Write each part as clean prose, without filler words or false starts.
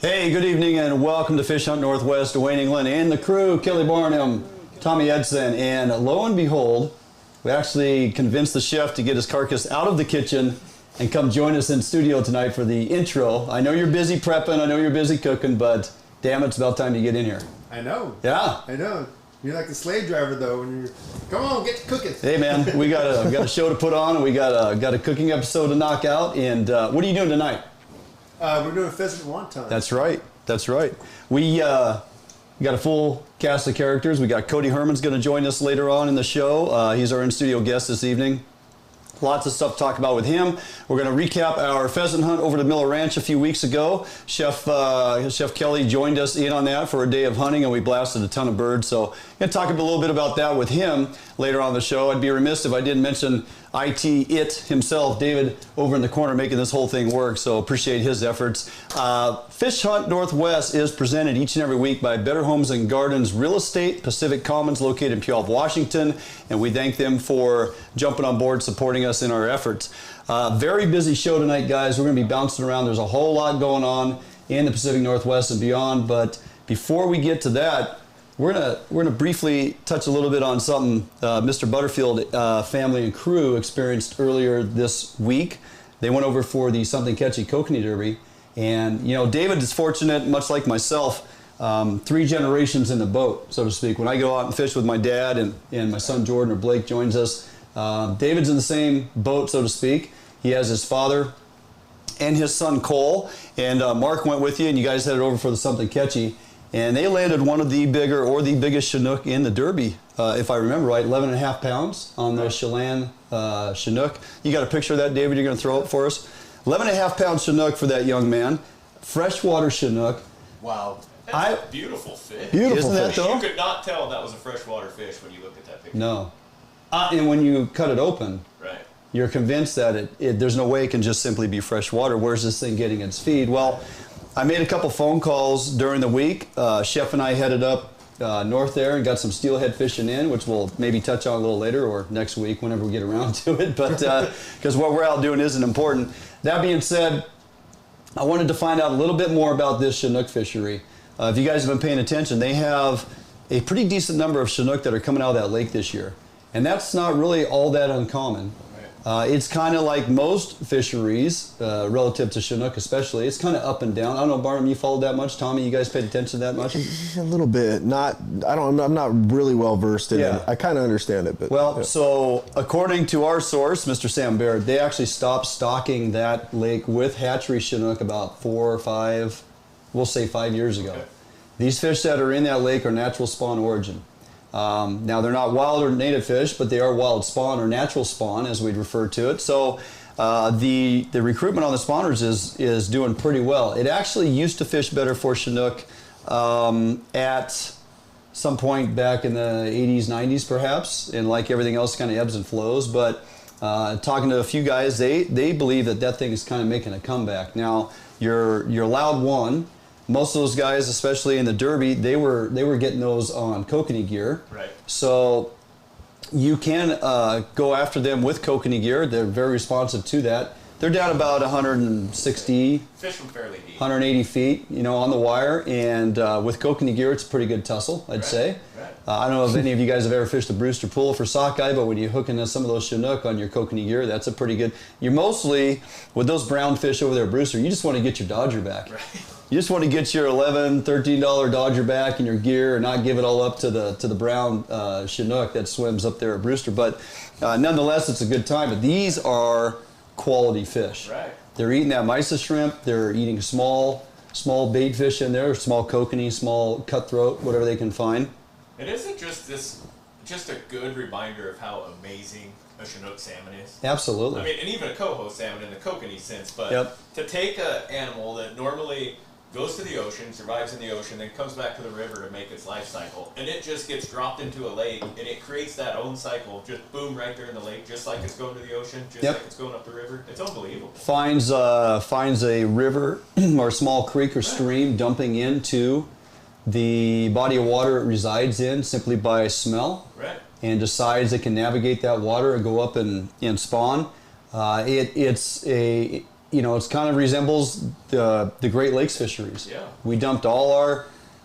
Hey, good evening and welcome to Fish Hunt Northwest. Wayne England and the crew, Kelly Barnum, Tommy Edson, and lo and behold, we actually convinced the chef to get his carcass out of the kitchen and come join us in studio tonight for the intro. I know you're busy prepping, I know you're busy cooking, but damn, it's about time to get in here. I know. Yeah. I know. You're like the slave driver though, when you're, come on, get to cooking. Hey man, we got a show to put on, and we got a cooking episode to knock out, and what are you doing tonight? We're doing pheasant wonton. That's right. That's right. We got a full cast of characters. We got Cody Herman's going to join us later on in the show. He's our in-studio guest this evening. Lots of stuff to talk about with him. We're going to recap our pheasant hunt over to Miller Ranch a few weeks ago. Chef Kelly joined us in on that for a day of hunting, and we blasted a ton of birds. So I'm going to talk a little bit about that with him later on in the show. I'd be remiss if I didn't mention it himself, David, over in the corner making this whole thing work. So appreciate his efforts. Fish Hunt Northwest is presented each and every week by Better Homes and Gardens Real Estate, Pacific Commons, located in Puyallup, Washington. And we thank them for jumping on board, supporting us in our efforts. Very busy show tonight, guys. We're going to be bouncing around. There's a whole lot going on in the Pacific Northwest and beyond. But before we get to that, we're gonna briefly touch a little bit on something Mr. Butterfield family and crew experienced earlier this week. They went over for the Something Catchy Kokanee Derby, and you know, David is fortunate, much like myself, 3 generations in the boat, so to speak. When I go out and fish with my dad and my son Jordan or Blake joins us, David's in the same boat, so to speak. He has his father and his son Cole, and Mark went with you, and you guys headed over for the Something Catchy. And they landed one of the bigger, or the biggest Chinook in the Derby, if I remember right, 11.5 pounds on the Chelan Chinook. You got a picture of that, David, you're going to throw up for us? 11.5 pound Chinook for that young man. Freshwater Chinook. Wow. That's a beautiful fish. Beautiful Isn't that, fish. though? You could not tell that was a freshwater fish when you look at that picture. No. And when you cut it open, right, you're convinced that there's no way it can just simply be fresh water. Where's this thing getting its feed? Well, I made a couple phone calls during the week. Chef and I headed up north there and got some steelhead fishing in, which we'll maybe touch on a little later or next week whenever we get around to it. But because what we're out doing isn't important. That being said, I wanted to find out a little bit more about this Chinook fishery. If you guys have been paying attention, they have a pretty decent number of Chinook that are coming out of that lake this year. And that's not really all that uncommon. It's kind of like most fisheries, relative to Chinook especially. It's kind of up and down. I don't know, Barnum, you followed that much? Tommy, you guys paid attention to that much? A little bit. I'm not really well versed in it. I kind of understand it, but well, so according to our source, Mr. Sam Baird, they actually stopped stocking that lake with hatchery Chinook about 4 or 5, we'll say 5 years ago. Okay. These fish that are in that lake are natural spawn origin. Now they're not wild or native fish, but they are wild spawn or natural spawn, as we'd refer to it. So the recruitment on the spawners is doing pretty well. It actually used to fish better for Chinook at some point back in the 80s, 90s perhaps, and like everything else, kind of ebbs and flows. But talking to a few guys, they believe that thing is kind of making a comeback. Now you're allowed one. Most of those guys, especially in the Derby, they were getting those on kokanee gear. Right. So you can go after them with kokanee gear. They're very responsive to that. They're down about 160, fish from fairly deep, 180 feet, you know, on the wire. And with kokanee gear, it's a pretty good tussle, I'd say. Right. I don't know if any of you guys have ever fished a Brewster pool for sockeye, but when you hook into some of those Chinook on your kokanee gear, that's a pretty good. You're mostly, with those brown fish over there, Brewster, you just want to get your Dodger back. Right. You just want to get your $11, $13 Dodger back in your gear and not give it all up to the brown Chinook that swims up there at Brewster. But nonetheless, it's a good time. But these are quality fish. Right. They're eating that mysa shrimp. They're eating small bait fish in there, small kokanee, small cutthroat, whatever they can find. It isn't just a good reminder of how amazing a Chinook salmon is. Absolutely. I mean, and even a coho salmon in the kokanee sense. But yep. To take an animal that normally goes to the ocean, survives in the ocean, then comes back to the river to make its life cycle, and it just gets dropped into a lake, and it creates that own cycle, just boom, right there in the lake, just like it's going to the ocean, just yep. like it's going up the river. It's unbelievable. Finds a river or a small creek or stream dumping into the body of water it resides in simply by smell, right. and decides it can navigate that water and go up and spawn. It's it's kind of resembles the Great Lakes fisheries. Yeah. We dumped all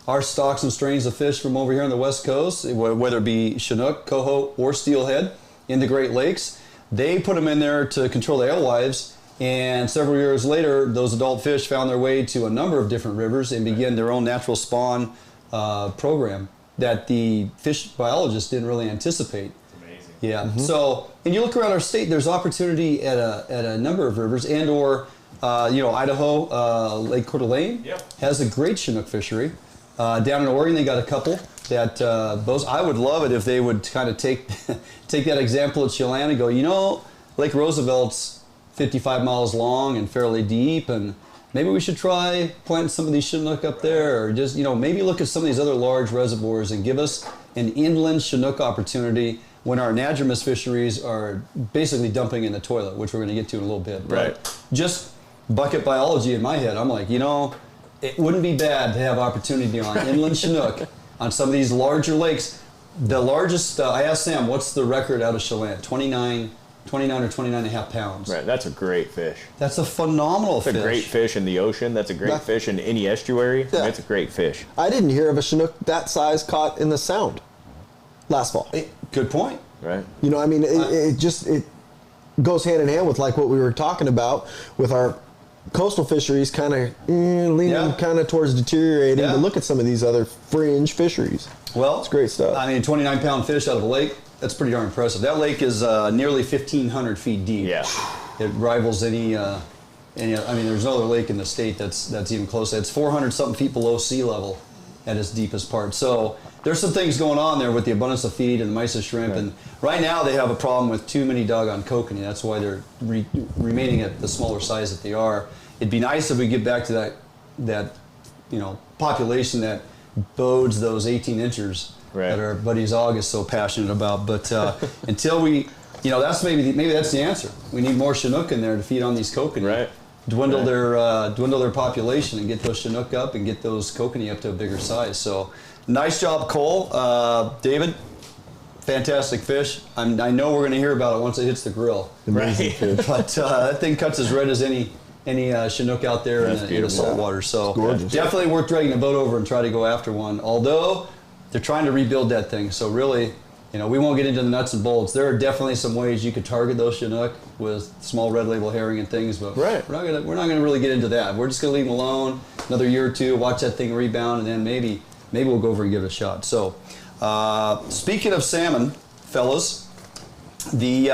our stocks and strains of fish from over here on the West Coast, whether it be Chinook, coho, or steelhead, in the Great Lakes. They put them in there to control the alewives, and several years later, those adult fish found their way to a number of different rivers and began their own natural spawn program that the fish biologists didn't really anticipate. Amazing. Yeah. So, and you look around our state, there's opportunity at a number of rivers, and or Idaho, Lake Coeur d'Alene has a great Chinook fishery. Down in Oregon, they got a couple that those. I would love it if they would kind of take that example at Chelan and go, Lake Roosevelt's 55 miles long and fairly deep, and maybe we should try planting some of these Chinook up there, or just maybe look at some of these other large reservoirs and give us an inland Chinook opportunity when our anadromous fisheries are basically dumping in the toilet, which we're going to get to in a little bit. Right. But just bucket biology in my head, I'm like, it wouldn't be bad to have opportunity on inland Chinook on some of these larger lakes. The largest, I asked Sam, what's the record out of Chelan? 29 or 29 and a half pounds. Right, that's a great fish. That's a phenomenal fish. It's a great fish in the ocean. That's a great fish in any estuary. Yeah. I mean, it's a great fish. I didn't hear of a Chinook that size caught in the Sound last fall. Good point. Right. It goes hand in hand with like what we were talking about with our coastal fisheries kind of leaning kind of towards deteriorating. Yeah. But look at some of these other fringe fisheries. Well, it's great stuff. 29-pound fish out of a lake, that's pretty darn impressive. That lake is nearly 1,500 feet deep. Yeah. It rivals any, there's no other lake in the state that's even close. It's 400-something feet below sea level at its deepest part. So there's some things going on there with the abundance of feed and mysis shrimp. Right. And right now they have a problem with too many doggone kokanee. That's why they're remaining at the smaller size that they are. It'd be nice if we get back to that population that bodes those 18 inchers that our buddy Zog is so passionate about. But until we, that's maybe that's the answer. We need more Chinook in there to feed on these kokanee. Right. Dwindle their population and get those Chinook up and get those kokanee up to a bigger size. So nice job, Cole. David, fantastic fish. I know we're going to hear about it once it hits the grill. Amazing fish. But that thing cuts as red as any Chinook out there in the salt water. So definitely worth dragging a boat over and try to go after one. Although they're trying to rebuild that thing. So really, we won't get into the nuts and bolts. There are definitely some ways you could target those Chinook with small red label herring and things, but we're not gonna really get into that. We're just gonna leave them alone another year or two, watch that thing rebound, and then maybe we'll go over and give it a shot. So speaking of salmon, fellas, the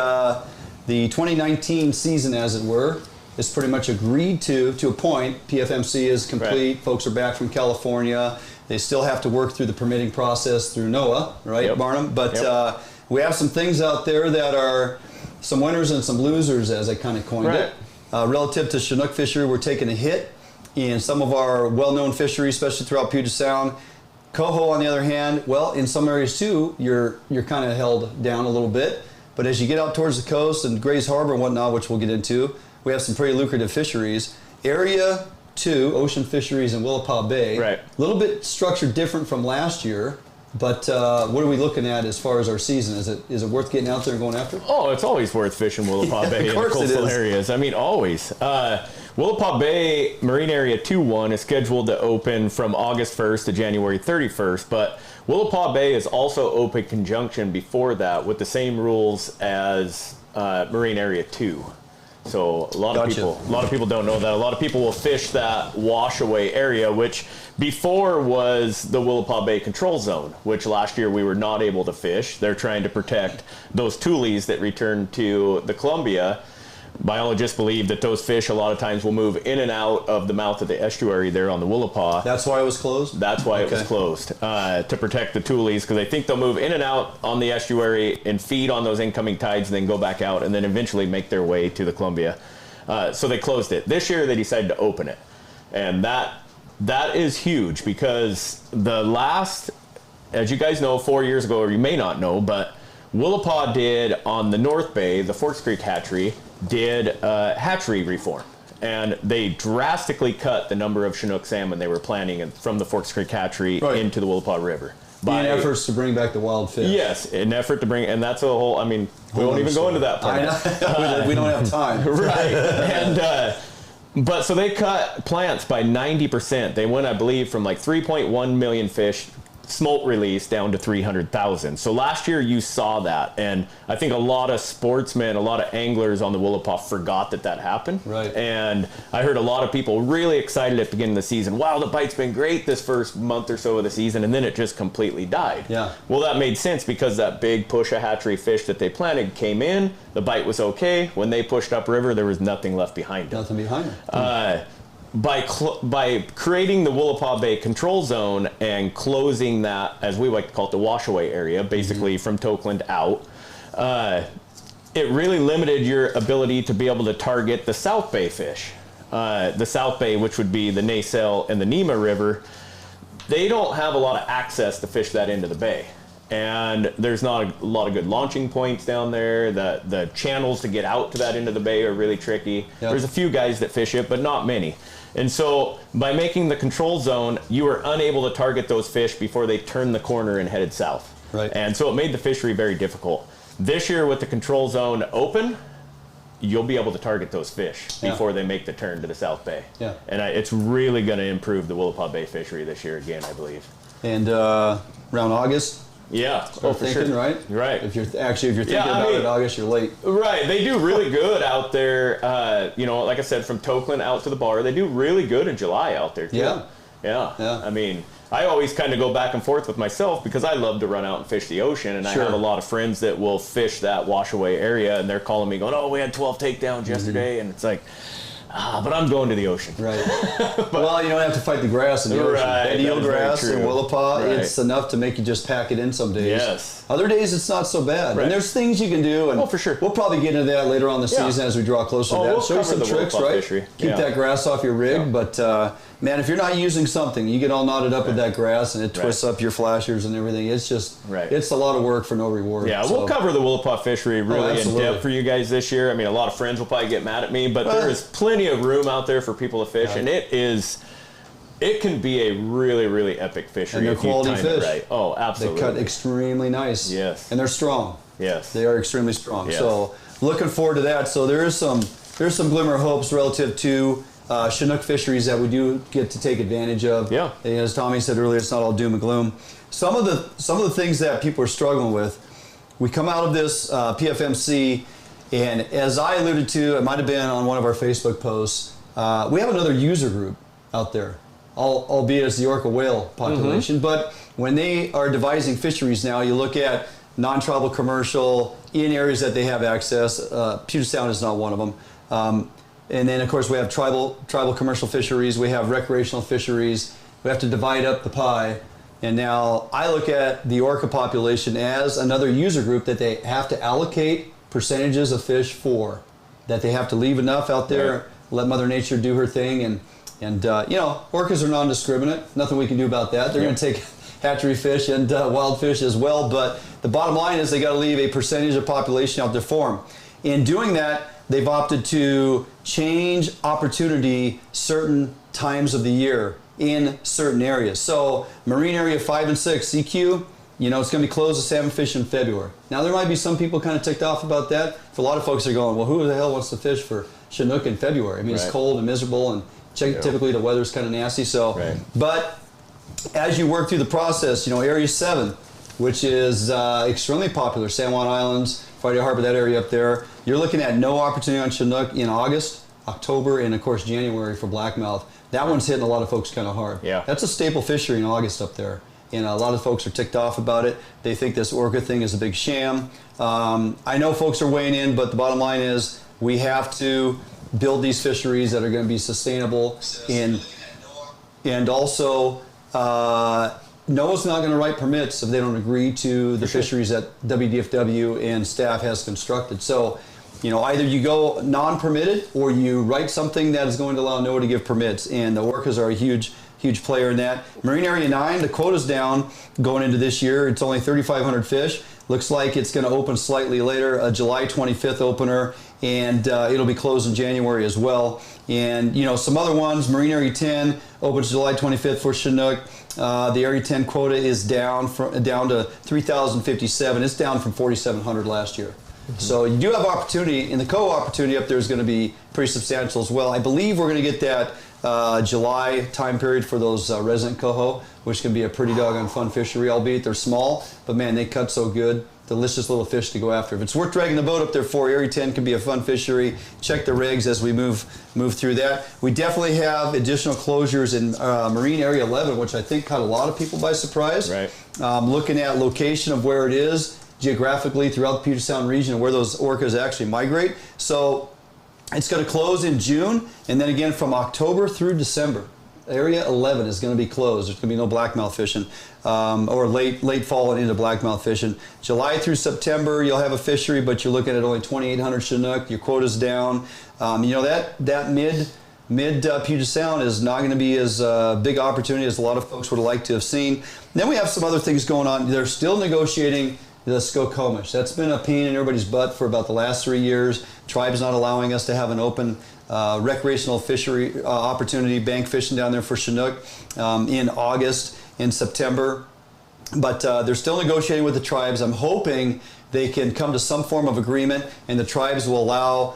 2019 season, as it were, is pretty much agreed to a point. PFMC is complete. Right. Folks are back from California. They still have to work through the permitting process through NOAA, right, Yep. Barnum? But we have some things out there that are some winners and some losers, as I kind of coined it. Relative to Chinook fishery, we're taking a hit in some of our well-known fisheries, especially throughout Puget Sound. Coho, on the other hand, well, in some areas too, you're kind of held down a little bit. But as you get out towards the coast and Grays Harbor and whatnot, which we'll get into, we have some pretty lucrative fisheries. Area 2, ocean fisheries in Willapa Bay. Right. A little bit structured different from last year, but what are we looking at as far as our season? Is it worth getting out there and going after? Oh, it's always worth fishing Willapa Bay in the coastal areas. I mean, always. Willapa Bay Marine Area 2-1 is scheduled to open from August 1st to January 31st, but Willapa Bay is also open conjunction before that with the same rules as Marine Area 2. So a lot of people don't know that. A lot of people will fish that washaway area, which before was the Willapa Bay Control Zone, which last year we were not able to fish. They're trying to protect those tules that return to the Columbia. Biologists believe that those fish a lot of times will move in and out of the mouth of the estuary there on the Willapa. That's why it was closed? That's why it was closed, to protect the tules, because they think they'll move in and out on the estuary and feed on those incoming tides and then go back out and then eventually make their way to the Columbia. So they closed it. This year they decided to open it. And that is huge, because the last, as you guys know, 4 years ago, or you may not know, but Willapa did on the North Bay, the Forks Creek hatchery, did hatchery reform, and they drastically cut the number of Chinook salmon they were planting from the Forks Creek hatchery into the Willapa River. In efforts to bring back the wild fish. Yes, in effort to bring, and that's a whole, I mean, we won't even go into that part. We don't have time. Right. And But so they cut plants by 90%. They went, I believe, from like 3.1 million fish smolt release down to 300,000. So last year you saw that, and I think a lot of sportsmen, a lot of anglers on the Willapa forgot that happened. Right. And I heard a lot of people really excited at the beginning of the season. Wow, the bite's been great this first month or so of the season, and then it just completely died. Yeah. Well, that made sense because that big push a hatchery fish that they planted came in, the bite was okay. When they pushed upriver, there was nothing left behind it. Nothing behind it. By creating the Willapa Bay control zone and closing that, as we like to call it, the washaway area, basically from Tokeland out, it really limited your ability to be able to target the South Bay fish. The South Bay, which would be the Nacelle and the Nema River, they don't have a lot of access to fish that into the bay. And there's not a lot of good launching points down there. The channels to get out to that into the bay are really tricky. Yep. There's a few guys that fish it, but not many. And so by making the control zone, you were unable to target those fish before they turned the corner and headed south. Right. And so it made the fishery very difficult. This year with the control zone open, you'll be able to target those fish before they make the turn to the South Bay. Yeah. And it's really going to improve the Willapa Bay fishery this year again, I believe. And around August, yeah, for sure. Right? Right. If you're thinking about it, August, you're late. Right. They do really good out there. Like I said, from Tokeland out to the bar, they do really good in July out there too. Yeah. I mean, I always kind of go back and forth with myself because I love to run out and fish the ocean, and I have a lot of friends that will fish that washaway area, and they're calling me going, "Oh, we had 12 takedowns yesterday," and it's like, but I'm going to the ocean. Right. Well, you don't have to fight the grass in the ocean. That eelgrass and Willapa, it's enough to make you just pack it in some days. Yes. Other days, it's not so bad. Right. And there's things you can do. And for sure. We'll probably get into that later on in the season as we draw closer to that. We'll show you some tricks, right? Fishery. Keep that grass off your rig. But, man, if you're not using something, you get all knotted up with that grass and it twists up your flashers and everything. It's just, it's a lot of work for no reward. Yeah, we'll cover the Willapa fishery really in depth for you guys this year. I mean, a lot of friends will probably get mad at me, but there is plenty of room out there for people to fish, and it can be a really, really epic fishery. And they're quality fish. Right. Oh, absolutely. They cut extremely nice. Yes. And they're strong. Yes. They are extremely strong. Yes. So looking forward to that. So there's some glimmer of hopes relative to Chinook fisheries that we do get to take advantage of. Yeah. And as Tommy said earlier, it's not all doom and gloom. Some of the things that people are struggling with, we come out of this PFMC, and as I alluded to, it might have been on one of our Facebook posts, we have another user group out there, albeit it's the orca whale population. But when they are devising fisheries now, you look at non-tribal commercial in areas that they have access. Puget Sound is not one of them. And then, of course, we have tribal commercial fisheries. We have recreational fisheries. We have to divide up the pie. And now I look at the orca population as another user group that they have to allocate percentages of fish for, that they have to leave enough out there, let Mother Nature do her thing. And orcas are non-discriminate. Nothing we can do about that. They're going to take hatchery fish and wild fish as well. But the bottom line is they got to leave a percentage of population out there for them. In doing that, they've opted to change opportunity certain times of the year in certain areas. So Marine Area 5 and 6, CQ, it's going to be closed to salmon fish in February. Now, there might be some people kind of ticked off about that. For a lot of folks are going, well, who the hell wants to fish for Chinook in February? I mean, it's cold and miserable, and typically the weather's kind of nasty. So, but as you work through the process, Area 7, which is extremely popular, San Juan Islands, Friday Harbor, that area up there, you're looking at no opportunity on Chinook in August, October, and of course January for blackmouth. That one's hitting a lot of folks kind of hard. Yeah. That's a staple fishery in August up there. And a lot of folks are ticked off about it. They think this orca thing is a big sham. I know folks are weighing in, but the bottom line is we have to build these fisheries that are going to be sustainable. And also, NOAA's not going to write permits if they don't agree to the fisheries that WDFW and staff has constructed. So, either you go non-permitted or you write something that is going to allow NOAA to give permits. And the orcas are a huge player in that. Marine Area 9, the quota's down going into this year. It's only 3,500 fish. Looks like it's going to open slightly later, a July 25th opener, and it'll be closed in January as well. And, some other ones, Marine Area 10 opens July 25th for Chinook. The Area 10 quota is down to 3,057. It's down from 4,700 last year. So you do have opportunity, and the coho opportunity up there is going to be pretty substantial as well. I believe we're going to get that July time period for those resident coho, which can be a pretty doggone fun fishery, albeit they're small, but man, they cut so good. Delicious little fish to go after. If it's worth dragging the boat up there for, Area 10 can be a fun fishery. Check the regs as we move through that. We definitely have additional closures in Marine Area 11, which I think caught a lot of people by surprise. Right. Looking at location of where it is geographically throughout the Puget Sound region and where those orcas actually migrate. So it's going to close in June, and then again from October through December. Area 11 is going to be closed. There's going to be no blackmouth fishing, or late fall and into blackmouth fishing. July through September, you'll have a fishery, but you're looking at only 2,800 Chinook. Your quota's down. That mid Puget Sound is not going to be as big opportunity as a lot of folks would like to have seen. Then we have some other things going on. They're still negotiating the Skokomish. That's been a pain in everybody's butt for about the last 3 years. Tribe's not allowing us to have an open recreational fishery opportunity, bank fishing down there for Chinook in August, in September. But they're still negotiating with the tribes. I'm hoping they can come to some form of agreement and the tribes will allow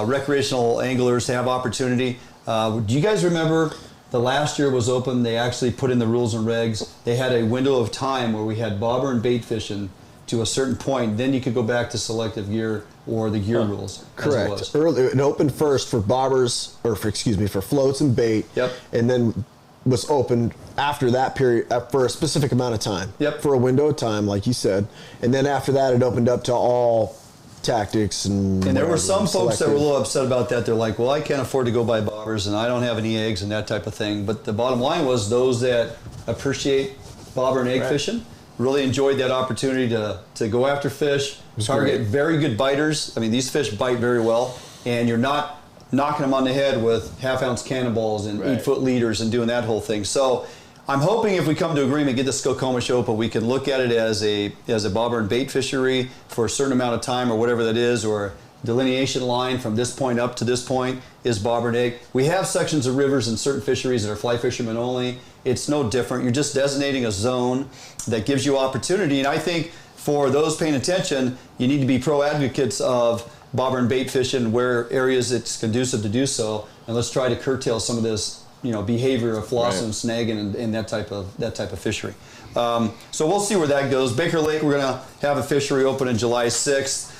recreational anglers to have opportunity. Do you guys remember the last year was open, they actually put in the rules and regs. They had a window of time where we had bobber and bait fishing to a certain point. Then you could go back to selective gear or the gear rules. Correct. Early, it opened first for bobbers, for floats and bait. Yep. And then was opened after that period for a specific amount of time. Yep. For a window of time, like you said. And then after that, it opened up to all tactics and there were some folks that were a little upset about that. They're like, well, I can't afford to go buy bobbers and I don't have any eggs and that type of thing. But the bottom line was those that appreciate bobber and egg fishing really enjoyed that opportunity to go after fish, target very good biters. I mean, these fish bite very well, and you're not knocking them on the head with half-ounce cannonballs and 8-foot leaders and doing that whole thing. So I'm hoping if we come to agreement, get the Skokomish open, we can look at it as a bobber and bait fishery for a certain amount of time or whatever that is, or delineation line from this point up to this point is bobber and egg. We have sections of rivers and certain fisheries that are fly fishermen only. It's no different. You're just designating a zone that gives you opportunity. And I think for those paying attention, you need to be pro advocates of bobber and bait fishing where areas it's conducive to do so. And let's try to curtail some of this, behavior of flossing, snagging, and that type of fishery. So we'll see where that goes. Baker Lake, we're going to have a fishery open on July 6th.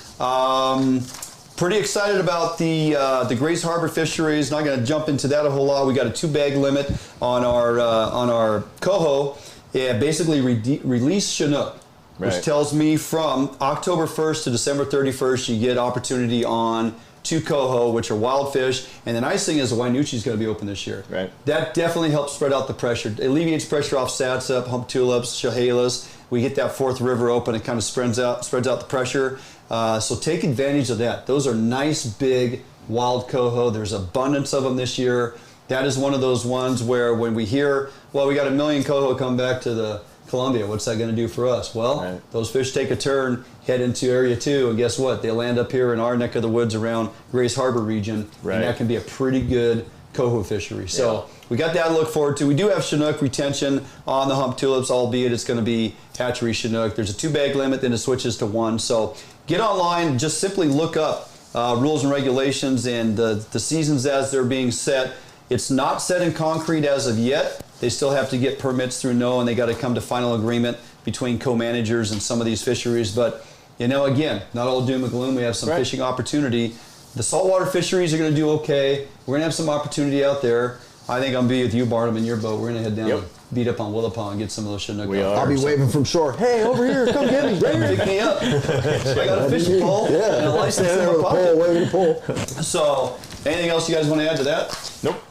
Pretty excited about the Grace Harbor fisheries. Not going to jump into that a whole lot. We got a 2-bag limit on our coho. Yeah, basically release Chinook, which tells me from October 1st to December 31st, you get opportunity on 2 coho, which are wild fish. And the nice thing is the Wainucci is going to be open this year. Right. That definitely helps spread out the pressure. It alleviates pressure off Satsep, hump tulips, chehalis. We get that 4th river open. It kind of spreads out the pressure. So take advantage of that. Those are nice, big, wild coho. There's abundance of them this year. That is one of those ones where when we hear, well, we got 1 million coho come back to the Columbia, what's that going to do for us? Well, those fish take a turn, head into Area 2, and guess what? They land up here in our neck of the woods around Grace Harbor region, and that can be a pretty good coho fishery. So we got that to look forward to. We do have Chinook retention on the hump tulips, albeit it's going to be hatchery Chinook. There's a 2-bag limit, then it switches to 1. So get online, just simply look up rules and regulations and the seasons as they're being set. It's not set in concrete as of yet. They still have to get permits through NOAA, and they got to come to final agreement between co-managers and some of these fisheries. But, again, not all doom and gloom. We have some fishing opportunity. The saltwater fisheries are going to do okay. We're going to have some opportunity out there. I think I'm be with you, Barnum, in your boat. We're going to head down and beat up on Willapa and get some of those Chinook. I'll be waving from shore. Hey, over here, come get me. Right here. Pick me up. I got a fishing pole and a license in my pocket. Waving a pole. So, anything else you guys want to add to that? Nope.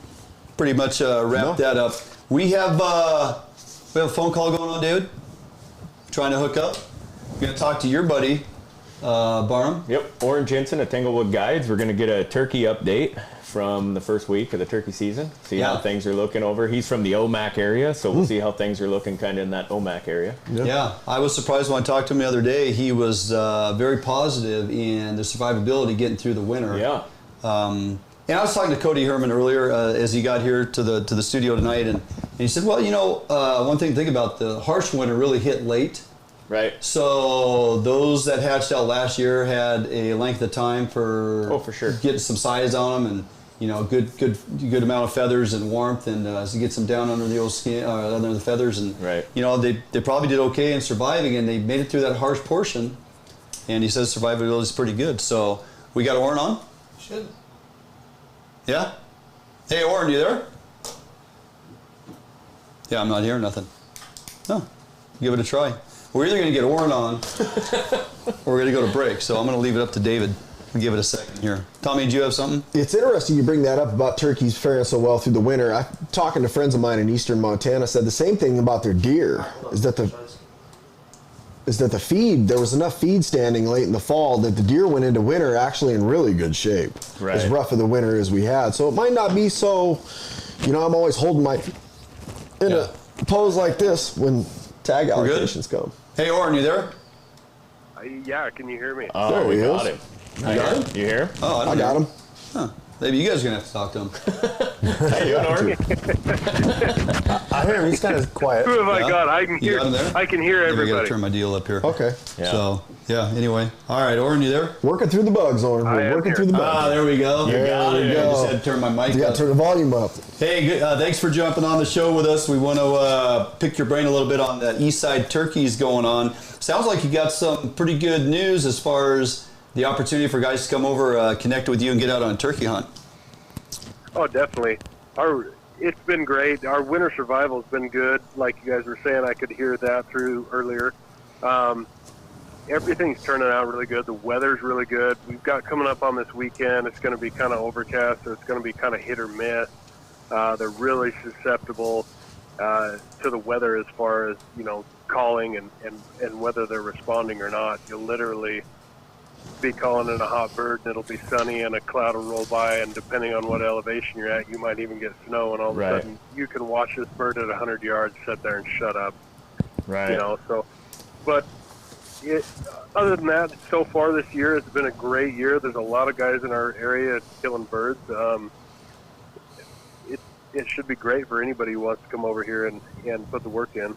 Pretty much wrapped that up. We have a phone call going on, David. Trying to hook up. We're going to talk to your buddy, Barnum. Yep, Oren Jensen at Tanglewood Guides. We're going to get a turkey update from the first week of the turkey season. See how things are looking over. He's from the OMAC area, so we'll see how things are looking kind of in that OMAC area. Yeah, I was surprised when I talked to him the other day. He was very positive in the survivability getting through the winter. Yeah. And I was talking to Cody Herman earlier as he got here to the studio tonight, and he said, well, one thing to think about, the harsh winter really hit late Right. So those that hatched out last year had a length of time for sure, getting some size on them, and good amount of feathers and warmth, and to get some down under the old skin, under the feathers, and right. They probably did okay in surviving, and they made it through that harsh portion. And he says survivability is pretty good. So we got Oren on. Should. Yeah. Hey, Oren, you there? Yeah, I'm not hearing nothing. No. Give it a try. We're either going to get Oren on or we're going to go to break. So I'm going to leave it up to David and give it a second here. Tommy, do you have something? It's interesting you bring that up about turkeys faring so well through the winter. Talking to friends of mine in eastern Montana said the same thing about their deer, is that the feed, there was enough feed standing late in the fall that the deer went into winter actually in really good shape. Right. As rough of the winter as we had. So it might not be so, I'm always holding my in a pose like this when tag allocations come. Hey, Oren, you there? Yeah, can you hear me? Oh, there we he got is. him. You got him? You hear? Oh, I got him. Huh. Maybe you guys are going to have to talk to him. How you doing, Oren? I hear him. He's kind of quiet. Who have I Yeah? got? I can You hear. got him there? I can hear Maybe I got to everybody. turn my deal up here. Okay. Yeah. So, anyway. All right, Oren, you there? Working through the bugs, Oren. I We're am working here. through the bugs. Ah, there we go. got it. I go. just had to turn my mic You got up. to turn the volume up. Hey, good, thanks for jumping on the show with us. We want to pick your brain a little bit on the East Side turkeys going on. Sounds like you got some pretty good news as far as the opportunity for guys to come over, connect with you, and get out on a turkey hunt. Oh, definitely. It's been great. Our winter survival's been good. Like you guys were saying, I could hear that through earlier. Everything's turning out really good. The weather's really good. We've got coming up on this weekend. It's going to be kind of overcast, so it's going to be kind of hit or miss. They're really susceptible to the weather as far as calling and whether they're responding or not. You'll literally be calling in a hot bird and it'll be sunny and a cloud will roll by, and depending on what elevation you're at, you might even get snow, and all of a sudden you can watch this bird at 100 yards sit there and shut up. Right. But other than that, so far this year it's been a great year. There's a lot of guys in our area killing birds. It should be great for anybody who wants to come over here and put the work in.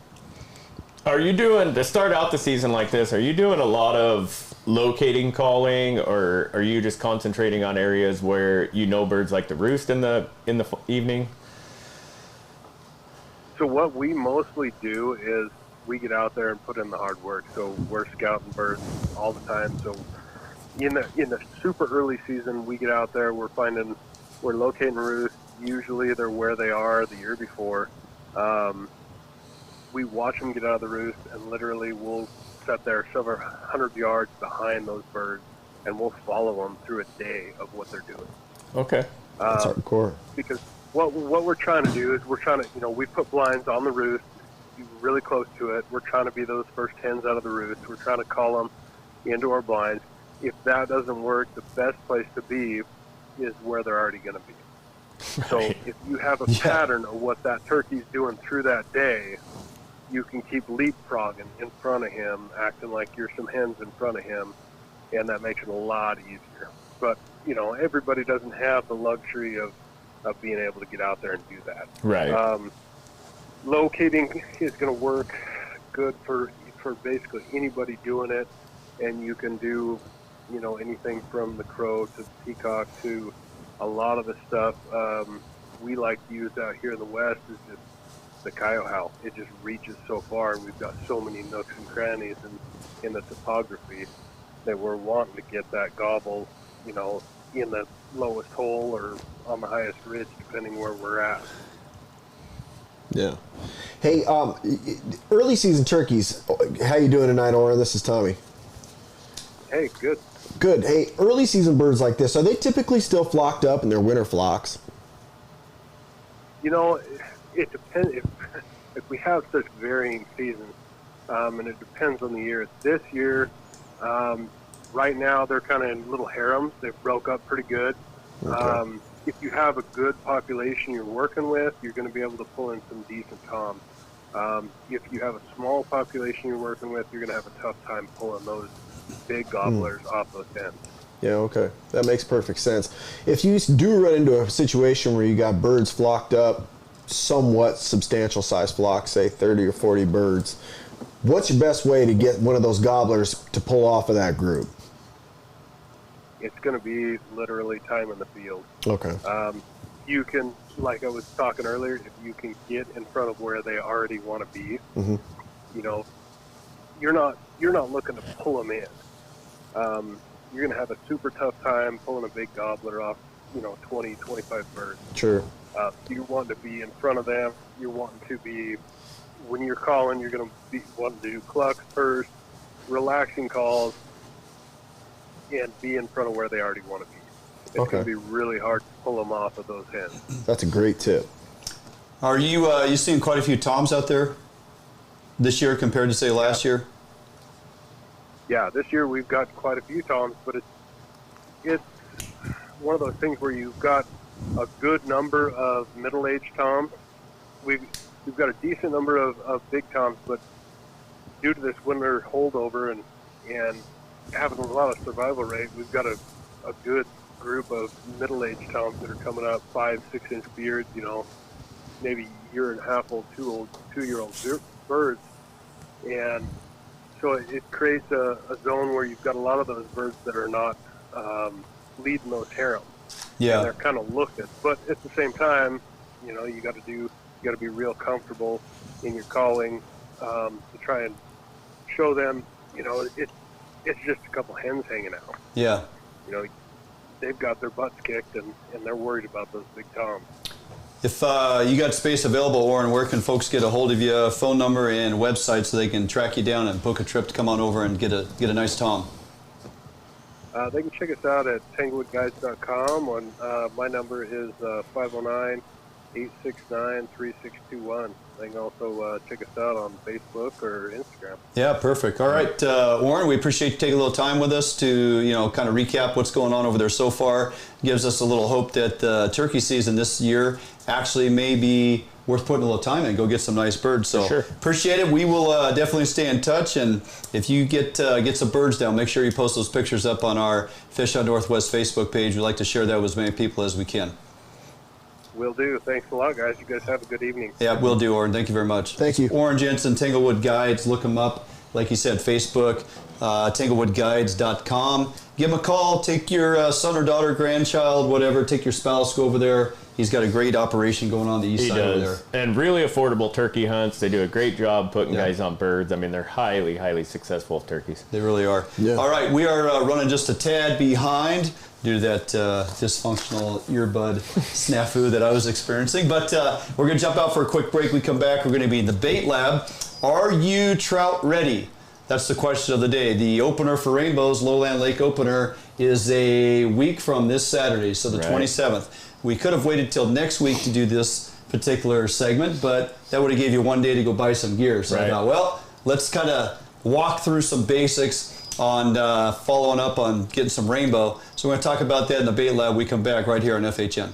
Are you doing, to start out the season like this, are you doing a lot of locating calling, or are you just concentrating on areas where birds like to roost in the evening? So what we mostly do is we get out there and put in the hard work. So we're scouting birds all the time. So in the super early season, we get out there, we're locating roosts. Usually they're where they are the year before. We watch them get out of the roost, and literally we'll sit there several hundred yards behind those birds, and we'll follow them through a day of what they're doing. Okay. That's hardcore. Because what we're trying to do is we put blinds on the roost, really close to it. We're trying to be those first hens out of the roost. We're trying to call them into our blinds. If that doesn't work, the best place to be is where they're already going to be. So if you have a pattern of what that turkey's doing through that day, you can keep leapfrogging in front of him, acting like you're some hens in front of him, and that makes it a lot easier. But, everybody doesn't have the luxury of being able to get out there and do that. Right. Locating is going to work good for basically anybody doing it, and you can do, anything from the crow to the peacock to a lot of the stuff we like to use out here in the West is just the coyote howl. It just reaches so far, and we've got so many nooks and crannies in the topography that we're wanting to get that gobble, in the lowest hole or on the highest ridge, depending where we're at. Yeah. Hey, early season turkeys, how you doing tonight, Oren? This is Tommy. Hey, good. Good. Hey, early season birds like this, are they typically still flocked up in their winter flocks? It depends. If we have such varying seasons, and it depends on the year. This year, right now, they're kind of in little harems. They broke up pretty good. Okay. If you have a good population you're working with, you're going to be able to pull in some decent toms. If you have a small population you're working with, you're going to have a tough time pulling those big gobblers off those hens. Yeah, okay. That makes perfect sense. If you do run into a situation where you got birds flocked up, somewhat substantial size flocks, say 30 or 40 birds, What's your best way to get one of those gobblers to pull off of that group? It's going to be literally time in the field. Okay. You can, like I was talking earlier, if you can get in front of where they already want to be, you know, you're not looking to pull them in. You're going to have a super tough time pulling a big gobbler off, 20, 25 birds. Sure. You want to be in front of them. You're wanting to be, when you're calling, you're going to be wanting to do clucks first, relaxing calls, and be in front of where they already want to be. It's going to be really hard to pull them off of those hens. That's a great tip. Are you seeing quite a few toms out there this year compared to, say, last year? Yeah, this year we've got quite a few toms, but it's one of those things where you've got a good number of middle-aged toms. We've got a decent number of big toms, but due to this winter holdover and having a lot of survival rate, we've got a good group of middle-aged toms that are coming up, 5-6 inch beards, maybe a year and a half old, 2-year-old birds. And so it creates a zone where you've got a lot of those birds that are not leading those harems. Yeah. And they're kind of looked at. But at the same time, you got to be real comfortable in your calling to try and show them, it's just a couple hens hanging out. Yeah. They've got their butts kicked and they're worried about those big toms. If you got space available, Warren, where can folks get a hold of you, phone number and website, so they can track you down and book a trip to come on over and get a nice tom? They can check us out at tanglewoodguides.com. My number is 509-869-3621. They can also check us out on Facebook or Instagram. Yeah, perfect. All right, Warren, we appreciate you taking a little time with us to, kind of recap what's going on over there so far. Gives us a little hope that the turkey season this year actually may be worth putting a little time in. Go get some nice birds. So appreciate it. We will definitely stay in touch. And if you get some birds down, make sure you post those pictures up on our Fish on Northwest Facebook page. We'd like to share that with as many people as we can. Will do. Thanks a lot, guys. You guys have a good evening. Yeah, will do, Warren. Thank you very much. Thank you. Warren Jensen, Tanglewood Guides. Look him up. Like you said, Facebook, tanglewoodguides.com. Give him a call. Take your son or daughter, grandchild, whatever. Take your spouse. Go over there. He's got a great operation going on the east side over there. And really affordable turkey hunts. They do a great job putting guys on birds. I mean, they're highly, highly successful turkeys. They really are. Yeah. All right, we are running just a tad behind due to that dysfunctional earbud snafu that I was experiencing. But we're going to jump out for a quick break. We come back. We're going to be in the bait lab. Are you trout ready? That's the question of the day. The opener for Rainbows, Lowland Lake opener, is a week from this Saturday, so the 27th. We could have waited till next week to do this particular segment, but that would have gave you one day to go buy some gear. So I thought, well, let's kind of walk through some basics on following up on getting some rainbow. So we're going to talk about that in the bait lab. We come back right here on FHN.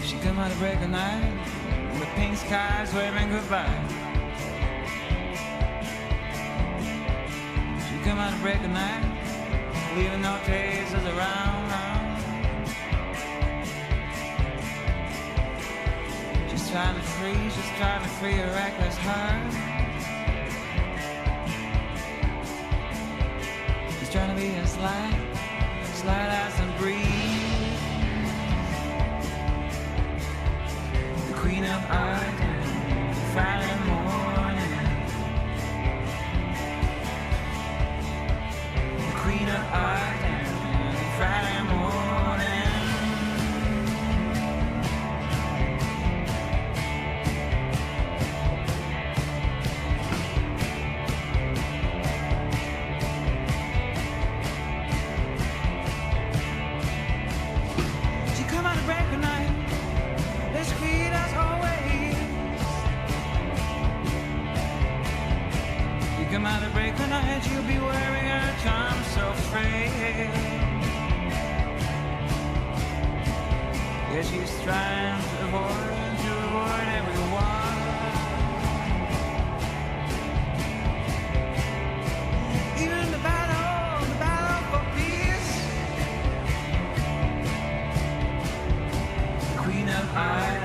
She come out to break a night, the pink skies waving goodbye. She come out to break a night, leaving no traces around. She's trying to free a reckless heart. She's trying to be as light as the breeze. The queen of art, Friday morning. The queen of art, Friday morning. She come out to break a night, as sweet as always. You come out to break a night, you'll be wearing her charm so frail. Yeah, she's trying to avoid everyone. Even the battle for peace. Queen of art,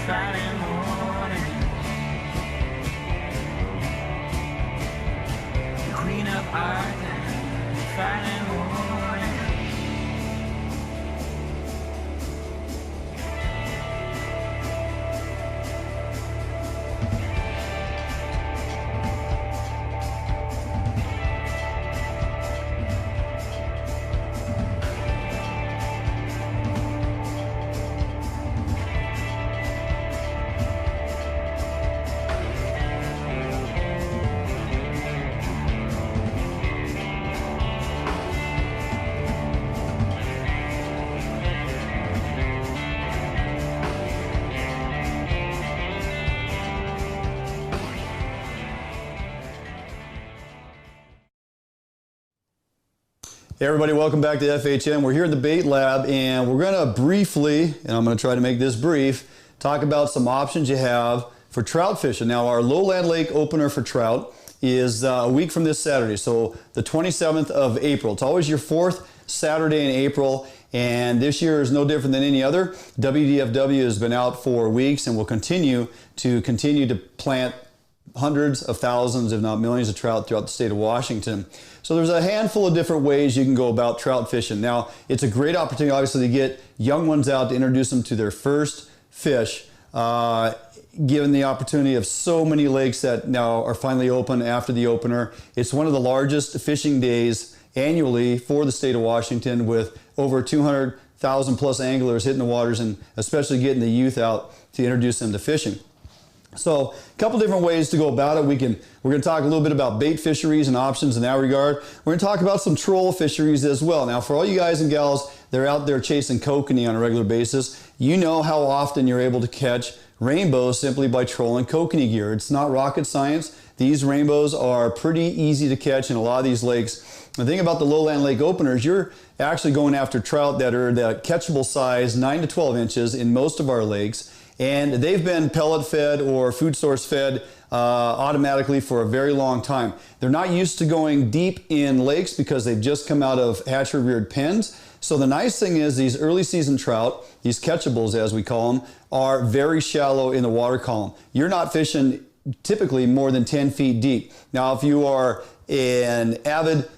Friday morning. The queen of art, Friday morning. Hey everybody, welcome back to FHM. We're here at the Bait Lab and we're gonna briefly, and I'm gonna try to make this brief, talk about some options you have for trout fishing. Now our lowland lake opener for trout is a week from this Saturday, so the 27th of April. It's always your fourth Saturday in April, and this year is no different than any other. WDFW has been out for weeks and will continue to plant hundreds of thousands, if not millions, of trout throughout the state of Washington. So there's a handful of different ways you can go about trout fishing. Now, it's a great opportunity, obviously, to get young ones out to introduce them to their first fish, given the opportunity of so many lakes that now are finally open after the opener. It's one of the largest fishing days annually for the state of Washington, with over 200,000 plus anglers hitting the waters, and especially getting the youth out to introduce them to fishing. So a couple different ways to go about it. We're going to talk a little bit about bait fisheries and options in that regard. We're going to talk about some troll fisheries as well. Now, for all you guys and gals that are out there chasing kokanee on a regular basis, you know how often you're able to catch rainbows simply by trolling kokanee gear. It's not rocket science. These rainbows are pretty easy to catch in a lot of these lakes. The thing about the lowland lake openers, you're actually going after trout that are the catchable size 9 to 12 inches in most of our lakes. And they've been pellet fed or food source fed automatically for a very long time. They're not used to going deep in lakes because they've just come out of hatchery reared pens. So the nice thing is these early season trout, these catchables as we call them, are very shallow in the water column. You're not fishing typically more than 10 feet deep. Now, if you are an avid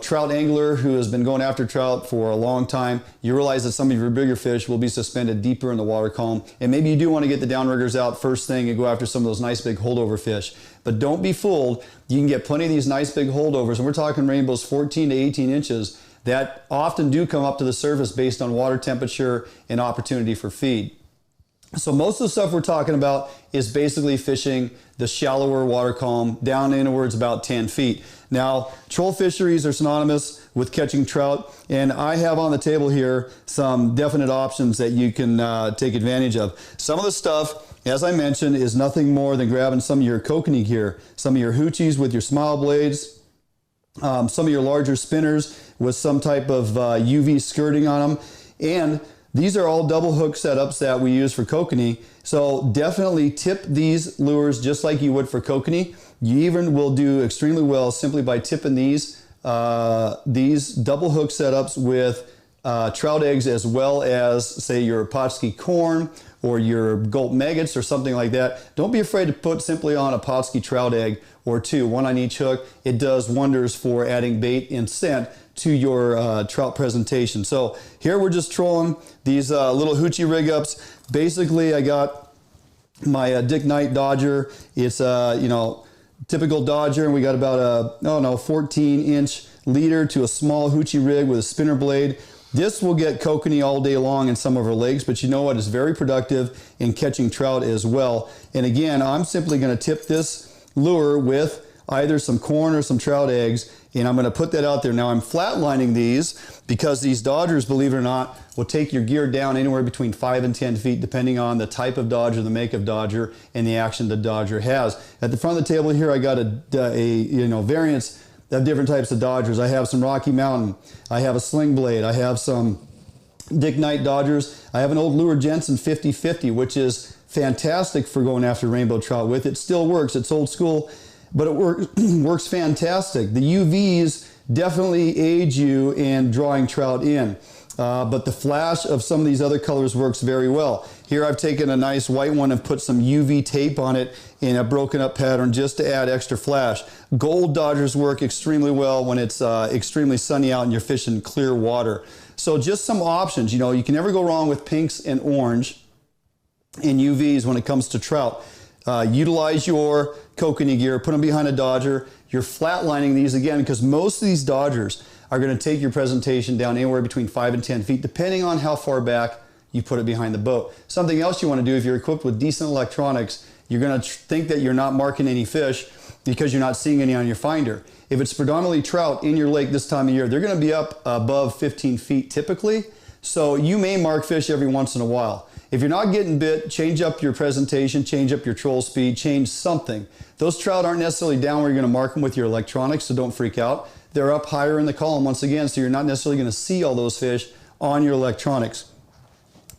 trout angler who has been going after trout for a long time, you realize that some of your bigger fish will be suspended deeper in the water column. And maybe you do want to get the downriggers out first thing and go after some of those nice big holdover fish. But don't be fooled. You can get plenty of these nice big holdovers, and we're talking rainbows 14 to 18 inches that often do come up to the surface based on water temperature and opportunity for feed. So most of the stuff we're talking about is basically fishing the shallower water column down inwards about 10 feet. Now, troll fisheries are synonymous with catching trout, and I have on the table here some definite options that you can take advantage of. Some of the stuff, as I mentioned, is nothing more than grabbing some of your kokanee gear, some of your hoochies with your smile blades, some of your larger spinners with some type of UV skirting on them, and these are all double hook setups that we use for kokanee. So definitely tip these lures just like you would for kokanee. You even will do extremely well simply by tipping these double hook setups with trout eggs, as well as, say, your Potski corn or your gulp maggots or something like that. Don't be afraid to put simply on a Potski trout egg or two, one on each hook. It does wonders for adding bait and scent to your trout presentation. So here we're just trolling these little hoochie rig ups. Basically, I got my Dick Knight Dodger. It's typical Dodger, and we got about a 14-inch leader to a small hoochie rig with a spinner blade. This will get kokanee all day long in some of our lakes, but you know what? It's very productive in catching trout as well. And again, I'm simply going to tip this lure with either some corn or some trout eggs, and I'm going to put that out there. Now I'm flatlining these because these Dodgers, believe it or not, will take your gear down anywhere between 5 and 10 feet depending on the type of Dodger, the make of Dodger, and the action the Dodger has. At the front of the table here, I got a variance of different types of Dodgers. I have some Rocky Mountain, I have a Sling Blade, I have some Dick Knight Dodgers, I have an old Lure Jensen 50/50, which is fantastic for going after rainbow trout with. It still works, it's old school, but it works fantastic. The UVs definitely aid you in drawing trout in, but the flash of some of these other colors works very well. Here I've taken a nice white one and put some UV tape on it in a broken up pattern just to add extra flash. Gold Dodgers work extremely well when it's extremely sunny out and you're fishing clear water. So just some options. You can never go wrong with pinks and orange and UVs when it comes to trout. Utilize your kokanee gear, put them behind a Dodger. You're flatlining these again because most of these Dodgers are going to take your presentation down anywhere between 5 and 10 feet, depending on how far back you put it behind the boat. Something else you want to do, if you're equipped with decent electronics, you're going to think that you're not marking any fish because you're not seeing any on your finder. If it's predominantly trout in your lake this time of year, they're going to be up above 15 feet typically, so you may mark fish every once in a while. If you're not getting bit, change up your presentation, change up your troll speed, change something. Those trout aren't necessarily down where you're going to mark them with your electronics, so don't freak out. They're up higher in the column once again, so you're not necessarily going to see all those fish on your electronics.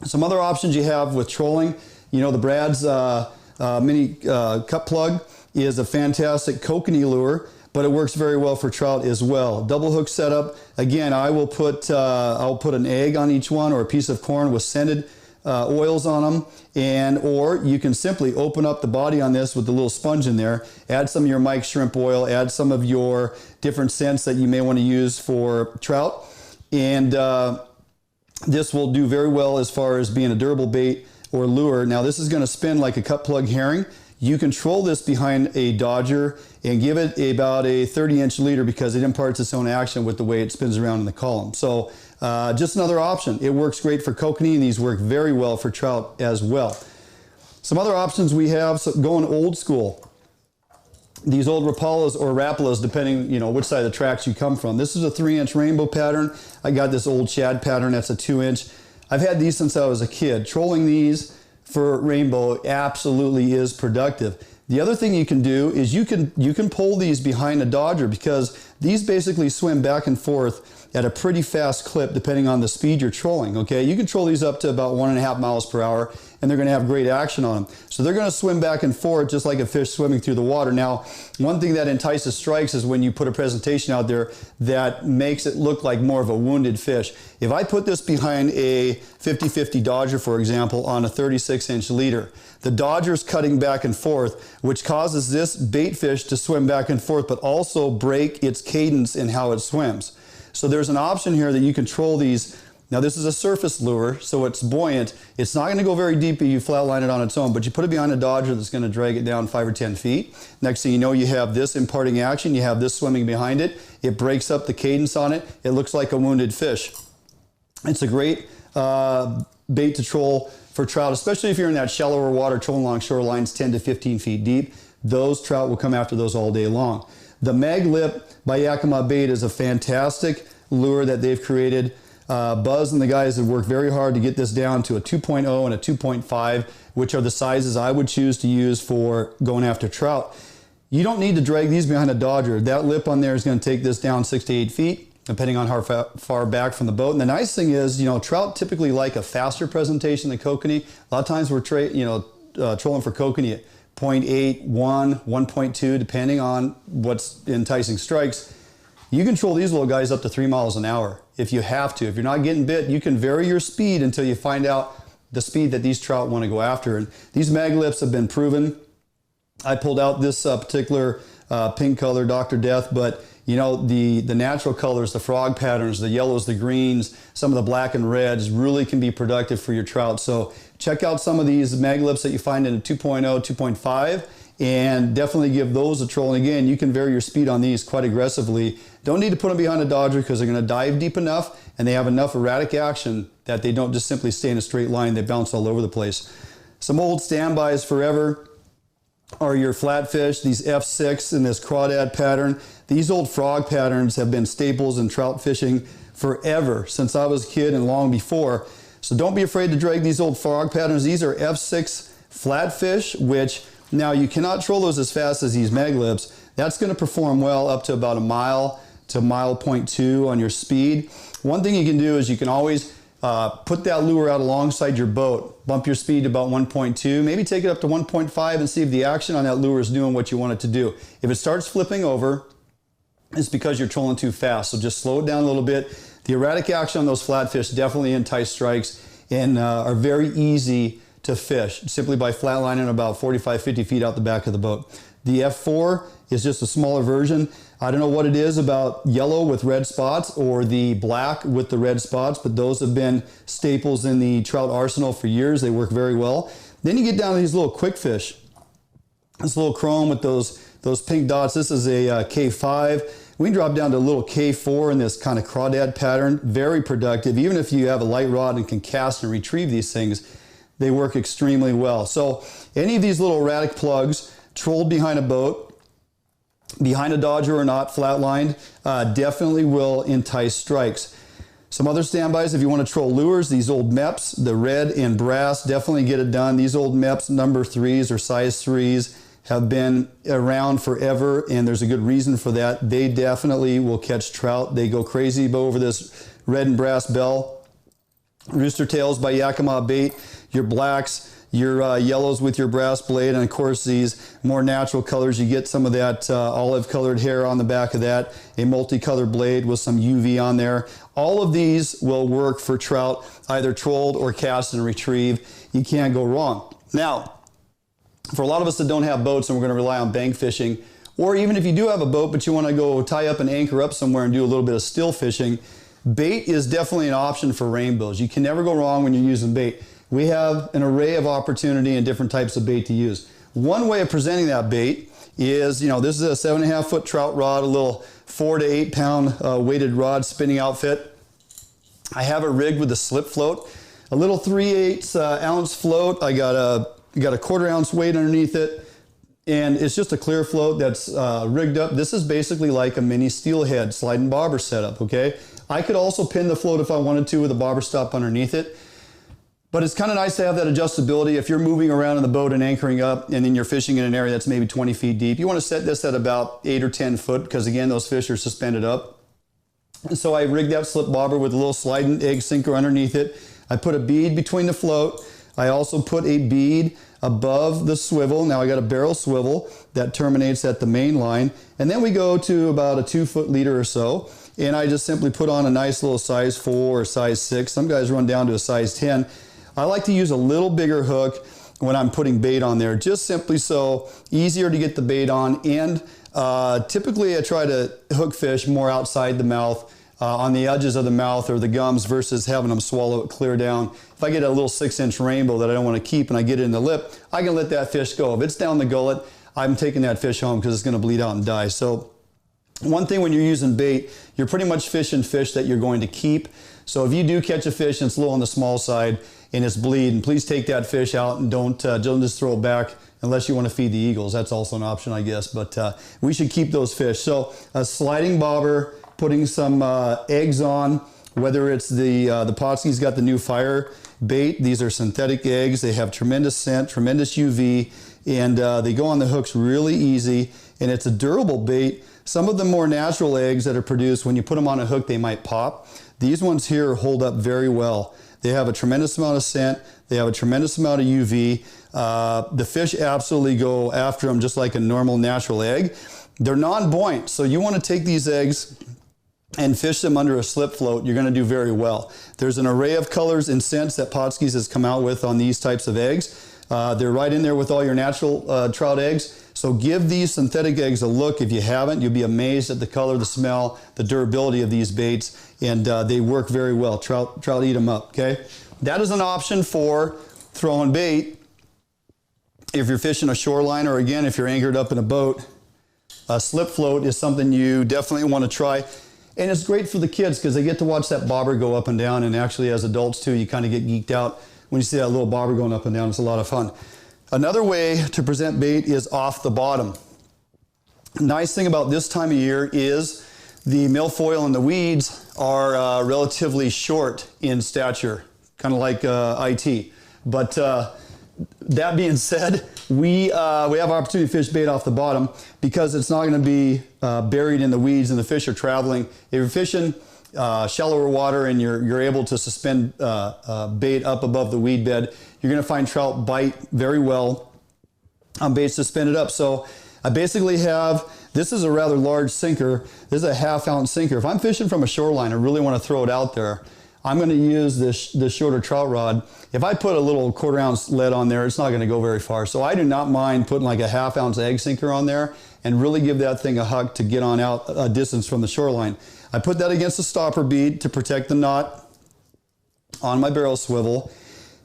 Some other options you have with trolling, the Brad's mini cut plug is a fantastic kokanee lure, but it works very well for trout as well. Double hook setup. Again, I'll put an egg on each one or a piece of corn with scented oils on them, or you can simply open up the body on this with the little sponge in there, add some of your Mike shrimp oil, add some of your different scents that you may want to use for trout, and this will do very well as far as being a durable bait or lure. Now this is going to spin like a cut plug herring. You control this behind a Dodger and give it about a 30-inch leader because it imparts its own action with the way it spins around in the column. So just another option. It works great for kokanee, and these work very well for trout as well. Some other options we have, so going old school. These old Rapalas or Rapalas, depending which side of the tracks you come from. This is a 3-inch rainbow pattern. I got this old shad pattern that's a 2-inch. I've had these since I was a kid. Trolling these for rainbow absolutely is productive. The other thing you can do is you can pull these behind a Dodger because these basically swim back and forth at a pretty fast clip depending on the speed you're trolling, okay? You can troll these up to about 1.5 miles per hour and they're gonna have great action on them. So they're gonna swim back and forth just like a fish swimming through the water. Now, one thing that entices strikes is when you put a presentation out there that makes it look like more of a wounded fish. If I put this behind a 50/50 Dodger, for example, on a 36-inch leader, the Dodger's cutting back and forth, which causes this bait fish to swim back and forth, but also break its cadence in how it swims. So there's an option here that you control these. Now this is a surface lure, so it's buoyant. It's not going to go very deep if you flatline it on its own, but you put it behind a Dodger that's going to drag it down 5 or 10 feet. Next thing you know, you have this imparting action, you have this swimming behind it. It breaks up the cadence on it. It looks like a wounded fish. It's a great bait to troll for trout, especially if you're in that shallower water trolling along shorelines 10 to 15 feet deep. Those trout will come after those all day long. The Mag Lip by Yakima Bait is a fantastic lure that they've created. Buzz and the guys have worked very hard to get this down to a 2.0 and a 2.5, which are the sizes I would choose to use for going after trout. You don't need to drag these behind a Dodger. That lip on there is going to take this down 6 to 8 feet, depending on how far back from the boat. And the nice thing is, trout typically like a faster presentation than kokanee. A lot of times we're trolling for kokanee at 0.8, 1, 1.2, depending on what's enticing strikes. You can troll these little guys up to 3 miles an hour if you have to. If you're not getting bit, you can vary your speed until you find out the speed that these trout want to go after. And these Mag Lips have been proven. I pulled out this particular pink color, Dr. Death, but the natural colors, the frog patterns, the yellows, the greens, some of the black and reds really can be productive for your trout. So check out some of these Mag Lips that you find in a 2.0, 2.5, and definitely give those a troll. And again, you can vary your speed on these quite aggressively. Don't need to put them behind a Dodger because they're going to dive deep enough and they have enough erratic action that they don't just simply stay in a straight line. They bounce all over the place. Some old standbys forever are your flatfish, these F6 in this crawdad pattern. These old frog patterns have been staples in trout fishing forever, since I was a kid and long before. So don't be afraid to drag these old frog patterns. These are F6 flatfish, which now you cannot troll those as fast as these Mag Lips. That's going to perform well up to about a mile to mile 0.2 on your speed. One thing you can do is you can always put that lure out alongside your boat, bump your speed to about 1.2, maybe take it up to 1.5 and see if the action on that lure is doing what you want it to do. If it starts flipping over, it's because you're trolling too fast. So just slow it down a little bit. The erratic action on those flatfish definitely entice strikes and are very easy to fish simply by flatlining about 45, 50 feet out the back of the boat. The F4 is just a smaller version. I don't know what it is about yellow with red spots or the black with the red spots, but those have been staples in the trout arsenal for years. They work very well. Then you get down to these little quick fish. This little chrome with those pink dots. This is a K5. We can drop down to a little K4 in this kind of crawdad pattern. Very productive. Even if you have a light rod and can cast and retrieve these things, they work extremely well. So any of these little erratic plugs trolled behind a boat, behind a Dodger or not, flatlined, definitely will entice strikes. Some other standbys if you want to troll lures, these old MEPs, the red and brass, definitely get it done. These old MEPs, number 3s or size 3s, have been around forever, and there's a good reason for that. They definitely will catch trout. They go crazy over this red and brass bell. Rooster tails by Yakima Bait, your blacks, your yellows with your brass blade, and of course these more natural colors. You get some of that olive colored hair on the back of that, a multicolored blade with some UV on there. All of these will work for trout, either trolled or cast and retrieve. You can't go wrong. Now, for a lot of us that don't have boats and we're going to rely on bank fishing, or even if you do have a boat but you want to go tie up and anchor up somewhere and do a little bit of still fishing, bait is definitely an option for rainbows. You can never go wrong when you're using bait. We have an array of opportunity and different types of bait to use. One way of presenting that bait is, this is a 7.5 foot trout rod, a little 4 to 8 pound weighted rod spinning outfit. I have it rigged with a slip float, a little 3/8 ounce float. I got a 1/4 ounce weight underneath it, and it's just a clear float that's rigged up. This is basically like a mini steelhead slide and bobber setup, okay? I could also pin the float if I wanted to with a bobber stop underneath it. But it's kind of nice to have that adjustability if you're moving around in the boat and anchoring up and then you're fishing in an area that's maybe 20 feet deep. You want to set this at about 8 or 10 foot because, again, those fish are suspended up. And so I rigged that slip bobber with a little sliding egg sinker underneath it. I put a bead between the float. I also put a bead above the swivel. Now I got a barrel swivel that terminates at the main line. And then we go to about a 2 foot leader or so. And I just simply put on a nice little size 4 or size 6. Some guys run down to a size 10. I like to use a little bigger hook when I'm putting bait on there, just simply so easier to get the bait on. And typically I try to hook fish more outside the mouth, on the edges of the mouth or the gums versus having them swallow it clear down. If I get a little 6-inch rainbow that I don't want to keep and I get it in the lip, I can let that fish go. If it's down the gullet, I'm taking that fish home because it's going to bleed out and die. So one thing when you're using bait, you're pretty much fishing fish that you're going to keep. So if you do catch a fish and it's a little on the small side and it's bleeding, please take that fish out and don't just throw it back unless you want to feed the eagles. That's also an option, I guess, but we should keep those fish. So a sliding bobber, putting some eggs on, whether it's the Potski's got the new fire bait. These are synthetic eggs. They have tremendous scent, tremendous UV, and they go on the hooks really easy, and it's a durable bait. Some of the more natural eggs that are produced, when you put them on a hook, they might pop. These ones here hold up very well. They have a tremendous amount of scent. They have a tremendous amount of UV. The fish absolutely go after them just like a normal natural egg. They're non-buoyant, so you want to take these eggs and fish them under a slip float. You're going to do very well. There's an array of colors and scents that Potski's has come out with on these types of eggs. They're right in there with all your natural trout eggs. So give these synthetic eggs a look. If you haven't, you'll be amazed at the color, the smell, the durability of these baits, and they work very well. Trout eat them up, okay? That is an option for throwing bait if you're fishing a shoreline, or again, if you're anchored up in a boat. A slip float is something you definitely want to try. And it's great for the kids because they get to watch that bobber go up and down, and actually as adults too, you kind of get geeked out when you see that little bobber going up and down. It's a lot of fun. Another way to present bait is off the bottom. Nice thing about this time of year is the milfoil and the weeds are relatively short in stature, kind of like IT. But that being said, we have opportunity to fish bait off the bottom because it's not going to be buried in the weeds and the fish are traveling. If you're fishing shallower water and you're able to suspend bait up above the weed bed, you're going to find trout bite very well on bait suspended up. So I basically have, this is a rather large sinker. This is a 1/2 ounce sinker. If I'm fishing from a shoreline, I really want to throw it out there, I'm going to use this shorter trout rod. If I put a little 1/4 ounce lead on there, it's not going to go very far. So I do not mind putting like a 1/2 ounce egg sinker on there and really give that thing a huck to get on out a distance from the shoreline. I put that against the stopper bead to protect the knot on my barrel swivel.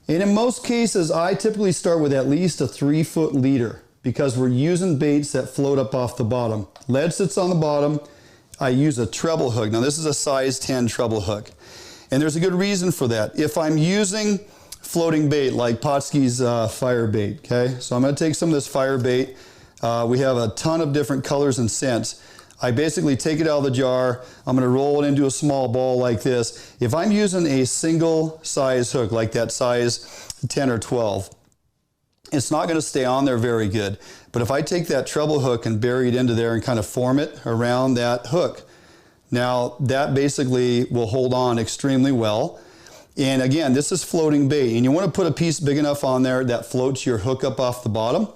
And in most cases, I typically start with at least a 3-foot leader because we're using baits that float up off the bottom. Lead sits on the bottom. I use a treble hook. Now this is a size 10 treble hook. And there's a good reason for that. If I'm using floating bait like Potski's fire bait, okay? So I'm gonna take some of this fire bait. We have a ton of different colors and scents. I basically take it out of the jar. I'm gonna roll it into a small ball like this. If I'm using a single size hook, like that size 10 or 12, it's not gonna stay on there very good. But if I take that treble hook and bury it into there and kind of form it around that hook, now that basically will hold on extremely well. And again, this is floating bait, and you want to put a piece big enough on there that floats your hook up off the bottom.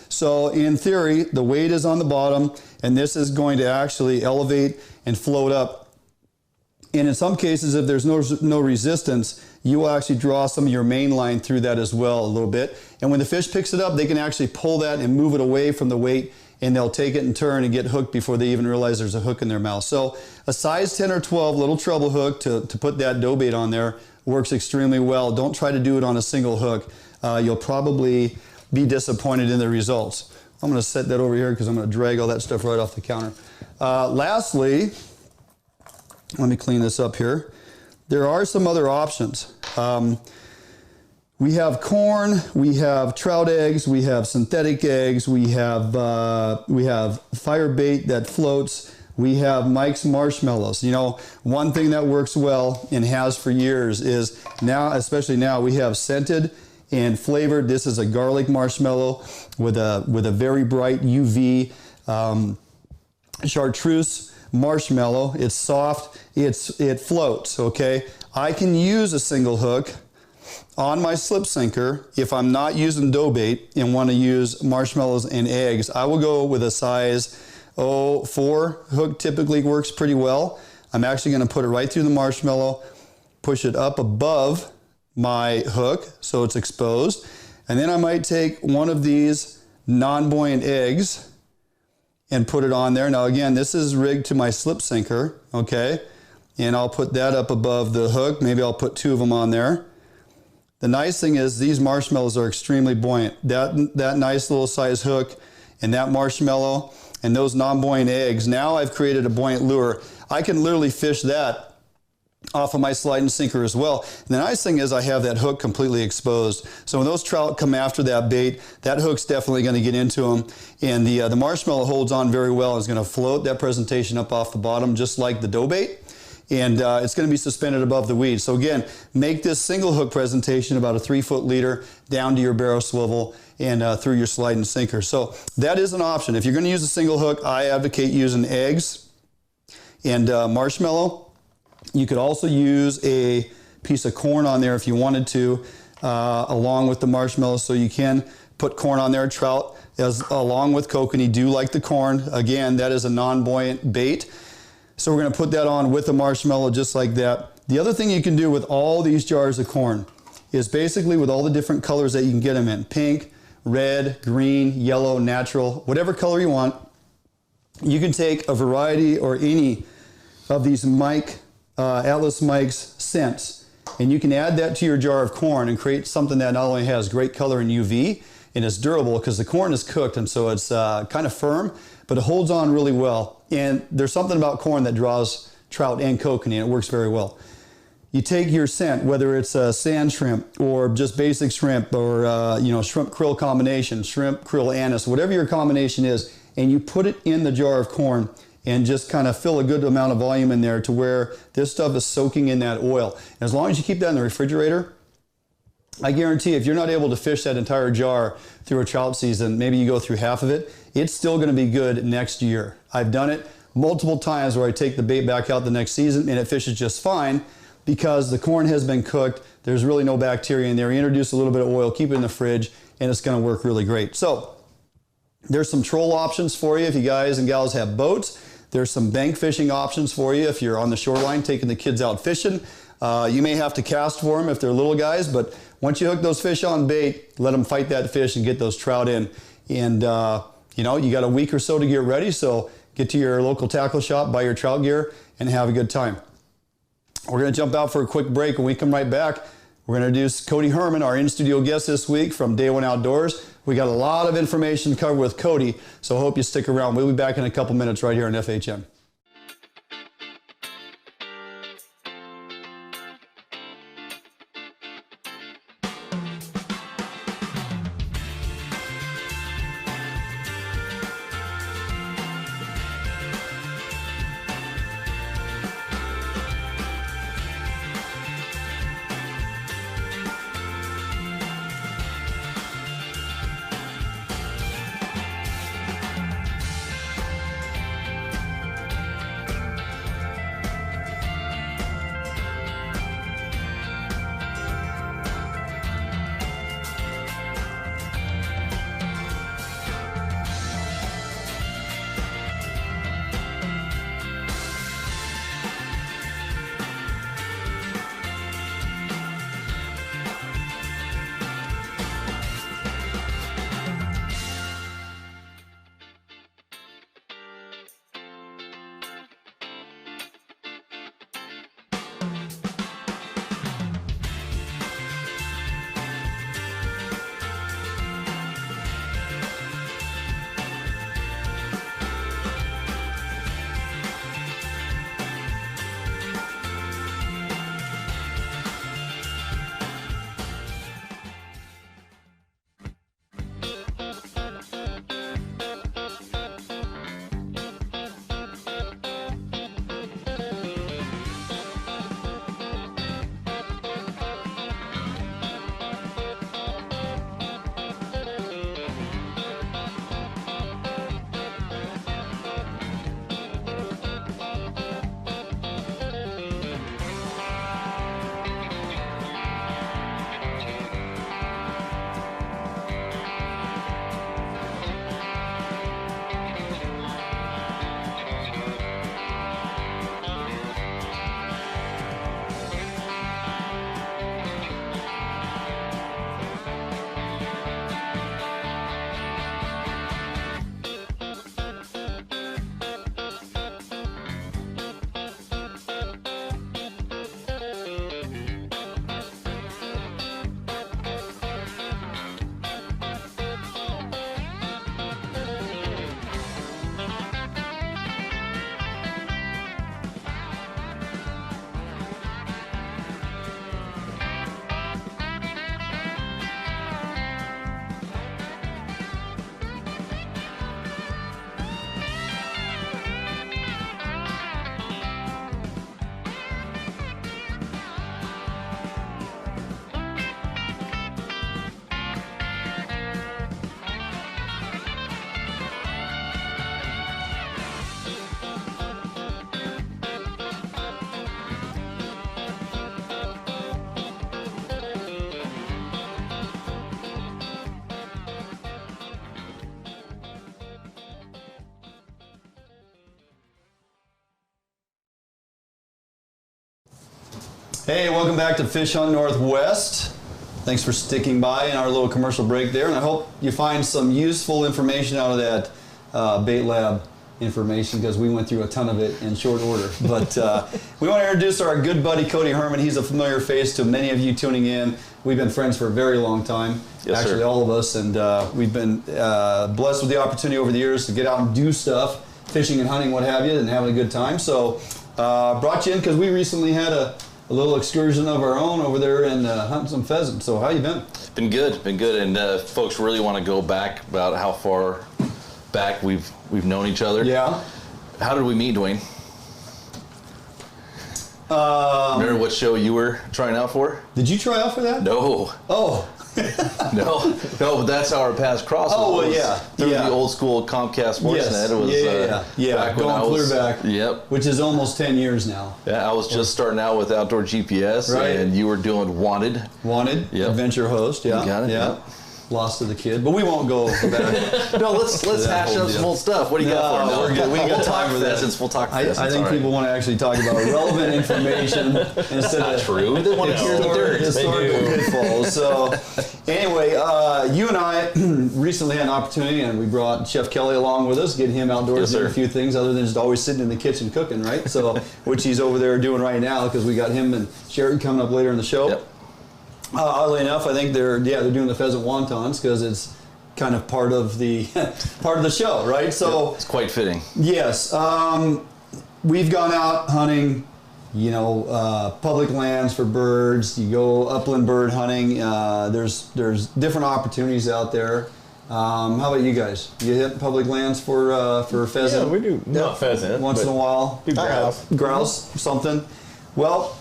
So in theory, the weight is on the bottom, and this is going to actually elevate and float up. And in some cases, if there's no resistance, you will actually draw some of your main line through that as well a little bit. And when the fish picks it up, they can actually pull that and move it away from the weight, and they'll take it and turn and get hooked before they even realize there's a hook in their mouth. So a size 10 or 12 little treble hook to put that dough bait on there works extremely well. Don't try to do it on a single hook. You'll probably be disappointed in the results. I'm gonna set that over here because I'm gonna drag all that stuff right off the counter. Lastly, let me clean this up here. There are some other options. We have corn, we have trout eggs, we have synthetic eggs, we have fire bait that floats, we have Mike's marshmallows. You know, one thing that works well and has for years is now, especially now, we have scented and flavored. This is a garlic marshmallow with a very bright UV chartreuse marshmallow. It's soft, it floats, okay? I can use a single hook on my slip sinker. If I'm not using dough bait and want to use marshmallows and eggs, I will go with a size 4 hook. Typically works pretty well. I'm actually going to put it right through the marshmallow, push it up above my hook so it's exposed, and then I might take one of these non-buoyant eggs and put it on there. Now again, this is rigged to my slip sinker, okay? And I'll put that up above the hook. Maybe I'll put 2 of them on there. The nice thing is these marshmallows are extremely buoyant. That nice little size hook and that marshmallow and those non-buoyant eggs, now I've created a buoyant lure. I can literally fish that off of my sliding sinker as well. And the nice thing is I have that hook completely exposed. So when those trout come after that bait, that hook's definitely going to get into them. And the marshmallow holds on very well. It's going to float that presentation up off the bottom just like the dough bait. And it's going to be suspended above the weed. So again, make this single hook presentation about a 3-foot leader down to your barrel swivel and through your sliding sinker. So that is an option. If you're going to use a single hook, I advocate using eggs and marshmallow. You could also use a piece of corn on there if you wanted to, along with the marshmallow. So you can put corn on there. Trout, along with kokanee, do like the corn. Again, that is a non-buoyant bait. So we're going to put that on with the marshmallow just like that. The other thing you can do with all these jars of corn is basically with all the different colors that you can get them in. Pink, red, green, yellow, natural, whatever color you want. You can take a variety or any of these Atlas Mike's scents, and you can add that to your jar of corn and create something that not only has great color and UV, and it's durable because the corn is cooked and so it's kind of firm, but it holds on really well. And there's something about corn that draws trout and kokanee, and it works very well. You take your scent, whether it's sand shrimp or just basic shrimp or shrimp krill combination, shrimp krill anise, whatever your combination is, and you put it in the jar of corn and just kind of fill a good amount of volume in there to where this stuff is soaking in that oil. And as long as you keep that in the refrigerator, I guarantee if you're not able to fish that entire jar through a trout season, maybe you go through half of it, it's still going to be good next year. I've done it multiple times where I take the bait back out the next season and it fishes just fine because the corn has been cooked. There's really no bacteria in there. You introduce a little bit of oil, keep it in the fridge, and it's going to work really great. So there's some troll options for you if you guys and gals have boats. There's some bank fishing options for you if you're on the shoreline taking the kids out fishing. You may have to cast for them if they're little guys, but once you hook those fish on bait, let them fight that fish and get those trout in. And you got a week or so to get ready, so get to your local tackle shop, buy your trout gear, and have a good time. We're going to jump out for a quick break. When we come right back, we're going to introduce Cody Herman, our in-studio guest this week from Day One Outdoors. We got a lot of information to cover with Cody, so I hope you stick around. We'll be back in a couple minutes right here on FHM. Hey, welcome back to Fish Hunt Northwest. Thanks for sticking by in our little commercial break there, and I hope you find some useful information out of that Bait Lab information, because we went through a ton of it in short order. But we want to introduce our good buddy Cody Herman. He's a familiar face to many of you tuning in. We've been friends for a very long time, Yes, sir. all of us, and we've been blessed with the opportunity over the years to get out and do stuff, fishing and hunting, what have you, and having a good time. So brought you in because we recently had a little excursion of our own over there and hunting some pheasant. So how you been? Been good, and folks really want to go back about how far back we've known each other. Yeah. How did we meet, Dwayne? Remember what show you were trying out for? Did you try out for that? No. Oh. No, but that's how our paths crossed. Oh, well, was yeah. Through Yeah. the old school Comcast Sportsnet. Yes. It was, Yeah. back when Going I was, clear back. Yep. Which is almost 10 years now. Yeah, I was just starting out with Outdoor GPS, Right. and you were doing Wanted. Wanted, Yep. adventure host, yeah. You got it, Yeah. yep. Lost to the kid, but we won't go back. No, let's That hash whole up deal. some old stuff. What do you got for us? No, we're good. We ain't got We'll time talk for that. pheasants. We'll talk I pheasants. think all right. people want to actually talk about relevant information instead of True. They want to hear the dirt. historical pitfalls. So, anyway, you and I recently had an opportunity, and we brought Chef Kelly along with us, getting him outdoors, Yes, doing sir. a few things other than just always sitting in the kitchen cooking, right? So, which he's over there doing right now, because we got him and Sherry coming up later in the show. Yep. Oddly enough, I think they're doing the pheasant wontons because it's kind of part of the show, right? So It's quite fitting. yes, we've gone out hunting, public lands for birds. You go upland bird hunting. There's different opportunities out there. How about you guys? You hit public lands for pheasant? Yeah, we do. Not pheasant. Once in a while. Do grouse. Grouse, something. Well,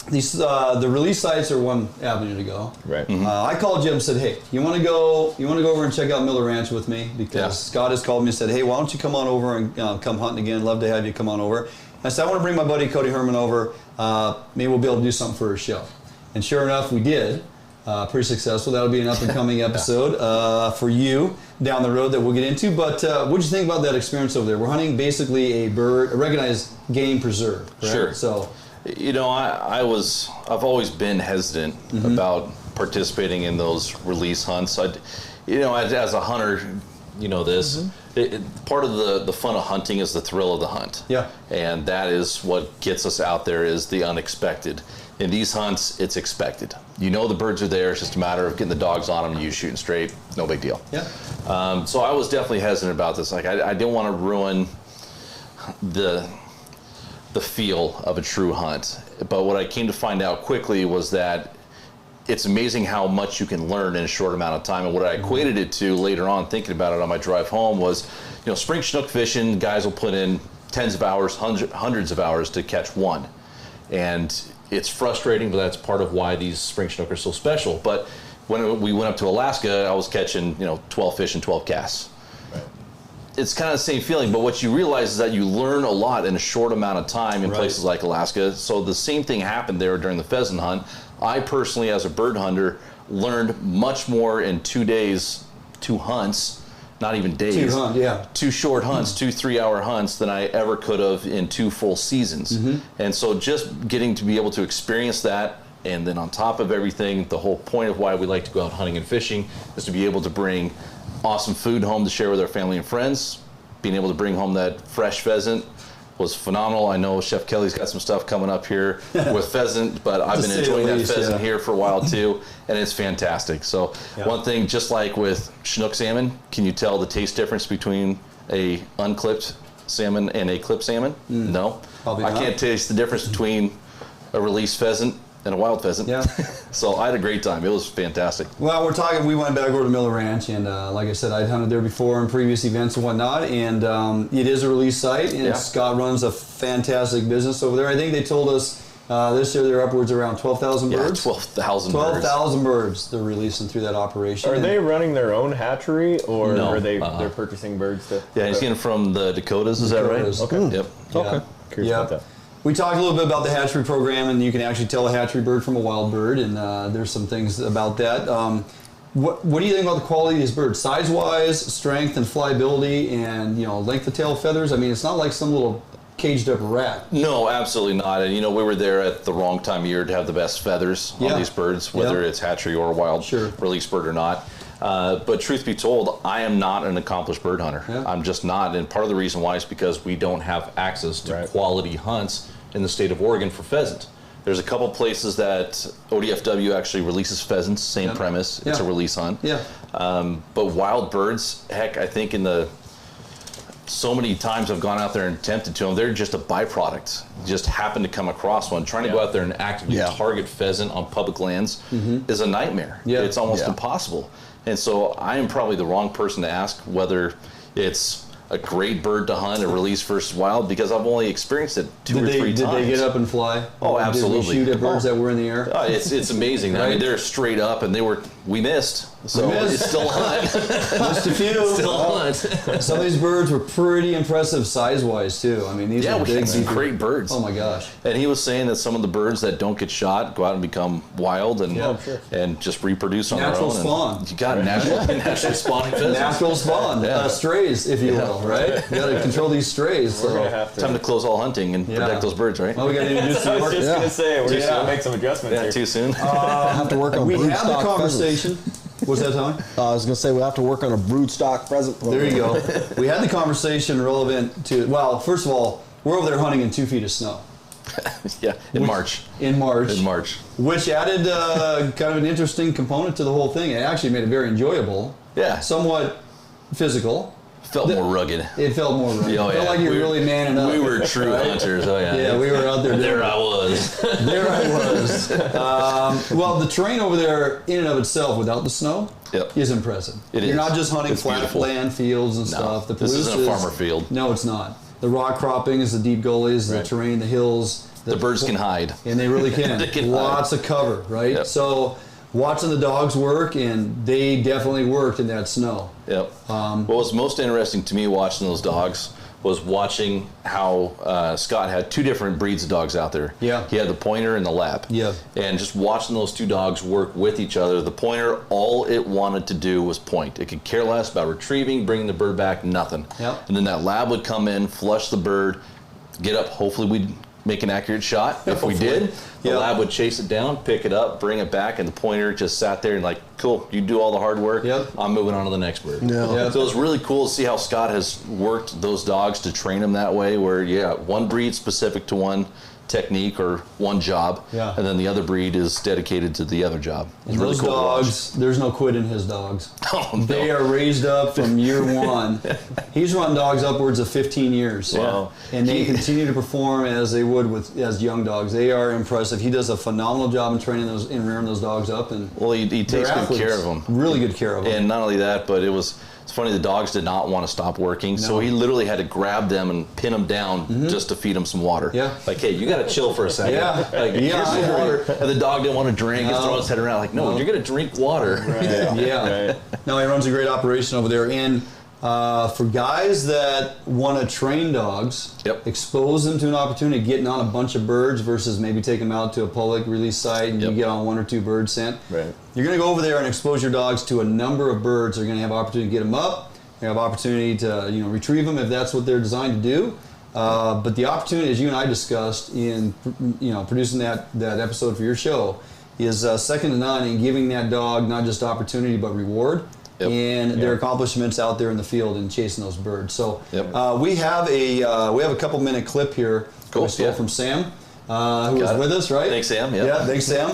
these the release sites are one avenue to go. Right. I called Jim and said, "Hey, you want to go over and check out Miller Ranch with me?" Because Yeah. Scott has called me and said, "Hey, why don't you come on over and come hunting again? Love to have you come on over." I said, "I want to bring my buddy Cody Herman over. Maybe we'll be able to do something for his show." And sure enough, we did. Pretty successful. That'll be an up and coming episode for you down the road that we'll get into. But what'd you think about that experience over there? We're hunting basically a recognized game preserve. Correct? Sure. So. I've always been hesitant about participating in those release hunts. As a hunter, this. Part of the fun of hunting is the thrill of the hunt. Yeah. And that is what gets us out there, is the unexpected. In these hunts, it's expected. The birds are there. It's just a matter of getting the dogs on them and you shooting straight. No big deal. Yeah. So I was definitely hesitant about this. Like I didn't want to ruin the feel of a true hunt. But what I came to find out quickly was that it's amazing how much you can learn in a short amount of time. And what I equated it to later on, thinking about it on my drive home, was, spring Chinook fishing, guys will put in tens of hours, hundreds of hours to catch one. And it's frustrating, but that's part of why these spring Chinook are so special. But when we went up to Alaska, I was catching, 12 fish and 12 casts. It's kind of the same feeling, but what you realize is that you learn a lot in a short amount of time in places like Alaska. So the same thing happened there during the pheasant hunt. I personally, as a bird hunter, learned much more in 2 days, 2 hunts, not even days. 2 short hunts, 2 3-hour hunts than I ever could have in 2 full seasons. And so just getting to be able to experience that, and then on top of everything, the whole point of why we like to go out hunting and fishing is to be able to bring awesome food home to share with our family and friends. Being able to bring home that fresh pheasant was phenomenal. I know Chef Kelly's got some stuff coming up here with pheasant, but I've been enjoying that pheasant here for a while too, and it's fantastic. So one thing, just like with Chinook salmon, can you tell the taste difference between a unclipped salmon and a clipped salmon? No. Probably I not. can't taste the difference between a released pheasant and a wild pheasant. Yeah. So I had a great time. It was fantastic. Well, we went back over to Miller Ranch, and like I said, I'd hunted there before in previous events and whatnot, and it is a release site, and Scott runs a fantastic business over there. I think they told us this year they're upwards around 12,000 birds. 12,000 birds. 12,000 birds they're releasing through that operation. Are they running their own hatchery, or No, are they're purchasing birds to? Yeah, he's getting from the Dakotas, is that right? Dakotas. Okay. Yep. Okay. Curious about that. We talked a little bit about the hatchery program, and you can actually tell a hatchery bird from a wild bird, and there's some things about that. What do you think about the quality of these birds? Size-wise, strength and flyability, and length of tail, feathers? I mean, it's not like some little caged up rat. No, absolutely not. And we were there at the wrong time of year to have the best feathers on these birds, whether it's hatchery or wild release bird or not. But truth be told, I am not an accomplished bird hunter. I'm just not. And part of the reason why is because we don't have access to quality hunts in the state of Oregon for pheasant. There's a couple places that ODFW actually releases pheasants, same premise. It's a release hunt. But wild birds, heck, I think so many times I've gone out there and attempted to them, they're just a byproduct. Just happen to come across one. Trying to go out there and actively target pheasant on public lands is a nightmare. It's almost impossible. And so I am probably the wrong person to ask whether it's a great bird to hunt, a release versus wild, because I've only experienced it two or three times. Did they get up and fly? Oh, absolutely. Did we shoot at birds that were in the air? It's amazing. I mean, they're straight up, and we missed. So it's still a hunt. Missed a few. Still a hunt. Some of these birds were pretty impressive size-wise, too. I mean, these are big, some great birds. Oh, my gosh. And he was saying that some of the birds that don't get shot go out and become wild and just reproduce on natural their own. Spawn. You got natural spawning pheasants. Natural spawn. Strays, if you will, right? You got to control these strays. We're going to have to. Time to close all hunting and protect those birds, right? Oh, we got to introduce I was just going to say, we're just going to make some adjustments here. Too soon. I have to work on we brood had the stock conversation. What's that, Tommy? I was going to say we have to work on a brood stock pheasant program. There you go. We had the conversation relevant to, well, first of all, we're over there hunting in 2 feet of snow. In March. In March. Which added kind of an interesting component to the whole thing. It actually made it very enjoyable. Somewhat physical. Felt more rugged. It felt more rugged. It felt like you were really manning up. We were true hunters. Yeah, we were out there. There I was. There I was. Well, the terrain over there, in and of itself, without the snow, is impressive. You're not just hunting flat land fields and stuff. The this isn't a farmer field. No, it's not. The rock croppings, the deep gullies, the terrain, the hills. The birds can hide. And they really can. They can Lots of cover, right? So watching the dogs work, and they definitely worked in that snow. What was most interesting to me watching those dogs was watching how Scott had 2 different breeds of dogs out there. He had the pointer and the lab. And just watching those 2 dogs work with each other. The pointer, all it wanted to do was point. It could care less about retrieving, bringing the bird back, nothing. And then that lab would come in, flush the bird, get up, hopefully we'd make an accurate shot. If we did, the lab would chase it down, pick it up, bring it back, and the pointer just sat there and like, cool, you do all the hard work, I'm moving on to the next bird. So it was really cool to see how Scott has worked those dogs to train them that way, where one breed specific to one technique or one job, and then the other breed is dedicated to the other job. And really those dogs, there's no quit in his dogs. They are raised up from year one. He's run dogs upwards of 15 years. And they continue to perform as they would as young dogs. They are impressive. He does a phenomenal job in training those and rearing those dogs up. And he takes good care of them. Really good care of them. And not only that, but it's funny, the dogs did not want to stop working, so he literally had to grab them and pin them down just to feed them some water. Like, hey, you got to chill for a second. Here's some water. And the dog didn't want to drink. He's throwing his head around like, no, you're going to drink water. No, he runs a great operation over there. And for guys that want to train dogs, expose them to an opportunity, getting on a bunch of birds versus maybe take them out to a public release site and you get on 1 or 2 birds sent. You're going to go over there and expose your dogs to a number of birds. They're going to have opportunity to get them up. They have opportunity to retrieve them if that's what they're designed to do. But the opportunity, as you and I discussed in producing that episode for your show, is second to none in giving that dog not just opportunity but reward. And their accomplishments out there in the field and chasing those birds. So we have a couple minute clip here we stole from Sam, who was with us, right? Thanks, Sam. Thanks, Sam.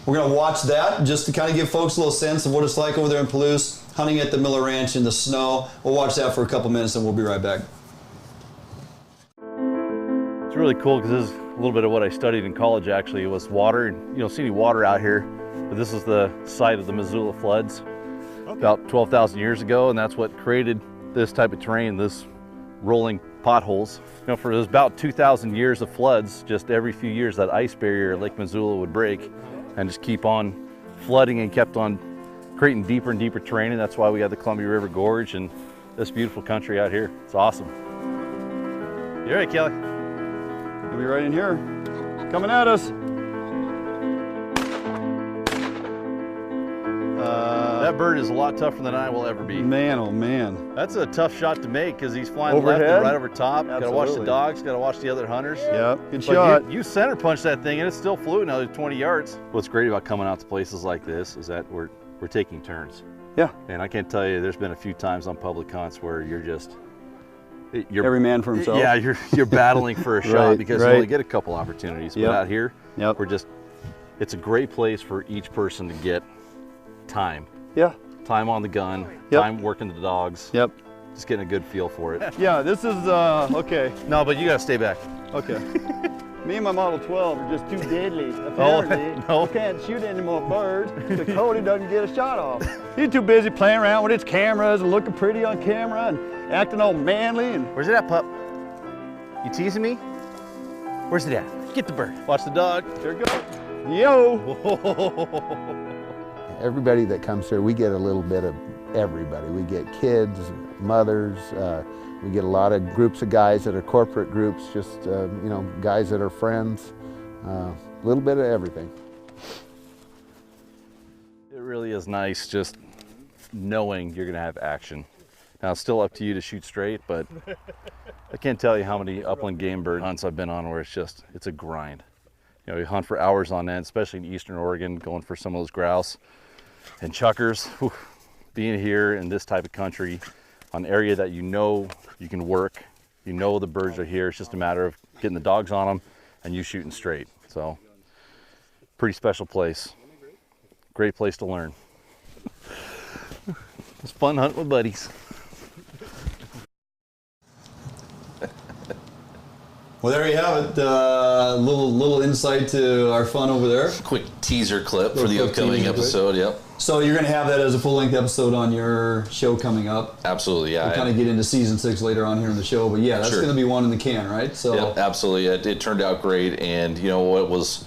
We're going to watch that just to kind of give folks a little sense of what it's like over there in Palouse, hunting at the Miller Ranch in the snow. We'll watch that for a couple minutes and we'll be right back. It's really cool because this is a little bit of what I studied in college. Actually, it was water. You don't see any water out here, but this is the site of the Missoula floods about 12,000 years ago, and that's what created this type of terrain, this rolling potholes. For about 2,000 years of floods, just every few years that ice barrier at Lake Missoula would break and just keep on flooding and kept on creating deeper and deeper terrain, and that's why we have the Columbia River Gorge and this beautiful country out here. It's awesome. You all right, Kelly? We'll be right in here, coming at us. That bird is a lot tougher than I will ever be. Man, oh man. That's a tough shot to make because he's flying Overhead? left and right over top. Got to watch the Absolutely. dogs, got to watch the other hunters. Yep, good But shot. You center punch that thing and it's still flew another 20 yards. What's great about coming out to places like this is that we're taking turns. Yeah. And I can tell you there's been a few times on public hunts where you're Every man for himself. Yeah, you're battling for a shot Right, because right. you only get a couple opportunities. Yep. But out here, Yep. it's a great place for each person to get time. Yeah. Time on the gun, Yep. time working the dogs. Yep. Just getting a good feel for it. Yeah, this is, okay. No, but you gotta stay back. Okay. Me and my Model 12 are just too deadly. Apparently, no. we can't shoot any more birds because Cody doesn't get a shot off. He's too busy playing around with his cameras and looking pretty on camera and acting all manly. And Where's it at, pup? You teasing me? Where's it at? Get the bird. Watch the dog. there it goes. Yo! Everybody that comes here, we get a little bit of everybody. We get kids, mothers, we get a lot of groups of guys that are corporate groups, just, you know, guys that are friends, a little bit of everything. It really is nice just knowing you're gonna have action. Now it's still up to you to shoot straight, but I can't tell you how many upland game bird hunts I've been on where it's a grind. You know, you hunt for hours on end, especially in Eastern Oregon, going for some of those grouse and chuckers. Whew, being here in this type of country, on an area that you know you can work, you know the birds are here, it's just a matter of getting the dogs on them and you shooting straight. So, pretty special place. Great place to learn. It's fun hunting with buddies. Well, there you have it. Little insight to our fun over there. Quick teaser clip for the quick upcoming teaser clip. episode. Yep. So you're going to have that as a full-length episode on your show coming up. Absolutely. Yeah. We'll kind of get into season 6 later on here in the show, but yeah, that's Sure. going to be one in the can, right? So Yeah, absolutely. It turned out great, and you know what was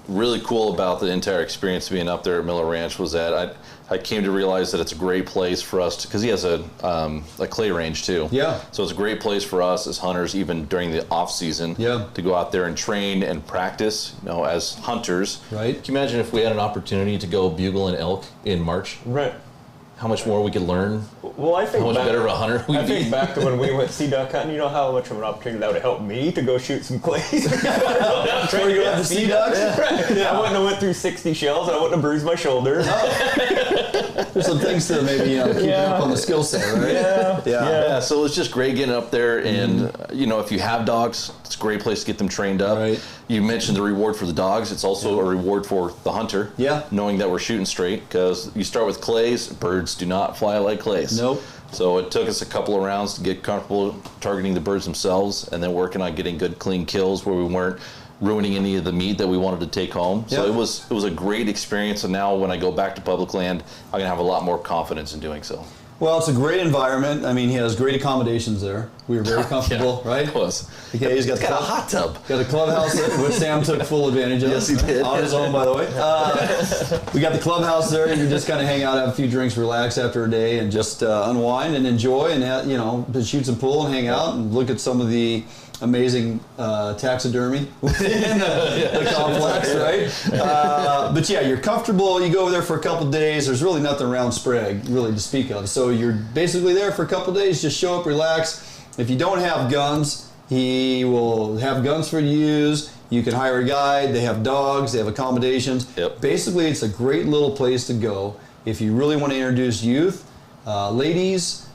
really cool about the entire experience being up there at Miller Ranch was that I came to realize that it's a great place for us because he has a clay range too. Yeah. So it's a great place for us as hunters, even during the off season, Yeah. to go out there and train and practice. You know, as hunters. Right. Can you imagine if we had an opportunity to go bugle an elk in March? Right. How much more we could learn? Well, I think How much back, better of a hunter we'd I think be? back to when we went sea duck hunting, you know how much of an opportunity that would have helped me to go shoot some clays. Before you go out to sea ducks? Right. I wouldn't have went through 60 shells. I wouldn't have bruised my shoulder. There's some things to maybe keep you up on the skill set, right? Yeah, so it's just great getting up there, and you know, if you have dogs, it's a great place to get them trained up. Right. You mentioned the reward for the dogs. It's also a reward for the hunter. Yeah. Knowing that we're shooting straight, because you start with clays, birds do not fly like clays. Nope. So it took us a couple of rounds to get comfortable targeting the birds themselves, and then working on getting good, clean kills where we weren't ruining any of the meat that we wanted to take home. So Yep. it was a great experience, and now when I go back to public land, I'm gonna have a lot more confidence in doing so. Well, it's a great environment. I mean, he has great accommodations there. We were very comfortable, Yeah, right? It was. Okay, he's got a hot tub. Got a clubhouse which Sam took full advantage of. Yes, he did. On his own, by the way. We got the clubhouse there. You can just kind of hang out, have a few drinks, relax after a day, and just unwind and enjoy, and shoot some pool and hang out and look at some of the amazing taxidermy within the complex, right? But yeah, you're comfortable. You go over there for a couple days. There's really nothing around Sprague really to speak of. So you're basically there for a couple days. Just show up, relax. If you don't have guns, he will have guns for you to use. You can hire a guide. They have dogs. They have accommodations. Yep. Basically, it's a great little place to go if you really want to introduce youth, ladies,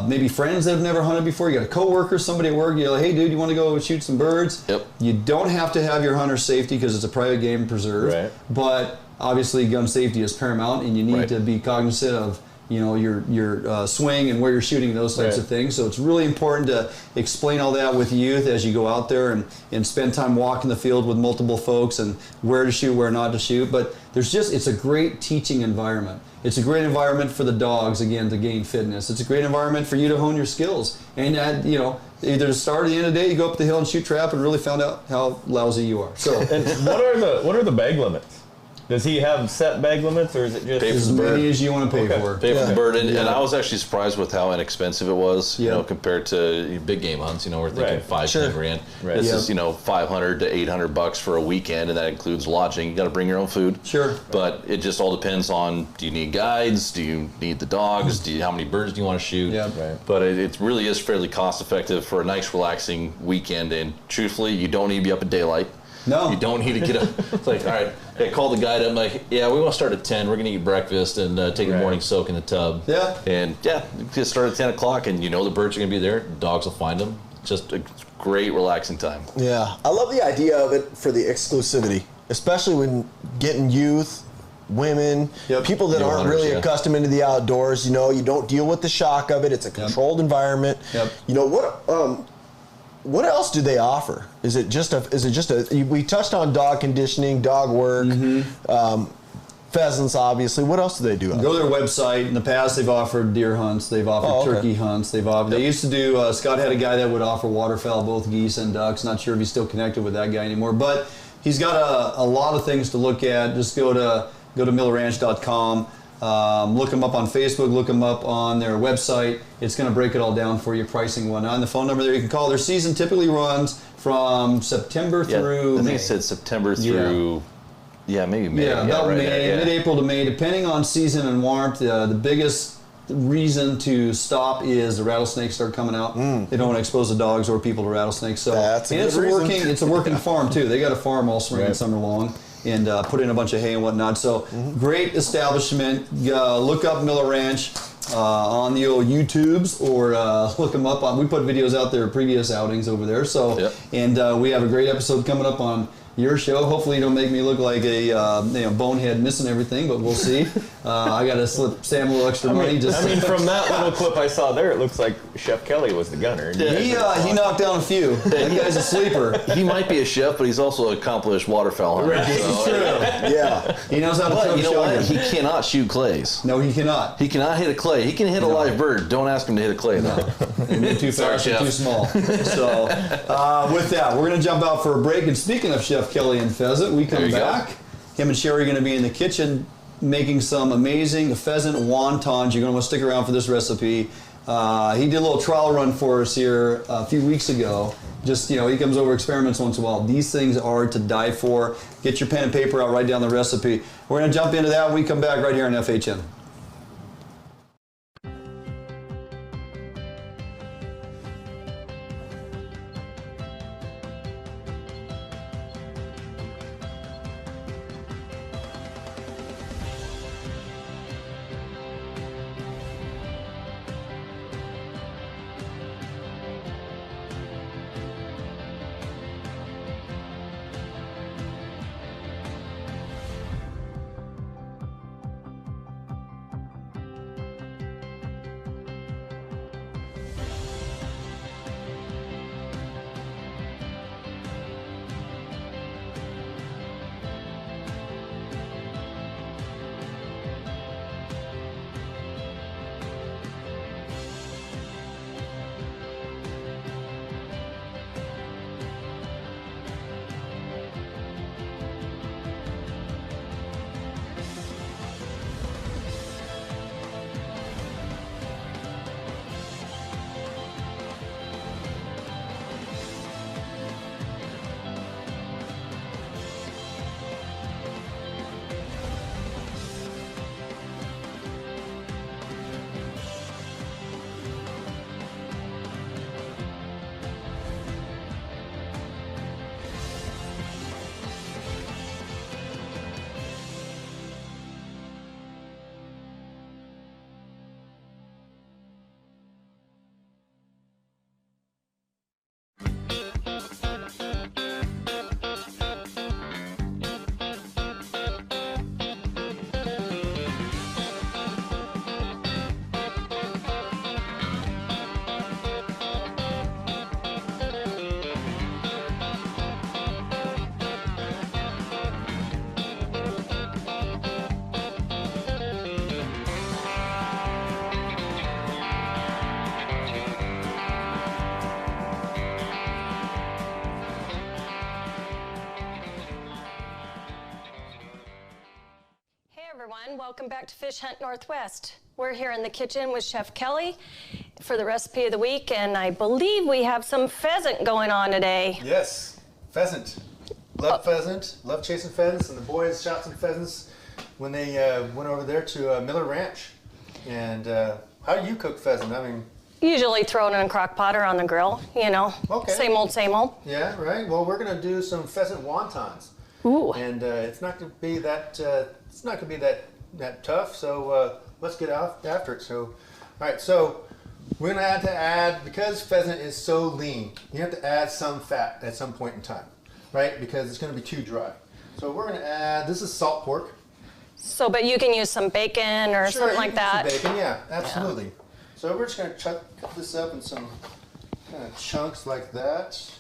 maybe friends that have never hunted before. You got a coworker, somebody at work. You're like, hey, dude, you want to go shoot some birds? Yep. You don't have to have your hunter safety because it's a private game preserve. Right. But obviously, gun safety is paramount, and you need Right. to be cognizant of your swing and where you're shooting, those types of things. So it's really important to explain all that with youth as you go out there and spend time walking the field with multiple folks and where to shoot, where not to shoot. But it's a great teaching environment. It's a great environment for the dogs, again, to gain fitness. It's a great environment for you to hone your skills. And either to start or the end of the day, you go up the hill and shoot trap and really found out how lousy you are. So And what are the bag limits? Does he have set bag limits, or is it just Pay for As the bird. many as you want to pay Okay. for. Pay for the bird, and Yeah. I was actually surprised with how inexpensive it was, you Yeah. know, compared to big game hunts. You know, we're thinking Right. 5-10 grand. Right. This Yeah. is, you know, $500 to $800 for a weekend, and that includes lodging. You got to bring your own food. Sure. But it just all depends on: do you need guides? Do you need the dogs? How many birds do you want to shoot? Yeah. Right. But it really is fairly cost effective for a nice, relaxing weekend. And truthfully, you don't need to be up at daylight. No. You don't need to get up. It's like, all right, I call the guide up. I'm like, yeah, we want to start at 10. We're going to eat breakfast and take a Right. morning soak in the tub. Yeah. And yeah, just start at 10 o'clock, and you know the birds are going to be there. Dogs will find them. Just a great, relaxing time. Yeah, I love the idea of it for the exclusivity, especially when getting youth, women, Yep. people that New aren't hunters, really yeah. accustomed into the outdoors. You know, you don't deal with the shock of it. It's a controlled environment. Yep. You know what else do they offer? Is it just a? We touched on dog conditioning, dog work, pheasants, obviously. What else do they do? Go to their website. In the past, they've offered deer hunts. They've offered turkey hunts. They've offered. They used to do. Scott had a guy that would offer waterfowl, both geese and ducks. Not sure if he's still connected with that guy anymore, but he's got a lot of things to look at. Just go to millerranch.com. Look them up on Facebook. Look them up on their website. It's going to break it all down for you, pricing, whatnot. And the phone number there you can call. Their season typically runs from September through I think May. it said September through, maybe May. Yeah, about right May, there, yeah. mid-April to May, depending on season and warmth. The biggest reason to stop is the rattlesnakes start coming out. They don't want to expose the dogs or people to rattlesnakes. So That's a and good reason. it's a working farm too. They got a farm all spring and Right. summer long, and put in a bunch of hay and whatnot. So great establishment. Look up Miller Ranch on the old YouTubes, or look them up on. We put videos out there, previous outings over there. So Yep. and we have a great episode coming up on your show. Hopefully you don't make me look like a bonehead missing everything, but we'll see. I got to slip Sam a little extra money. I mean, from that little clip I saw there, it looks like Chef Kelly was the gunner. He knocked down a few. That guy's a sleeper. He might be a chef, but he's also an accomplished waterfowl hunter. Right. So, Yeah. He knows how to throw but you know what? shotgun. He cannot shoot clays. No, he cannot. He cannot hit a clay. He can hit a live bird. Don't ask him to hit a clay, though. They're too Sorry, fast and Chef. too small. So, with that, we're going to jump out for a break. And speaking of Chef Kelly and Pheasant, we There come you go. back. Him and Sherry are going to be in the kitchen making some amazing pheasant wontons. You're going to want to stick around for this recipe. He did a little trial run for us here a few weeks ago. Just, he comes over, experiments once in a while. These things are to die for. Get your pen and paper out, write down the recipe. We're going to jump into that when we come back right here on FHN. everyone. Welcome back to Fish Hunt Northwest. We're here in the kitchen with Chef Kelly for the recipe of the week, and I believe we have some pheasant going on today. Yes, pheasant. Love pheasant. Love chasing pheasants, and the boys shot some pheasants when they went over there to Miller Ranch. And how do you cook pheasant? I mean, Usually thrown in a crock pot or on the grill, you know. Okay. Same old, same old. yeah, right. Well, we're gonna do some pheasant wontons. Ooh. And it's not going to be that that tough. So let's get out after it. So, all right. So we're going to have to add, because pheasant is so lean, you have to add some fat at some point in time, right? Because it's going to be too dry. So we're going to add. This is salt pork. So, but you can use some bacon or Sure, something you like can use that. some bacon, yeah, absolutely. So we're just going to cut this up in some kind of chunks like that.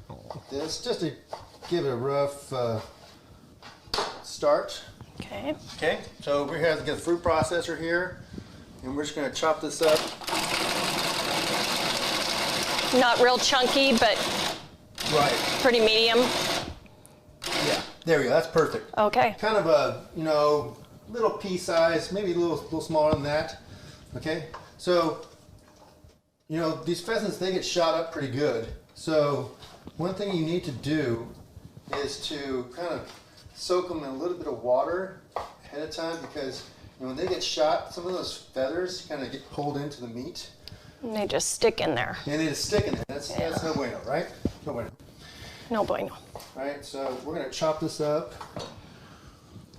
Like this, just to give it a rough start. Okay. Okay, so we're going to get a fruit processor here, and we're just going to chop this up. Not real chunky, but Right. pretty medium. Yeah, there we go. That's perfect. Okay. Kind of a, little pea size, maybe a little smaller than that. Okay, so, these pheasants, they get shot up pretty good. So one thing you need to do is to kind of soak them in a little bit of water ahead of time, because when they get shot, some of those feathers kind of get pulled into the meat. And they just stick in there. And they just stick in there. That's no bueno, right? No bueno. No bueno. All right, so we're going to chop this up,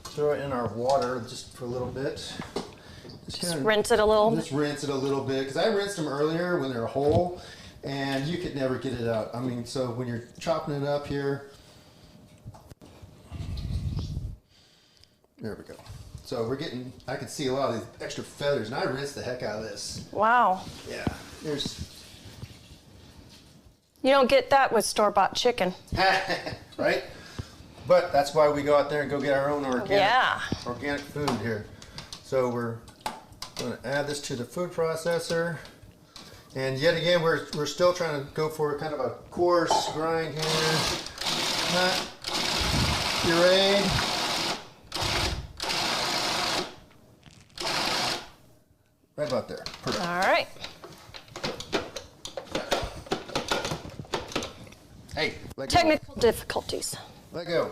throw it in our water just for a little bit. Just rinse it a little. Just rinse it a little bit, because I rinsed them earlier when they're whole, and you could never get it out. I mean, so when you're chopping it up here, there we go. So we're getting, I can see a lot of these extra feathers, and I rinsed the heck out of this. Wow. Yeah, there's... You don't get that with store-bought chicken. Right? But that's why we go out there and go get our own organic food here. So we're going to add this to the food processor. And yet again, we're still trying to go for kind of a coarse grind here. Not pureed. Right about there. Perfect. All right. Hey, let go. Technical difficulties. Let go.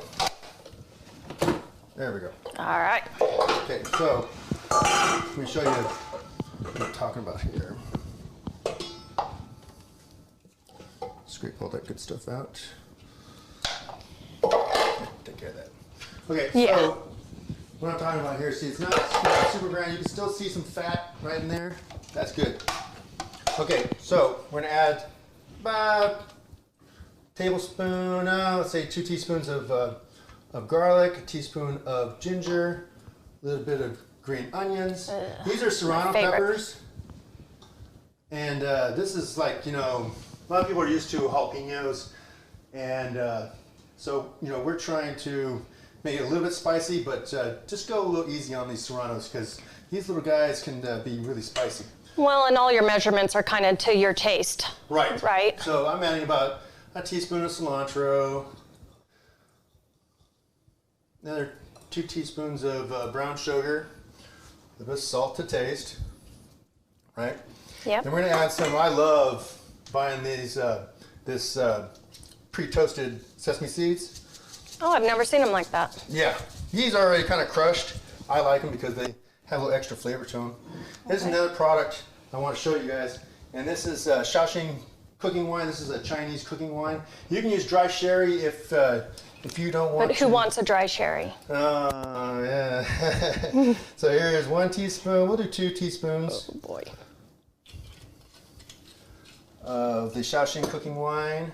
There we go. All right. Okay, so let me show you what I'm talking about here. Scrape all that good stuff out. Take care of that. Okay, so what I'm talking about here, see, it's not super ground. You can still see some fat right in there. That's good. Okay, so we're gonna add about a tablespoon, let's say 2 teaspoons of garlic, a teaspoon of ginger, a little bit of green onions. These are serrano peppers. And this is like, a lot of people are used to jalapenos. And so, we're trying to make it a little bit spicy, but just go a little easy on these serranos, because these little guys can be really spicy. Well, and all your measurements are kind of to your taste. Right. Right. So I'm adding about a teaspoon of cilantro, another 2 teaspoons of brown sugar, a bit of salt to taste, right? Yep. And we're gonna add some, I love buying these, this pre-toasted sesame seeds. Oh, I've never seen them like that. Yeah, these are already kind of crushed. I like them because they have a little extra flavor to them. Here's another product I want to show you guys, and this is Shaoxing cooking wine. This is a Chinese cooking wine. You can use dry sherry if you don't want. But who wants a dry sherry? Oh yeah. So here is 1 teaspoon. We'll do 2 teaspoons. Oh boy. Of the Shaoxing cooking wine.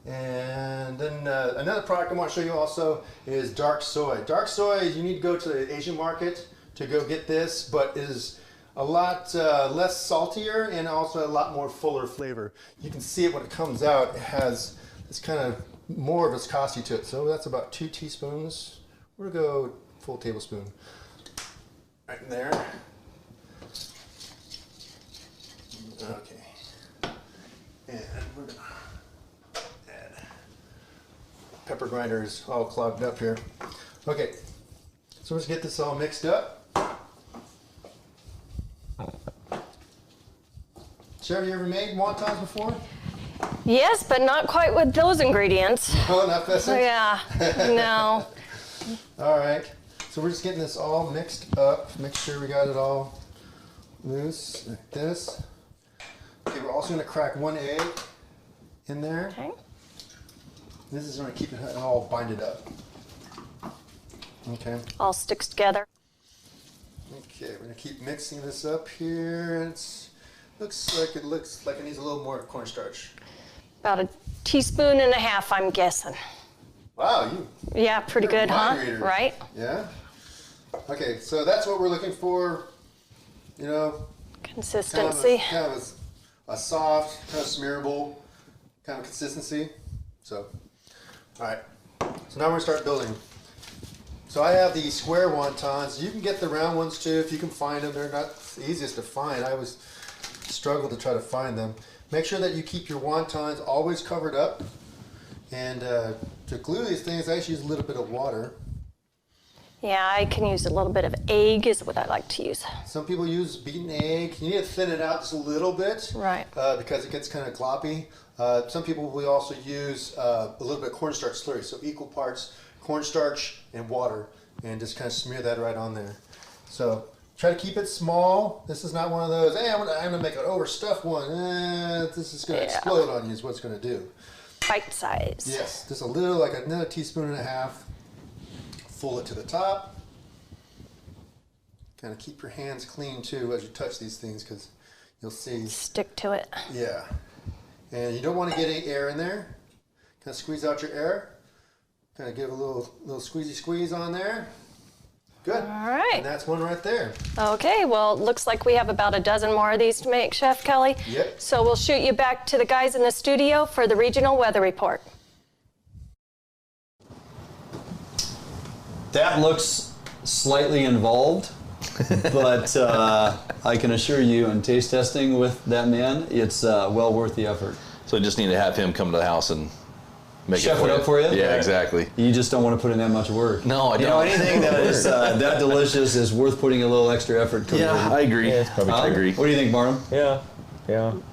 And then another product I want to show you also is dark soy. Dark soy, you need to go to the Asian market to go get this, but it is a lot less saltier and also a lot more fuller flavor. You can see it when it comes out. It has this kind of more viscosity to it. So that's about 2 teaspoons. We're gonna go full tablespoon right in there. Okay. And we're gonna add pepper grinders all clogged up here. Okay. So let's get this all mixed up. Sherry, you ever made wontons before? Yes, but not quite with those ingredients. Oh, not pheasant? Yeah, no. All right. So we're just getting this all mixed up. Make sure we got it all loose like this. Okay, we're also going to crack 1 egg in there. Okay. This is going to keep it all binded up. Okay. All sticks together. Okay, we're going to keep mixing this up here. Looks like it needs a little more cornstarch. About a teaspoon and a half, I'm guessing. Wow, Yeah, pretty you're a good, huh? wine reader. Right? Yeah. Okay, so that's what we're looking for. You know, Consistency. Kind of a soft, kind of smearable kind of consistency. So, all right. So now we're gonna start building. So I have the square wontons. You can get the round ones too if you can find them. They're not the easiest to find. I always struggle to try to find them. Make sure that you keep your wontons always covered up. And to glue these things, I actually use a little bit of water. Yeah, I can use a little bit of egg is what I like to use. Some people use beaten egg. You need to thin it out just a little bit. Right. Because it gets kind of gloppy. Some people will also use a little bit of cornstarch slurry. So equal parts cornstarch and water. And just kind of smear that right on there. So try to keep it small. This is not one of those, hey, I'm gonna make an overstuffed one. This is going to explode on you is what it's going to do. Bite size. Yes, just a little, like another teaspoon and a half. Full it to the top. Kind of keep your hands clean too as you touch these things because you'll see. Stick to it. Yeah. And you don't want to get any air in there. Kind of squeeze out your air. Kind of give a little squeezy squeeze on there. Good. All right. And that's one right there. Okay, well, it looks like we have about a dozen more of these to make, Chef Kelly. Yep. So we'll shoot you back to the guys in the studio for the regional weather report. That looks slightly involved, but I can assure you in taste testing with that man, it's well worth the effort. So I just need to have him come to the house and make Chef it up for you? Yeah, exactly. You just don't want to put in that much work. No, I don't. You know, anything that is that delicious is worth putting a little extra effort to. Yeah, I agree. Yeah, it's probably I agree. What do you think, Barnum? Yeah.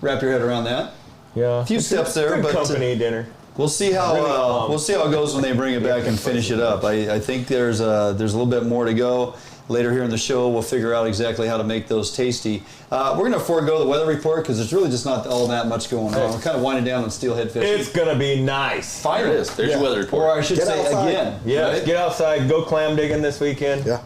Wrap your head around that. Yeah. A few steps there, Good but company dinner. we'll see how it goes when they bring it back and finish it up. I think there's a little bit more to go. Later here in the show, we'll figure out exactly how to make those tasty. We're going to forego the weather report because there's really just not all that much going on. We're kind of winding down on steelhead fishing. It's going to be nice. Finally. There it is. There's your weather report. Or I should Get say outside. again. Yeah, right? get outside, go clam digging this weekend. Yeah.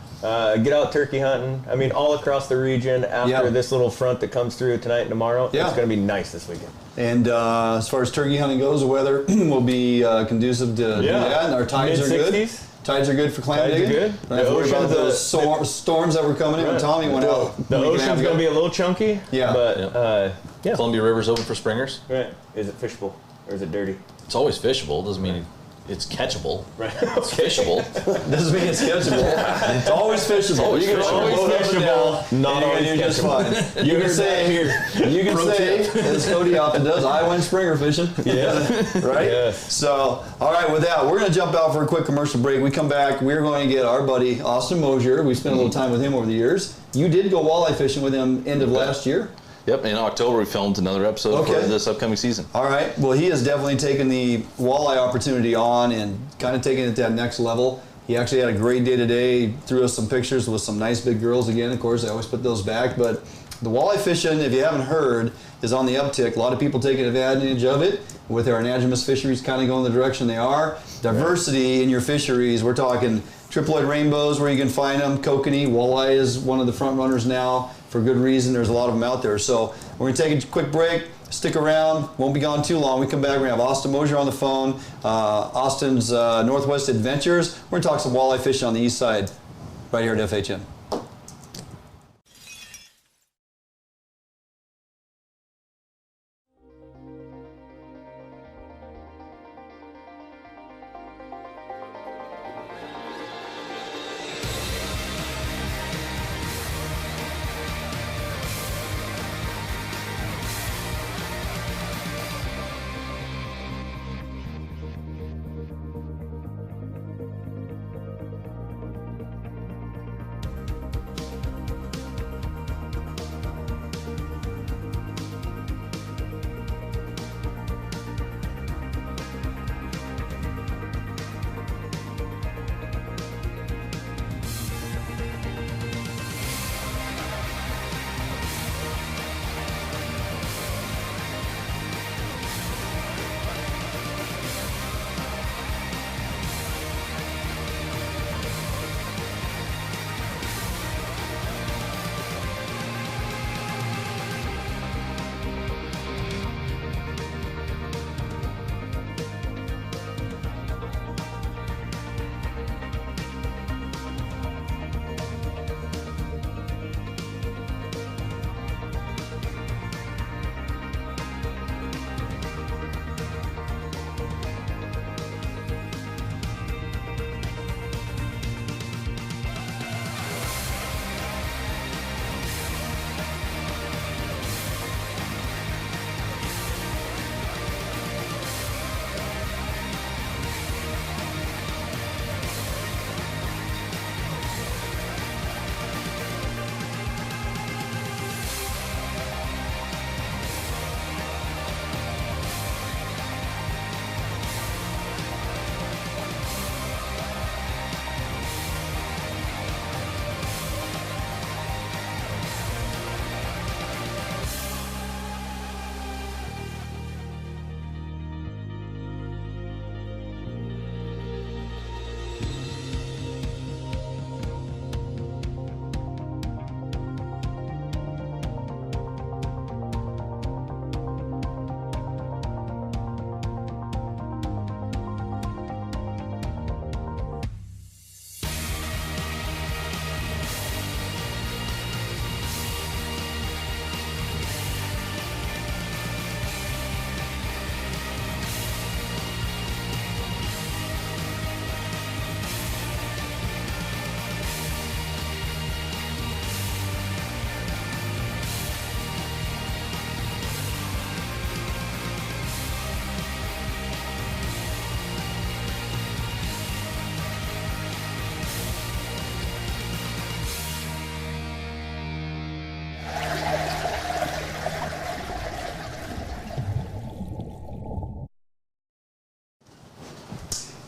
Get out turkey hunting. I mean, all across the region after this little front that comes through tonight and tomorrow. Yeah. It's going to be nice this weekend. And as far as turkey hunting goes, the weather will be conducive to do that. And our tides are good. Mid-60s. Tides are good for clam Tides are digging. good. Don't have to worry about those storms that were coming in when Tommy went out. The ocean's going to be a little chunky. Yeah. But, yeah. Columbia River's open for springers. Right. Is it fishable or is it dirty? It's always fishable. Doesn't mean it's catchable. Right. It's fishable. Doesn't mean it's catchable. It's always fishable. always You can fishable. always Always fish fishable, not always you're just catchable. fine. You can say, as Cody often does, I went springer fishing. Yeah. Right? Yes. So, all right, with that, we're going to jump out for a quick commercial break. We come back, we're going to get our buddy Austin Mosier. We spent a little time with him over the years. You did go walleye fishing with him end of last year. Yep, in October we filmed another episode for this upcoming season. All right. Well, he has definitely taken the walleye opportunity on and kind of taken it to that next level. He actually had a great day today. Threw us some pictures with some nice big girls again. Of course, I always put those back. But the walleye fishing, if you haven't heard, is on the uptick. A lot of people taking advantage of it with our anadromous fisheries kind of going the direction they are. Diversity in your fisheries. We're talking triploid rainbows where you can find them. Kokanee, walleye is one of the front runners now. For good reason, there's a lot of them out there. So we're going to take a quick break. Stick around. Won't be gone too long. We come back. We're going to have Austin Mosier on the phone. Austin's Northwest Adventures. We're going to talk some walleye fishing on the east side right here at FHN.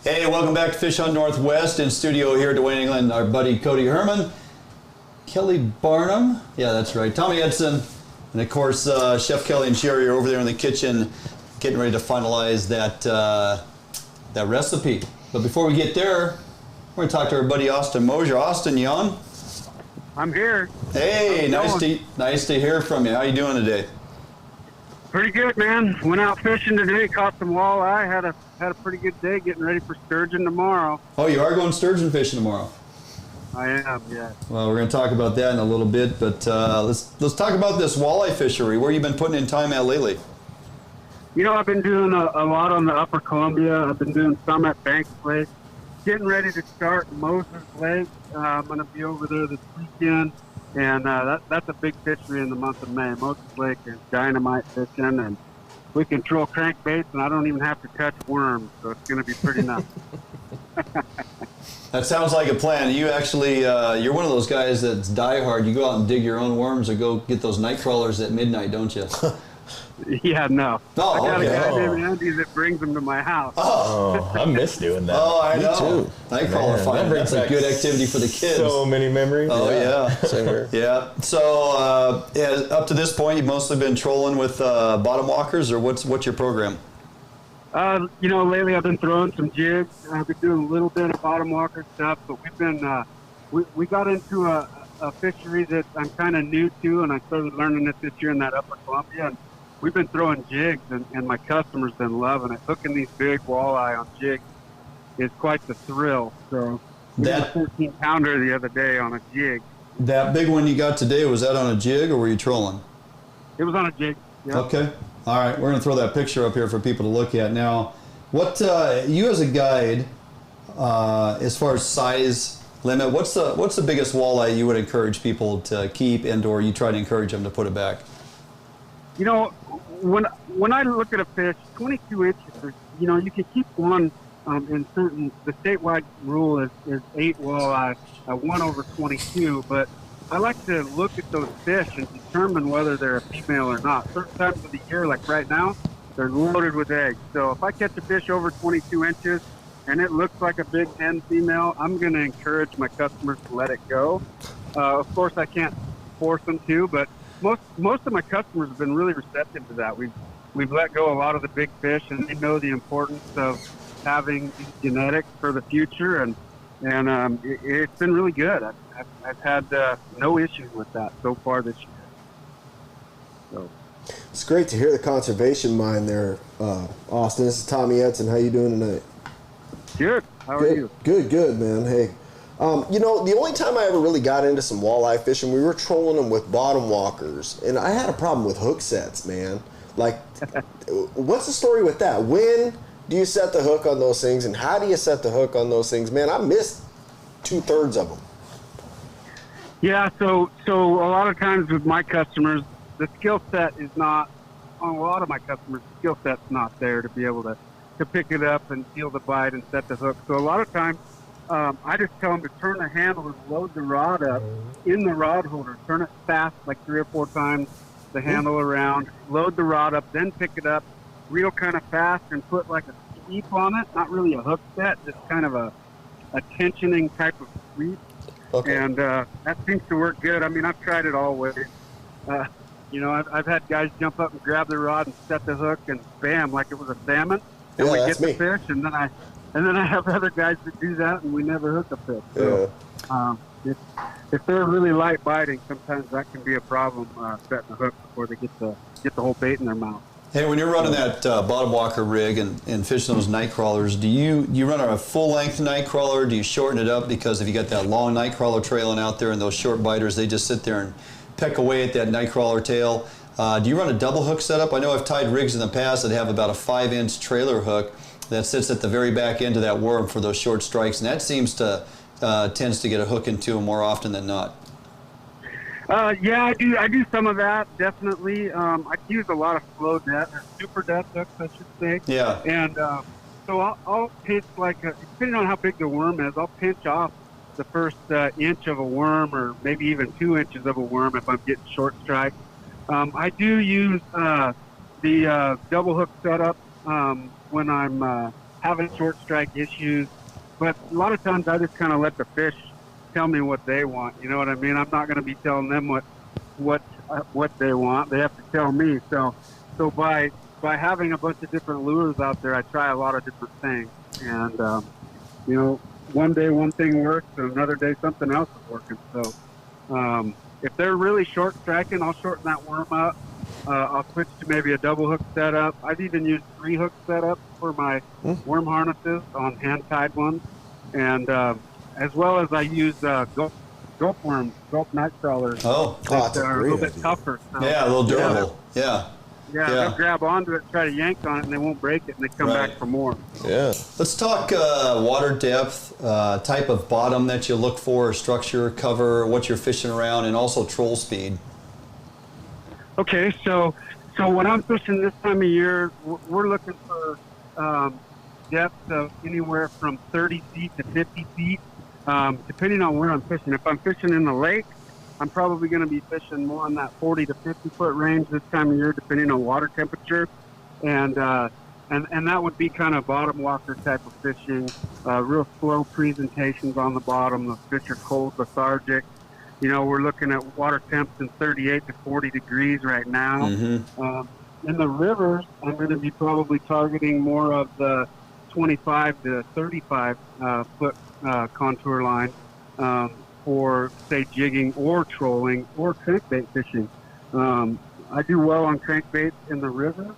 Hey, welcome back to Fish Hunt Northwest. In studio here at Dwayne England, our buddy Cody Herman, Kelly Barnum, yeah, that's right, Tommy Edson, and of course Chef Kelly and Sherry are over there in the kitchen getting ready to finalize that recipe. But before we get there, we're going to talk to our buddy Austin Mosier. Austin, you on? I'm here. Hey, nice to hear from you. How you doing today? Pretty good, man. Went out fishing today, caught some walleye. Had a pretty good day, getting ready for sturgeon tomorrow. Oh, you are going sturgeon fishing tomorrow? I am, yeah. Well, we're going to talk about that in a little bit, but let's talk about this walleye fishery. Where you been putting in time at lately? You know, I've been doing a lot on the Upper Columbia. I've been doing some at Banks Lake. Getting ready to start Moses Lake. I'm going to be over there this weekend. And that's a big fishery in the month of May. Moses Lake is dynamite fishing, and we can throw crankbaits, and I don't even have to touch worms, so it's going to be pretty nice. That sounds like a plan. You actually, you're one of those guys that's diehard. You go out and dig your own worms or go get those night crawlers at midnight, don't you? Yeah, no. Oh, I got okay. a guy named Andy that brings them to my house. Oh, I miss doing that. Oh, I Me know. too. Nightcrawler fire. That's a good activity for the kids. So many memories. Oh, yeah. Same here. Yeah. So, up to this point, you've mostly been trolling with bottom walkers, or what's your program? You know, lately I've been throwing some jigs. I've been doing a little bit of bottom walker stuff, but we've been, we got into a fishery that I'm kind of new to, and I started learning it this year in that Upper Columbia. And we've been throwing jigs, and my customers been loving it. Hooking these big walleye on jigs is quite the thrill. So we got a 14-pounder the other day on a jig. That big one you got today, was that on a jig or were you trolling? It was on a jig. Yep. Okay. All right. We're going to throw that picture up here for people to look at. Now, what you as a guide, as far as size limit, what's the biggest walleye you would encourage people to keep, and/or you try to encourage them to put it back? You know, when I look at a fish, 22 inches, you know, you can keep one in certain, the statewide rule is 8 walleye, 1 over 22, but I like to look at those fish and determine whether they're a female or not. Certain times of the year, like right now, they're loaded with eggs. So if I catch a fish over 22 inches and it looks like a big hen female, I'm going to encourage my customers to let it go. Of course, I can't force them to, but most of my customers have been really receptive to that. We've let go a lot of the big fish, and they know the importance of having these genetics for the future, and it's been really good. I've had no issues with that so far this year. So it's great to hear the conservation mind there, Austin. This is Tommy Edson. How you doing tonight? Good. How are you? Good, man. Hey. You know, the only time I ever really got into some walleye fishing, we were trolling them with bottom walkers, and I had a problem with hook sets, man. Like, what's the story with that? When do you set the hook on those things, and how do you set the hook on those things? Man, I missed 2/3 of them. Yeah, so a lot of times with my customers, the skill set is not, on a lot of my customers, the skill set's not there to be able to pick it up and feel the bite and set the hook. So a lot of times, I just tell them to turn the handle and load the rod up in the rod holder. Turn it fast, like 3 or 4 times, the handle around. Load the rod up, then pick it up, reel kind of fast, and put like a sweep on it. Not really a hook set, just kind of a tensioning type of sweep. Okay. And that seems to work good. I mean, I've tried it all ways. You know, I've had guys jump up and grab the rod and set the hook, and bam, like it was a salmon. And Yeah, we that's get me. the fish, and then I have other guys that do that, and we never hook a fish. So, if they're really light biting, sometimes that can be a problem setting the hook before they get the whole bait in their mouth. Hey, when you're running that bottom walker rig and fishing those night crawlers, do you run a full length night crawler? Do you shorten it up? Because if you got that long night crawler trailing out there and those short biters, they just sit there and peck away at that night crawler tail. Do you run a double hook setup? I know I've tied rigs in the past that have about a 5-inch trailer hook that sits at the very back end of that worm for those short strikes, and that seems to tends to get a hook into them more often than not. Yeah, I do some of that, definitely. I use a lot of slow depth, or super depth hooks, I should say. Yeah. And so I'll pinch, like, depending on how big the worm is, I'll pinch off the first inch of a worm, or maybe even 2 inches of a worm if I'm getting short strike. I do use the double hook setup when I'm having short strike issues. But a lot of times I just kind of let the fish tell me what they want. You know what I mean? I'm not going to be telling them what they want. They have to tell me. So by having a bunch of different lures out there, I try a lot of different things. And you know, one day one thing works, and another day something else is working. So if they're really short striking, I'll shorten that worm up. I'll switch to maybe a double hook setup. I've even used 3 hook setups for my worm harnesses on hand-tied ones. And as well as I use gulp worms, gulp night crawlers. That's a little bit tougher. So, yeah, a little durable. Yeah. They'll grab onto it, try to yank on it, and they won't break it, and they come back for more. Yeah. Let's talk water depth, type of bottom that you look for, structure, cover, what you're fishing around, and also troll speed. Okay, so when I'm fishing this time of year, we're looking for depth of anywhere from 30 feet to 50 feet, depending on where I'm fishing. If I'm fishing in the lake, I'm probably going to be fishing more in that 40 to 50 foot range this time of year, depending on water temperature, and that would be kind of bottom walker type of fishing. Real slow presentations on the bottom. The fish are cold, lethargic. You know, we're looking at water temps in 38 to 40 degrees right now. In the rivers, I'm going to be probably targeting more of the 25 to 35 foot contour line for, say, jigging or trolling or crankbait fishing. I do well on crankbait in the river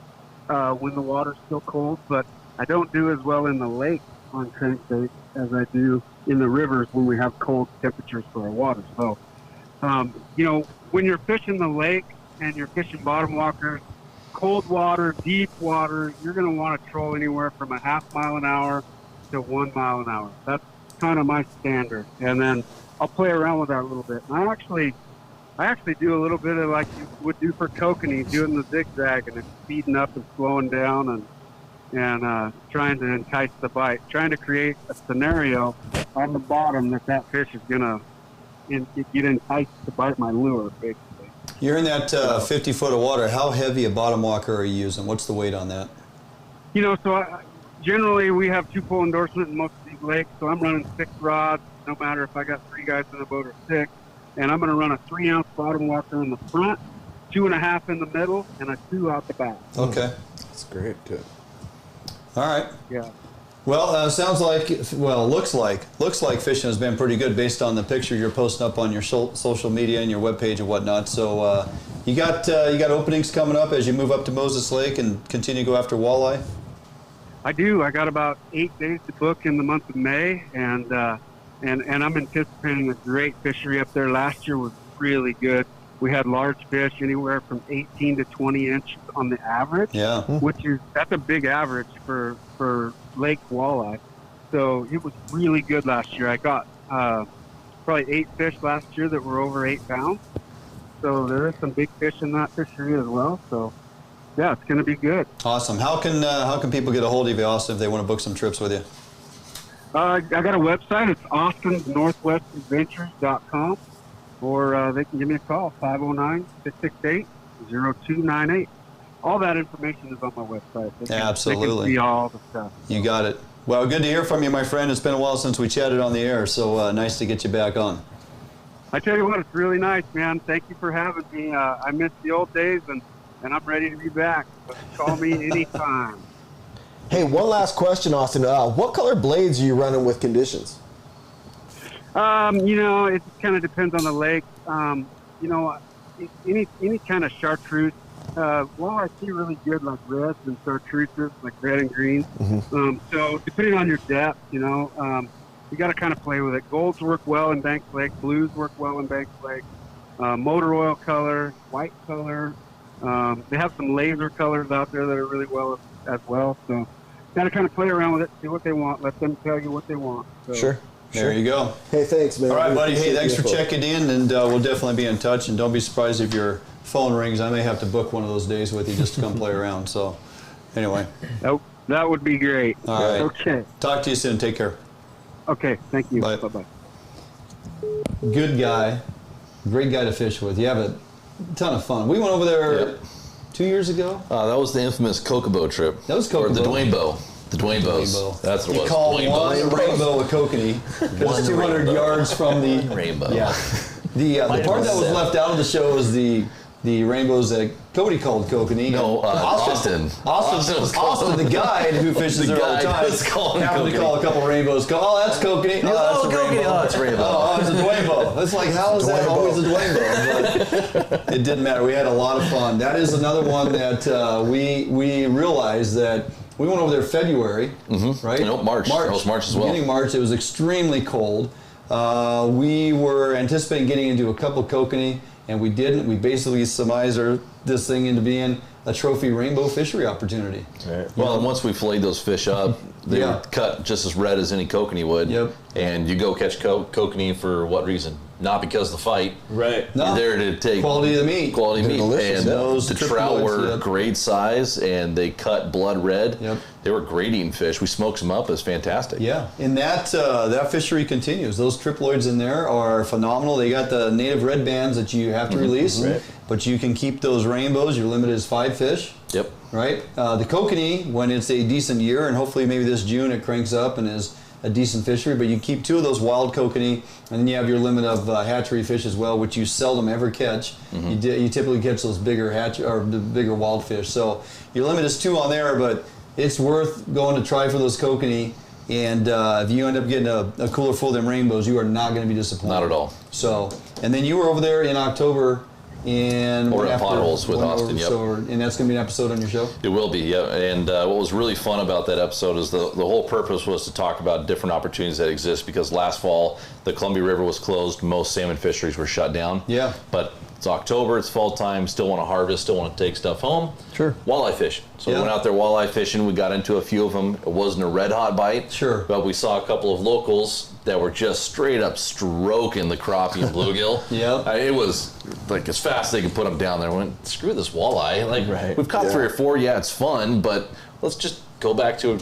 when the water's still cold, but I don't do as well in the lake on crankbait as I do in the rivers when we have cold temperatures for our water. So, you know, when you're fishing the lake and you're fishing bottom walkers, cold water, deep water, you're going to want to troll anywhere from a half mile an hour to 1 mile an hour. That's kind of my standard. And then I'll play around with that a little bit. And I actually do a little bit of like you would do for kokanee, doing the zigzag and then speeding up and slowing down and trying to entice the bite, trying to create a scenario on the bottom that fish is going to get enticed to bite my lure, basically. You're in that 50 foot of water. How heavy a bottom walker are you using? What's the weight on that? You know, so generally we have 2-pole endorsement in most of these lakes, so I'm running 6 rods, no matter if I got 3 guys in the boat or 6. And I'm going to run a 3-ounce bottom walker in the front, 2.5 in the middle, and a 2 out the back. Okay. That's great, too. All right. Yeah. Well, sounds like, well, looks like fishing has been pretty good based on the picture you're posting up on your social media and your webpage and whatnot. So you got openings coming up as you move up to Moses Lake and continue to go after walleye? I do. I got about 8 days to book in the month of May, and I'm anticipating a great fishery up there. Last year was really good. We had large fish, anywhere from 18 to 20 inches on the average. Yeah. That's a big average for lake walleye. So it was really good last year. I got probably 8 fish last year that were over 8 pounds. So there is some big fish in that fishery as well. So yeah, it's going to be good. Awesome. How can people get a hold of you, Austin, if they want to book some trips with you? I got a website. It's austonsnorthwestadventures.com, or they can give me a call, 509-668-0298. All that information is on my website. Absolutely. They can see all the stuff. You got it. Well, good to hear from you, my friend. It's been a while since we chatted on the air, so nice to get you back on. I tell you what, it's really nice, man. Thank you for having me. I miss the old days, and I'm ready to be back. But call me anytime. Hey, one last question, Austin. What color blades are you running with conditions? You know, it kind of depends on the lake. You know, any kind of chartreuse. Well, I see really good like reds and chartreuses, like red and green. So depending on your depth, you know, you got to kind of play with it. Golds work well in Banks Lake. Blues work well in Banks Lake. Motor oil color, white color. They have some laser colors out there that are really well as well. So got to kind of play around with it, see what they want, let them tell you what they want. So. Sure. There you go. Hey, thanks, man. All right, buddy. Hey, thanks for checking in, and we'll definitely be in touch. And don't be surprised if your phone rings. I may have to book one of those days with you just to come play around. So, anyway. That would be great. All right. Okay. Talk to you soon. Take care. Okay. Thank you. Bye. Bye-bye. Good guy. Great guy to fish with. You have a ton of fun. We went over there 2 years ago. That was the infamous Kokobo trip. That was Kokobo. Or the Dwayne Bow. The Dwayne-bows. That's what it You was. call Dwayne-bows. one rainbow a kokanee because it's 200 yards from the rainbow. Yeah. The part that was left out of the show was the rainbows that Cody called kokanee. No, Austin, the guide who fishes there all the time, happened to call a couple rainbows. Oh, that's kokanee. Oh, that's a rainbow. Oh, it's rainbow. Oh, it's a Dwayne-bow. It's like, how is that always a Dwayne-bow? But it didn't matter. We had a lot of fun. That is another one that we realized that we went over there February, right? No, March. It was March as well. Beginning March, it was extremely cold. We were anticipating getting into a couple kokanee, and we didn't. We basically surmised this thing into being a trophy rainbow fishery opportunity. Right. Well, and once we filleted those fish up, they were cut just as red as any kokanee would. Yep. And you go catch kokanee for what reason? Not because of the fight. Right. No. You're there to take quality of the meat. Quality meat. Delicious. And Those the triple trout legs, were great size, and they cut blood red. Yep. They were great eating fish. We smoked them up. It was fantastic. Yeah, and that fishery continues. Those triploids in there are phenomenal. They got the native red bands that you have to release, but you can keep those rainbows. Your limit is 5 fish. Yep. Right? The kokanee, when it's a decent year, and hopefully maybe this June it cranks up and is a decent fishery, but you keep 2 of those wild kokanee, and then you have your limit of hatchery fish as well, which you seldom ever catch. You typically catch those bigger the bigger wild fish. So your limit is 2 on there, but it's worth going to try for those kokanee. And if you end up getting a cooler full of them rainbows, you are not going to be disappointed. Not at all. So, and then you were over there in October. And or at Potholes with Austin, yep. And that's going to be an episode on your show? It will be, yeah. And what was really fun about that episode is the whole purpose was to talk about different opportunities that exist, because last fall the Columbia River was closed, most salmon fisheries were shut down. Yeah. But it's October, it's fall time, still want to harvest, still want to take stuff home. Sure. Walleye fishing. So we went out there walleye fishing, we got into a few of them. It wasn't a red hot bite. Sure. But we saw a couple of locals that were just straight up stroking the crappie and bluegill. Yeah. It was like as fast as they could put them down there. I went, screw this walleye. Like, we've caught 3 or 4, it's fun, but let's just go back to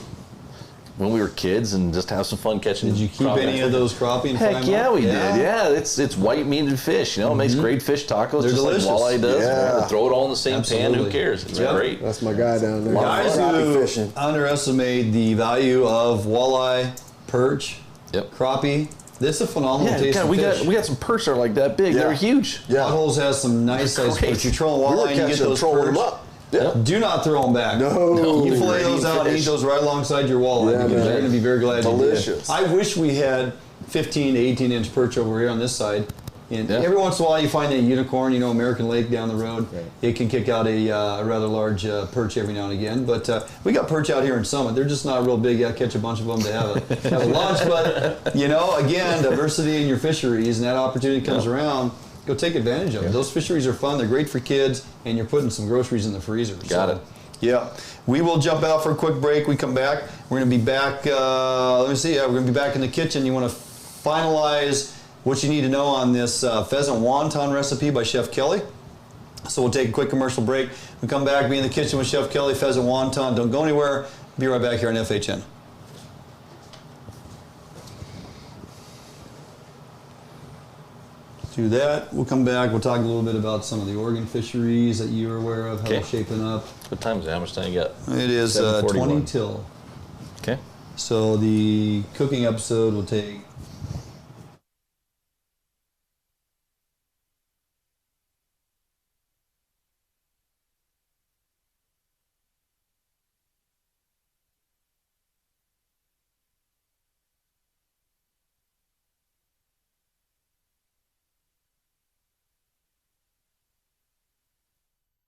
when we were kids and just have some fun catching. Did you keep any of those crappie and fry Heck them yeah, up? we did. Yeah, it's white meated fish. It makes great fish tacos. They're just delicious. like walleye does. Yeah. Throw it all in the same pan. Who cares? It's great. That's my guy down there. Guys Crappie who fishing. underestimate the value of walleye, perch, crappie. This is a phenomenal tasting fish. we got some perch that are like that big. Yeah. They're huge. Yeah. Potholes has some nice sized perch. You throw a We were walleye and you get catching them, those throwing perch. them up. Yeah. Do not throw them back. No. You fillet Great those out and eat fish. those right alongside your walleye. Yeah, because man. they're going to be very glad Delicious. you did. I wish we had 15 to 18 inch perch over here on this side. And every once in a while you find a unicorn, American Lake down the road. Right. It can kick out a rather large perch every now and again. But we got perch out here in Summit. They're just not real big. You got to catch a bunch of them to have a lunch. But, again, diversity in your fisheries, and that opportunity comes around, go take advantage of it. Those fisheries are fun. They're great for kids, and you're putting some groceries in the freezer. Got it. Yeah. We will jump out for a quick break. We come back. We're going to be back, let me see. We're going to be back in the kitchen. You want to finalize what you need to know on this pheasant wonton recipe by Chef Kelly. So we'll take a quick commercial break. We come back, be in the kitchen with Chef Kelly, pheasant wonton. Don't go anywhere. Be right back here on FHN. Do that. We'll come back. We'll talk a little bit about some of the Oregon fisheries that you're aware of, how they're shaping up. What time is it? How much time you got? It is 20 till. Okay. So the cooking episode will take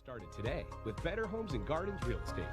Started today with Better Homes and Gardens Real Estate.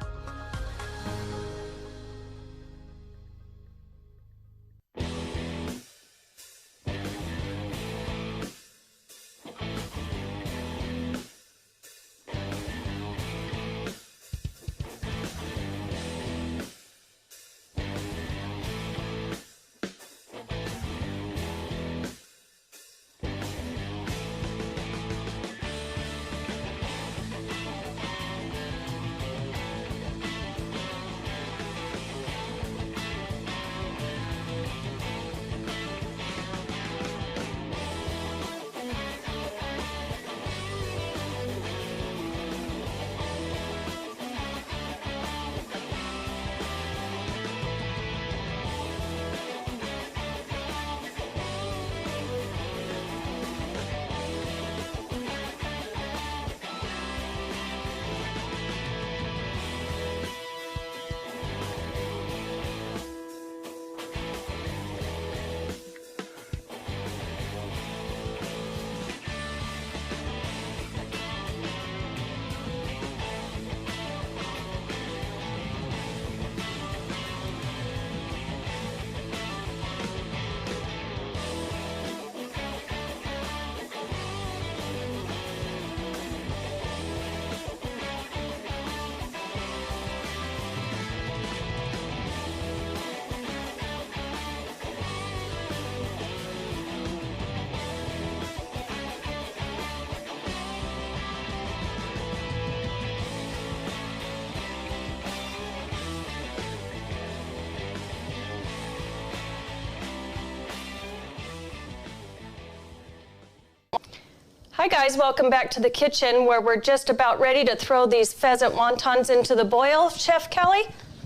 Hi guys, welcome back to the kitchen where we're just about ready to throw these pheasant wontons into the boil. Chef Kelly?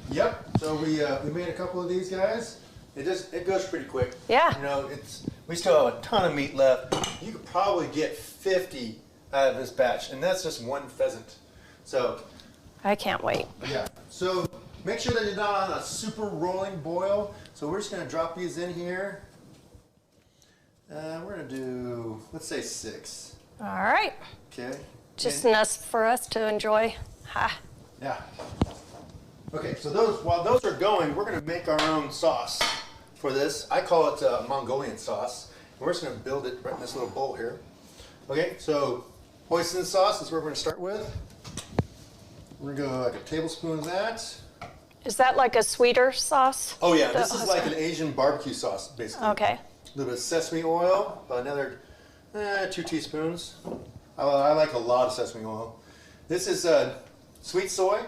Yep. So we made a couple of these guys. It goes pretty quick. Yeah. You know, we still have a ton of meat left. You could probably get 50 out of this batch, and that's just one pheasant. So I can't wait. yeah. So make sure that you're not on a super rolling boil. So we're just gonna drop these in here. We're gonna do, let's say 6. All right. Okay. Just enough for us to enjoy. Ha. Yeah. Okay, so while those are going, we're gonna make our own sauce for this. I call it Mongolian sauce. And we're just gonna build it right in this little bowl here. Okay, so hoisin sauce is what we're gonna start with. We're gonna go like a tablespoon of that. Is that like a sweeter sauce? Oh yeah, this is like an Asian barbecue sauce, basically. Okay. A little bit of sesame oil, about another 2 teaspoons. I like a lot of sesame oil. This is sweet soy.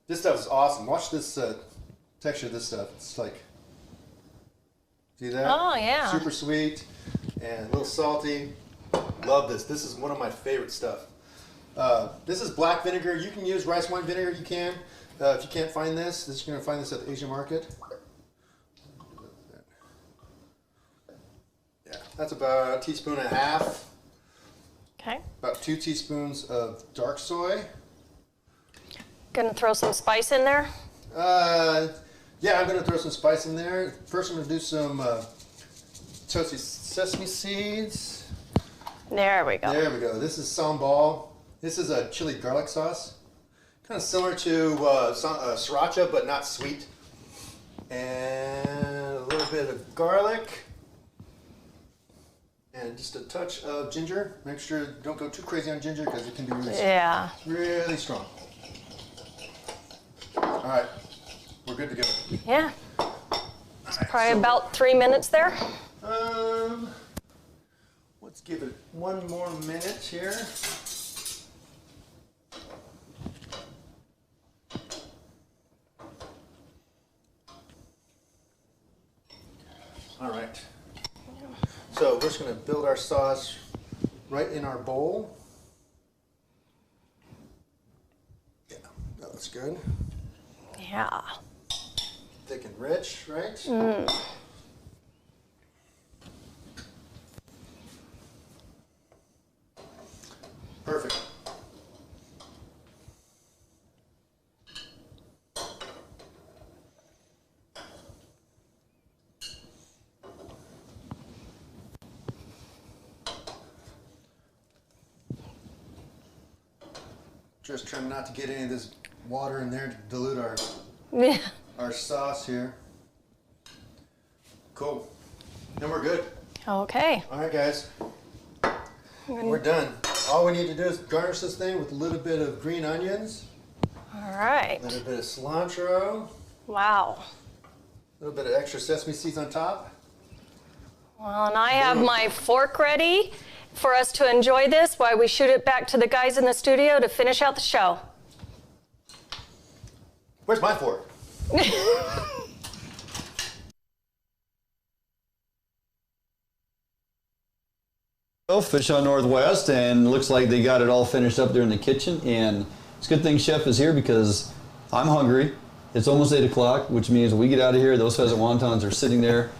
This stuff is awesome. Watch this texture of this stuff. It's like, see that? Oh, yeah. Super sweet and a little salty. Love this. This is one of my favorite stuff. This is black vinegar. You can use rice wine vinegar. You can. If you can't find this, you're going to find this at the Asian market. Yeah, that's about 1.5 teaspoons. Okay. About 2 teaspoons of dark soy. Gonna throw some spice in there? Yeah, I'm gonna throw some spice in there. First, I'm gonna do some toasted sesame seeds. There we go. There we go. This is sambal. This is a chili garlic sauce. Kind of similar to sriracha, but not sweet. And a little bit of garlic. And just a touch of ginger. Make sure don't go too crazy on ginger because it can be really strong. All right, we're good to go. Yeah. It's probably about 3 minutes there. Let's give it 1 more minute here. All right. So we're just going to build our sauce right in our bowl. Yeah, that looks good. Yeah. Thick and rich, right? Mm. Perfect. Just trying not to get any of this water in there to dilute our sauce here. Cool. Then we're good. Okay. All right, guys. We're done. All we need to do is garnish this thing with a little bit of green onions. All right. A little bit of cilantro. Wow. A little bit of extra sesame seeds on top. Well, and I have my fork ready for us to enjoy this while we shoot it back to the guys in the studio to finish out the show. Where's my fork? Fish on Northwest, and looks like they got it all finished up there in the kitchen. And it's a good thing Chef is here because I'm hungry. It's almost 8 o'clock, which means when we get out of here, those pheasant wontons are sitting there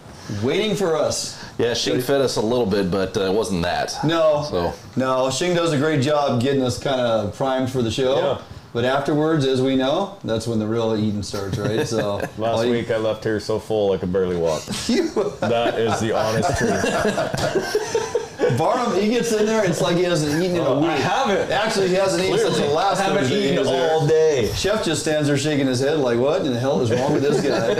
waiting for us. Yeah, Shing fed us a little bit, but it wasn't that. No, Shing does a great job getting us kind of primed for the show. Yeah. But afterwards, as we know, that's when the real eating starts, right? So last week I left here so full I could barely walk. That is the honest truth. Barnum, he gets in there, it's like he hasn't eaten in a week. I haven't. Actually, he hasn't eaten since the last I haven't eaten all day. Chef just stands there shaking his head like, what in the hell is wrong with this guy?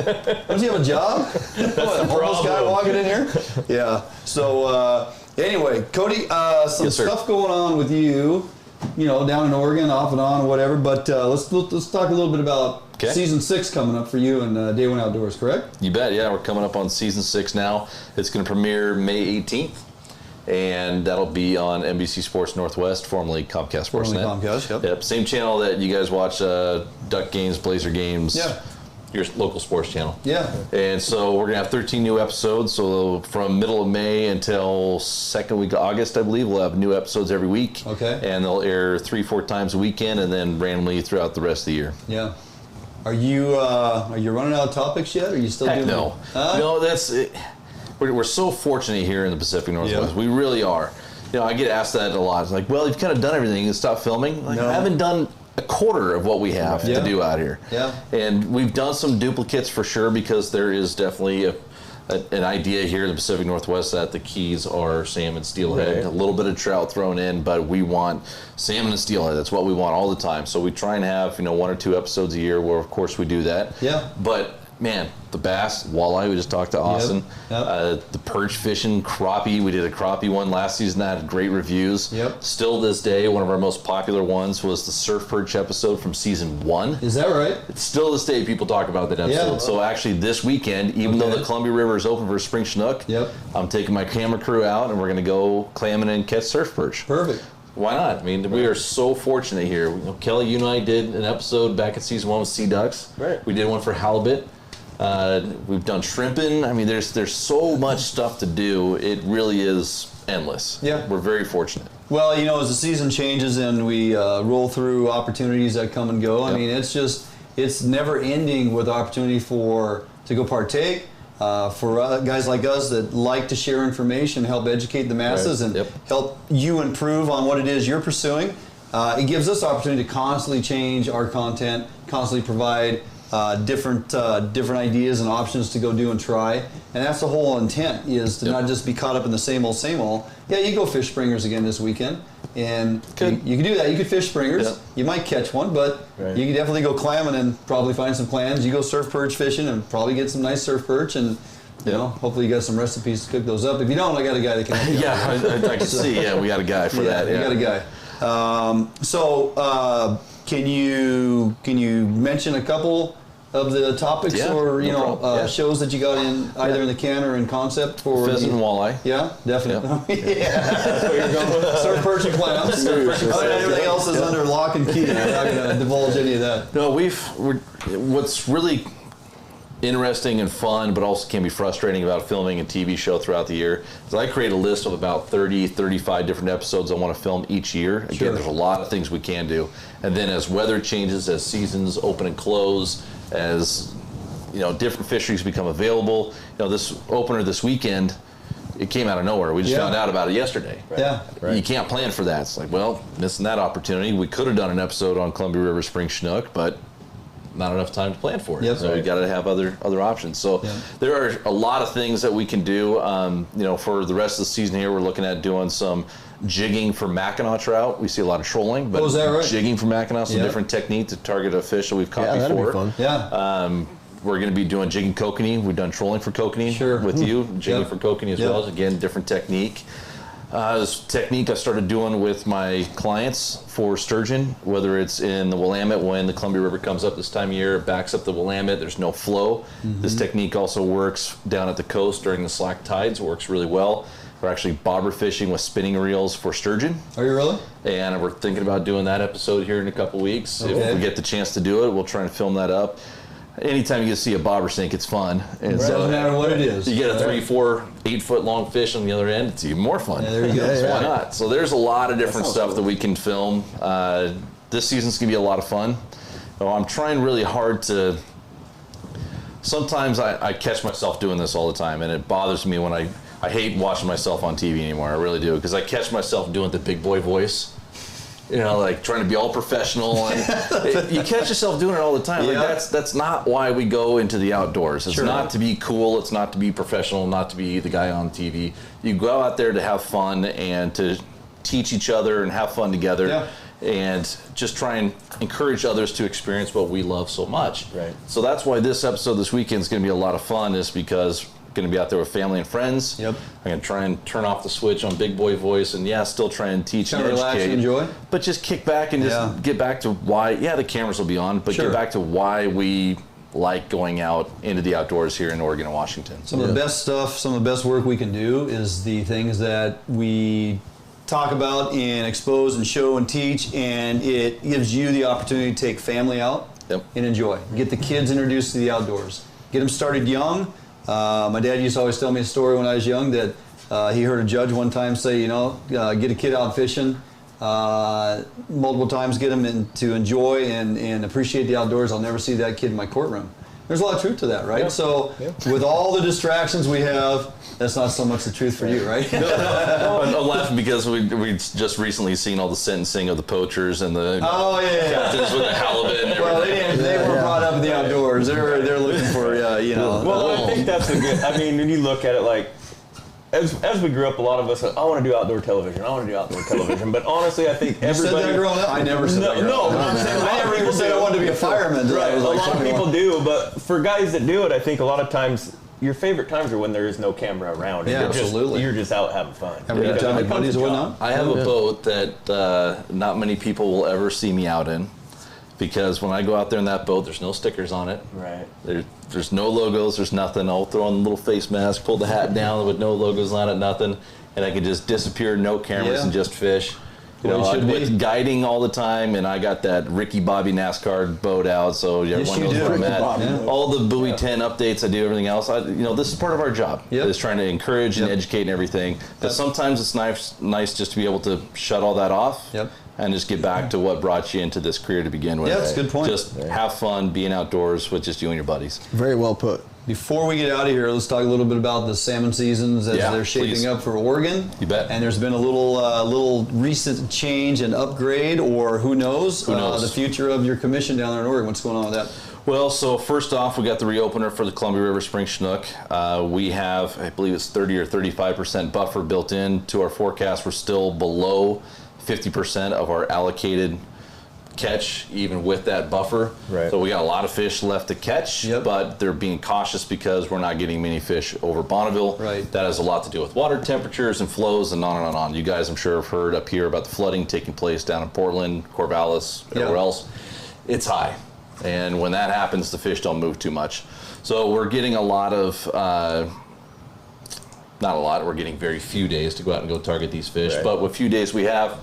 Does he have a job? That's what, the homeless guy problem. walking in here? Yeah. So, anyway, Cody, some stuff going on with you, down in Oregon, off and on, whatever. But let's talk a little bit about Season 6 coming up for you and Day One Outdoors, correct? You bet, yeah. We're coming up on Season 6 now. It's going to premiere May 18th. And that'll be on NBC Sports Northwest, formerly Comcast Sportsnet. Comcast, yep. Same channel that you guys watch Duck games, Blazer games, your local sports channel. Yeah. And so we're gonna have 13 new episodes. So from middle of May until second week of August, I believe, we'll have new episodes every week. Okay. And they'll air 3-4 times a weekend, and then randomly throughout the rest of the year. Yeah. Are you running out of topics yet? Or are you still doing? No. No, that's it. We're so fortunate here in the Pacific Northwest. Yeah. We really are. You know, I get asked that a lot. It's like, well, you've kind of done everything. You stop filming. Like, No. I haven't done a quarter of what we have Yeah. to do out here. Yeah. And we've done some duplicates for sure, because there is definitely an idea here in the Pacific Northwest that the keys are salmon, steelhead, Right. a little bit of trout thrown in, but we want salmon and steelhead. That's what we want all the time. So we try and have, 1 or 2 episodes a year where, of course, we do that. Yeah. But man, the bass, walleye, we just talked to Austin. Yep. The perch fishing, crappie, we did a crappie one last season that had great reviews. Yep. Still this day, one of our most popular ones was the surf perch episode from season 1. Is that right? It's still this day people talk about that episode. Yeah. So actually this weekend, even though Okay. the Columbia River is open for spring Chinook, Yep. I'm taking my camera crew out and we're going to go clamming and catch surf perch. Perfect. Why not? I mean, we are so fortunate here. Kelly, you and I did an episode back in season 1 with sea ducks. Right. We did one for halibut. We've done shrimping. I mean, there's so much stuff to do. It really is endless. Yeah. We're very fortunate. Well, as the season changes and we roll through opportunities that come and go, I mean, it's never ending with opportunity to go partake. For guys like us that like to share information, help educate the masses, Right. and help you improve on what it is you're pursuing. It gives us opportunity to constantly change our content, constantly provide different ideas and options to go do and try. And that's the whole intent, is to not just be caught up in the same old, same old. Yeah, you go fish springers again this weekend, and you can do that. You could fish springers. Yeah. You might catch one, but Right. you can definitely go clamming and probably find some clams. You go surf perch fishing and probably get some nice surf perch, and hopefully you got some recipes to cook those up. If you don't, I got a guy that can help you out. I can see. Yeah, we got a guy for that. You Yeah. got a guy. Can you mention a couple of the topics or no problem. Yeah. shows that you got in either in the can or in concept for Pheasant and walleye. Yeah, definitely. Yeah, that's what you're going with. Surf perch and clams. Everything else is under lock and key. We're not going to divulge any of that. No, what's really interesting and fun, but also can be frustrating about filming a TV show throughout the year is I create a list of about 30, 35 different episodes I want to film each year. Again, Sure. there's a lot of things we can do. And then as weather changes, as seasons open and close, as different fisheries become available, this opener this weekend, it came out of nowhere. We just found out about it yesterday. Yeah. You can't plan for that. It's like, well, missing that opportunity. We could have done an episode on Columbia River Spring Chinook, but not enough time to plan for it. Yep. So we got to have other options. So there are a lot of things that we can do. For the rest of the season here, we're looking at doing some jigging for Mackinaw trout. We see a lot of trolling, but is that right? jigging for Mackinaw, some Yep. different technique to target a fish that we've caught that'd before. be fun. Yeah. We're going to be doing jigging kokanee. We've done trolling for kokanee Sure. with you, jigging Yep. for kokanee as Yep. well. Again, different technique. This technique I started doing with my clients for sturgeon, whether it's in the Willamette when the Columbia River comes up this time of year, backs up the Willamette, there's no flow. This technique also works down at the coast during the slack tides, works really well. We're actually bobber fishing with spinning reels for sturgeon. Are you really? And we're thinking about doing that episode here in a couple weeks. Okay. If we get the chance to do it, we'll try and film that up. Anytime you get to see a bobber sink, it's fun. And Doesn't matter what it is. you get a 3, 4, 8 foot long fish on the other end, it's even more fun. Yeah, there you go. So why not? So there's a lot of different stuff that we can film. This season's gonna be a lot of fun. So I'm trying really hard to. Sometimes I catch myself doing this all the time, and it bothers me when I hate watching myself on TV anymore. I really do, because I catch myself doing the big boy voice. Like trying to be all professional, and you catch yourself doing it all the time. Yeah. Like that's not why we go into the outdoors. It's Sure. not to be cool. It's not to be professional. Not to be the guy on TV. You go out there to have fun and to teach each other and have fun together, and just try and encourage others to experience what we love so much. Right. So that's why this episode this weekend is going to be a lot of fun. Is because going to be out there with family and friends. Yep. I'm going to try and turn off the switch on big boy voice, and still try and teach Kind and of relax educate. and enjoy. But just kick back and just get back to why. The cameras will be on, but Sure. get back to why we like going out into the outdoors here in Oregon and Washington. Some of the best stuff, some of the best work we can do is the things that we talk about and expose and show and teach, and it gives you the opportunity to take family out and enjoy. Get the kids introduced to the outdoors. Get them started young. My dad used to always tell me a story when I was young that he heard a judge one time say, get a kid out fishing multiple times, get them to enjoy and appreciate the outdoors. I'll never see that kid in my courtroom. There's a lot of truth to that, right? So with all the distractions we have, that's not so much the truth for you, right? I'm laughing because we just recently seen all the sentencing of the poachers and the captains with the halibut. And well, they weren't brought up in the outdoors. They're looking for Well, I think that's a good. I mean, when you look at it, like as we grew up, a lot of us said, I want to do outdoor television. I want to do outdoor television. But honestly, I think everybody. You said that growing up? I never said that. No, I'm saying I never even said I wanted to be a fireman. Right, a lot of people do, but for guys that do it, I think a lot of times your favorite times are when there is no camera around. Yeah, absolutely. You're just out having fun. Having a good time with buddies or whatnot. I have a boat that not many people will ever see me out in, because when I go out there in that boat, there's no stickers on it. Right. There's no logos. There's nothing. I'll throw on a little face mask, pull the hat down with no logos on it, nothing, and I can just disappear, no cameras, and just fish. With guiding all the time, and I got that Ricky Bobby NASCAR boat out, so everyone knows where I'm at. All the buoy 10 updates, I do everything else. This is part of our job. Is trying to encourage and educate and everything. But sometimes it's nice just to be able to shut all that off. And just get back to what brought you into this career to begin with. Yeah, that's a good point. Just have fun being outdoors with just you and your buddies. Very well put. Before we get out of here, let's talk a little bit about the salmon seasons as they're shaping up for Oregon. You bet. And there's been a little recent change and upgrade, or who knows, the future of your commission down there in Oregon. What's going on with that? Well, so first off, we got the reopener for the Columbia River Spring Chinook. We have, I believe it's 30 or 35% buffer built in to our forecast. We're still below 50% of our allocated catch, even with that buffer. Right. So we got a lot of fish left to catch, but they're being cautious because we're not getting many fish over Bonneville. Right. That has a lot to do with water temperatures and flows and on and on and on. You guys, I'm sure, have heard up here about the flooding taking place down in Portland, Corvallis, everywhere else. It's high. And when that happens, the fish don't move too much. So we're getting a lot of, not a lot, we're getting very few days to go out and go target these fish. But with few days we have,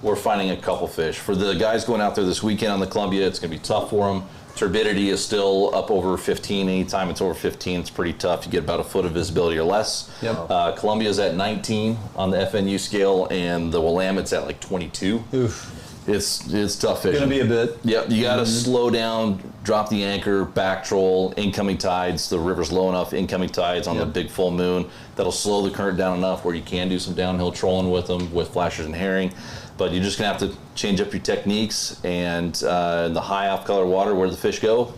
we're finding a couple fish. For the guys going out there this weekend on the Columbia, it's going to be tough for them. Turbidity is still up over 15. Anytime it's over 15, it's pretty tough. You get about a foot of visibility or less. Columbia's at 19 on the FNU scale, and the Willamette's at like 22. Oof. It's tough fishing. It's going to be a bit. Yep, you got to slow down, drop the anchor, back troll, incoming tides. The river's low enough, incoming tides on the big full moon. That'll slow the current down enough where you can do some downhill trolling with them, with flashers and herring. But you're just going to have to change up your techniques, and in the high off-color water, where the fish go?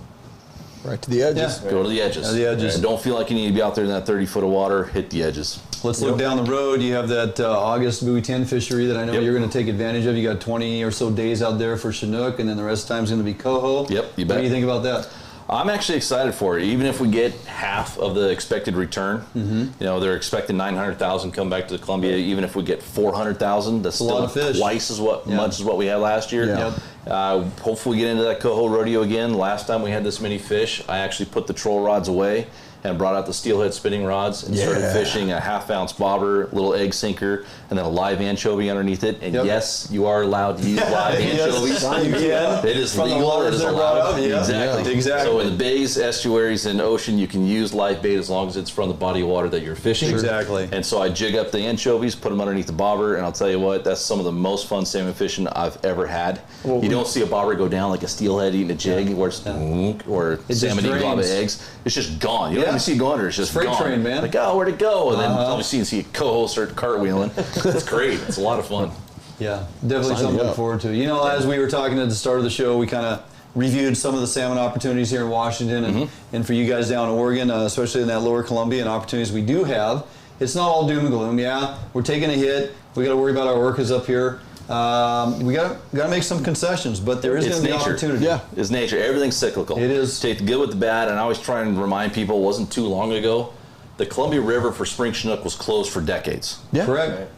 Right to the edges. Go to the edges. The edges. And don't feel like you need to be out there in that 30 foot of water. Hit the edges. Let's look down the road. You have that August buoy 10 fishery that I know you're going to take advantage of. You got 20 or so days out there for Chinook, and then the rest of the time is going to be coho. Yep, you bet. What do you think about that? I'm actually excited for it. Even if we get half of the expected return, they're expecting 900,000 come back to the Columbia. Even if we get 400,000, that's still a lot of fish. Twice as much as what we had last year. Hopefully we get into that coho rodeo again. Last time we had this many fish, I actually put the troll rods away and brought out the steelhead spinning rods and started fishing a half-ounce bobber, little egg sinker, and then a live anchovy underneath it. And yes, you are allowed to use live anchovies. You can. It is From legal. It is allowed. Exactly. So in the bays, estuaries, and ocean, you can use live bait as long as it's from the body of water that you're fishing. Exactly. And so I jig up the anchovies, put them underneath the bobber, and I'll tell you what, that's some of the most fun salmon fishing I've ever had. You don't see a bobber go down like a steelhead eating a jig, where it's or salmon eating glava eggs. It's just gone. You don't even see it going under. It's just freight gone. train, man. Like, oh, where'd it go? And then obviously you see a coho start cartwheeling. It's great. It's a lot of fun. Yeah, definitely something to look forward to. You know, as we were talking at the start of the show, we kind of reviewed some of the salmon opportunities here in Washington, and for you guys down in Oregon, especially in that lower Columbia, and opportunities we do have. It's not all doom and gloom. Yeah, we're taking a hit. We got to worry about our orcas up here. We got to make some concessions, but there is going to be opportunity. Yeah, it's nature. Everything's cyclical. It is. Take the good with the bad, and I always try and remind people, it wasn't too long ago, the Columbia River for spring Chinook was closed for decades. Yeah, correct. Right.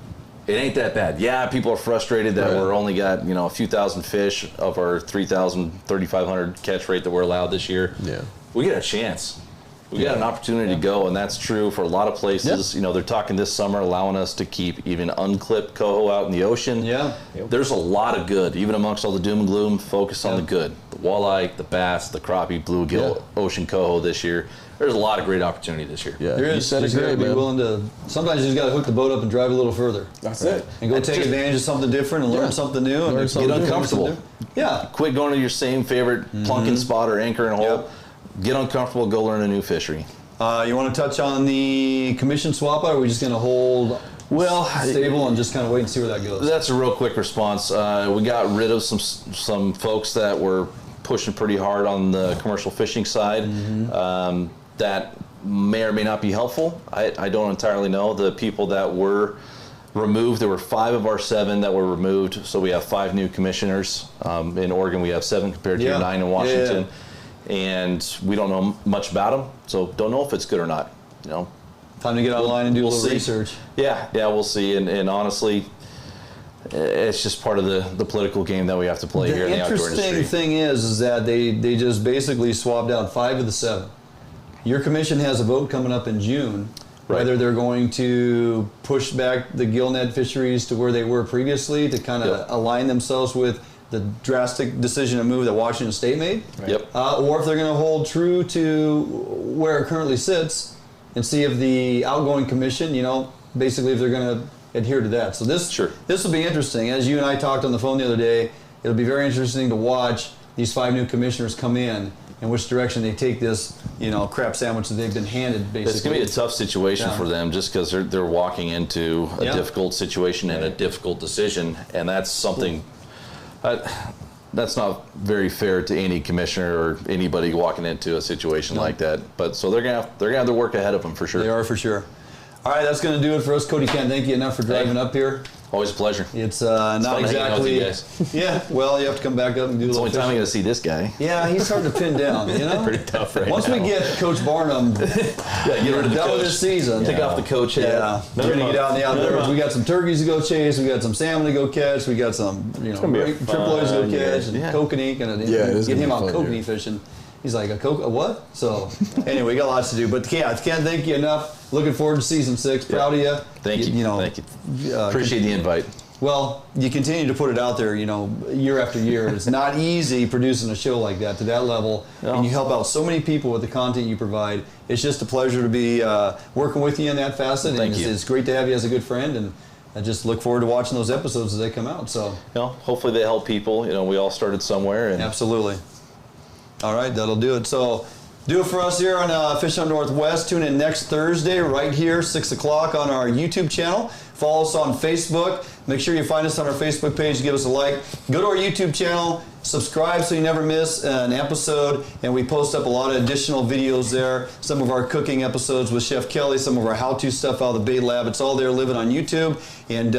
It ain't that bad. Yeah, people are frustrated that we're only got a few thousand fish of our 3,000, 3,500 catch rate that we're allowed this year. Yeah, we get a chance. We got an opportunity to go, and that's true for a lot of places. You know, they're talking this summer allowing us to keep even unclipped coho out in the ocean. There's a lot of good, even amongst all the doom and gloom. Focus on the good. The walleye, the bass, the crappie, bluegill, ocean coho this year. There's a lot of great opportunity this year. There is. You said you got to be willing to. Sometimes you just got to hook the boat up and drive a little further. That's it. And go take advantage of something different and learn something new and get uncomfortable. Quit going to your same favorite plunking spot or anchor and hole. Get uncomfortable, go learn a new fishery. You want to touch on the commission swap out, or are we just going to hold stable and just kind of wait and see where that goes? That's a real quick response. We got rid of some folks that were pushing pretty hard on the commercial fishing side. That may or may not be helpful. I don't entirely know. The people that were removed, there were 5 of our 7 that were removed, so we have 5 new commissioners. In Oregon, we have 7 compared to 9 in Washington. And we don't know much about them, so don't know if it's good or not. You know, time to get online and do a little research. Yeah, we'll see. And honestly, it's just part of the political game that we have to play here in the outdoor industry. The interesting thing is that they just basically swapped out 5 of the 7. Your commission has a vote coming up in June, whether they're going to push back the gillnet fisheries to where they were previously to kind of align themselves with the drastic decision to move that Washington State made, or if they're going to hold true to where it currently sits and see if the outgoing commission, basically if they're going to adhere to that. So this will be interesting. As you and I talked on the phone the other day, it'll be very interesting to watch these 5 new commissioners come in and which direction they take this, crab sandwich that they've been handed, basically. It's going to be a tough situation for them just because they're walking into a difficult situation and a difficult decision, and that's something... that's not very fair to any commissioner or anybody walking into a situation like that. But so they're gonna have their work ahead of them for sure. They are for sure. All right, that's going to do it for us. Cody, can't thank you enough for driving up here. Always a pleasure. It's not exactly. Well, you have to come back up and do. It's the only time I'm going to see this guy. Yeah, he's hard to pin down. Pretty tough right Once we get Coach Barnum, get rid of the done coach. With this season, take off the coach hat. Yeah, we're going to get out in the outdoors. We got some turkeys to go chase. We got some salmon to go catch. We got some triple A's to go catch and kokanee. Get him out kokanee fishing. He's like, a what? So, anyway, we got lots to do. But, can't thank you enough. Looking forward to season 6. Proud of you. Thank you. Thank you. Appreciate the invite. Well, you continue to put it out there, year after year. It's not easy producing a show like that to that level. And you help out so many people with the content you provide. It's just a pleasure to be working with you in that facet. Thank you. It's great to have you as a good friend. And I just look forward to watching those episodes as they come out. So, hopefully they help people. We all started somewhere. And absolutely. All right, that'll do it. So, do it for us here on Fish on Northwest. Tune in next Thursday right here, 6 o'clock on our YouTube channel. Follow us on Facebook. Make sure you find us on our Facebook page. Give us a like. Go to our YouTube channel. Subscribe so you never miss an episode. And we post up a lot of additional videos there. Some of our cooking episodes with Chef Kelly. Some of our how-to stuff out of the bait lab. It's all there living on YouTube. And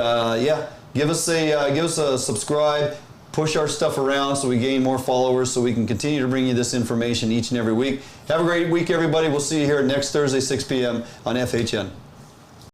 give us a subscribe. Push our stuff around so we gain more followers so we can continue to bring you this information each and every week. Have a great week, everybody. We'll see you here next Thursday, 6 p.m. on FHN.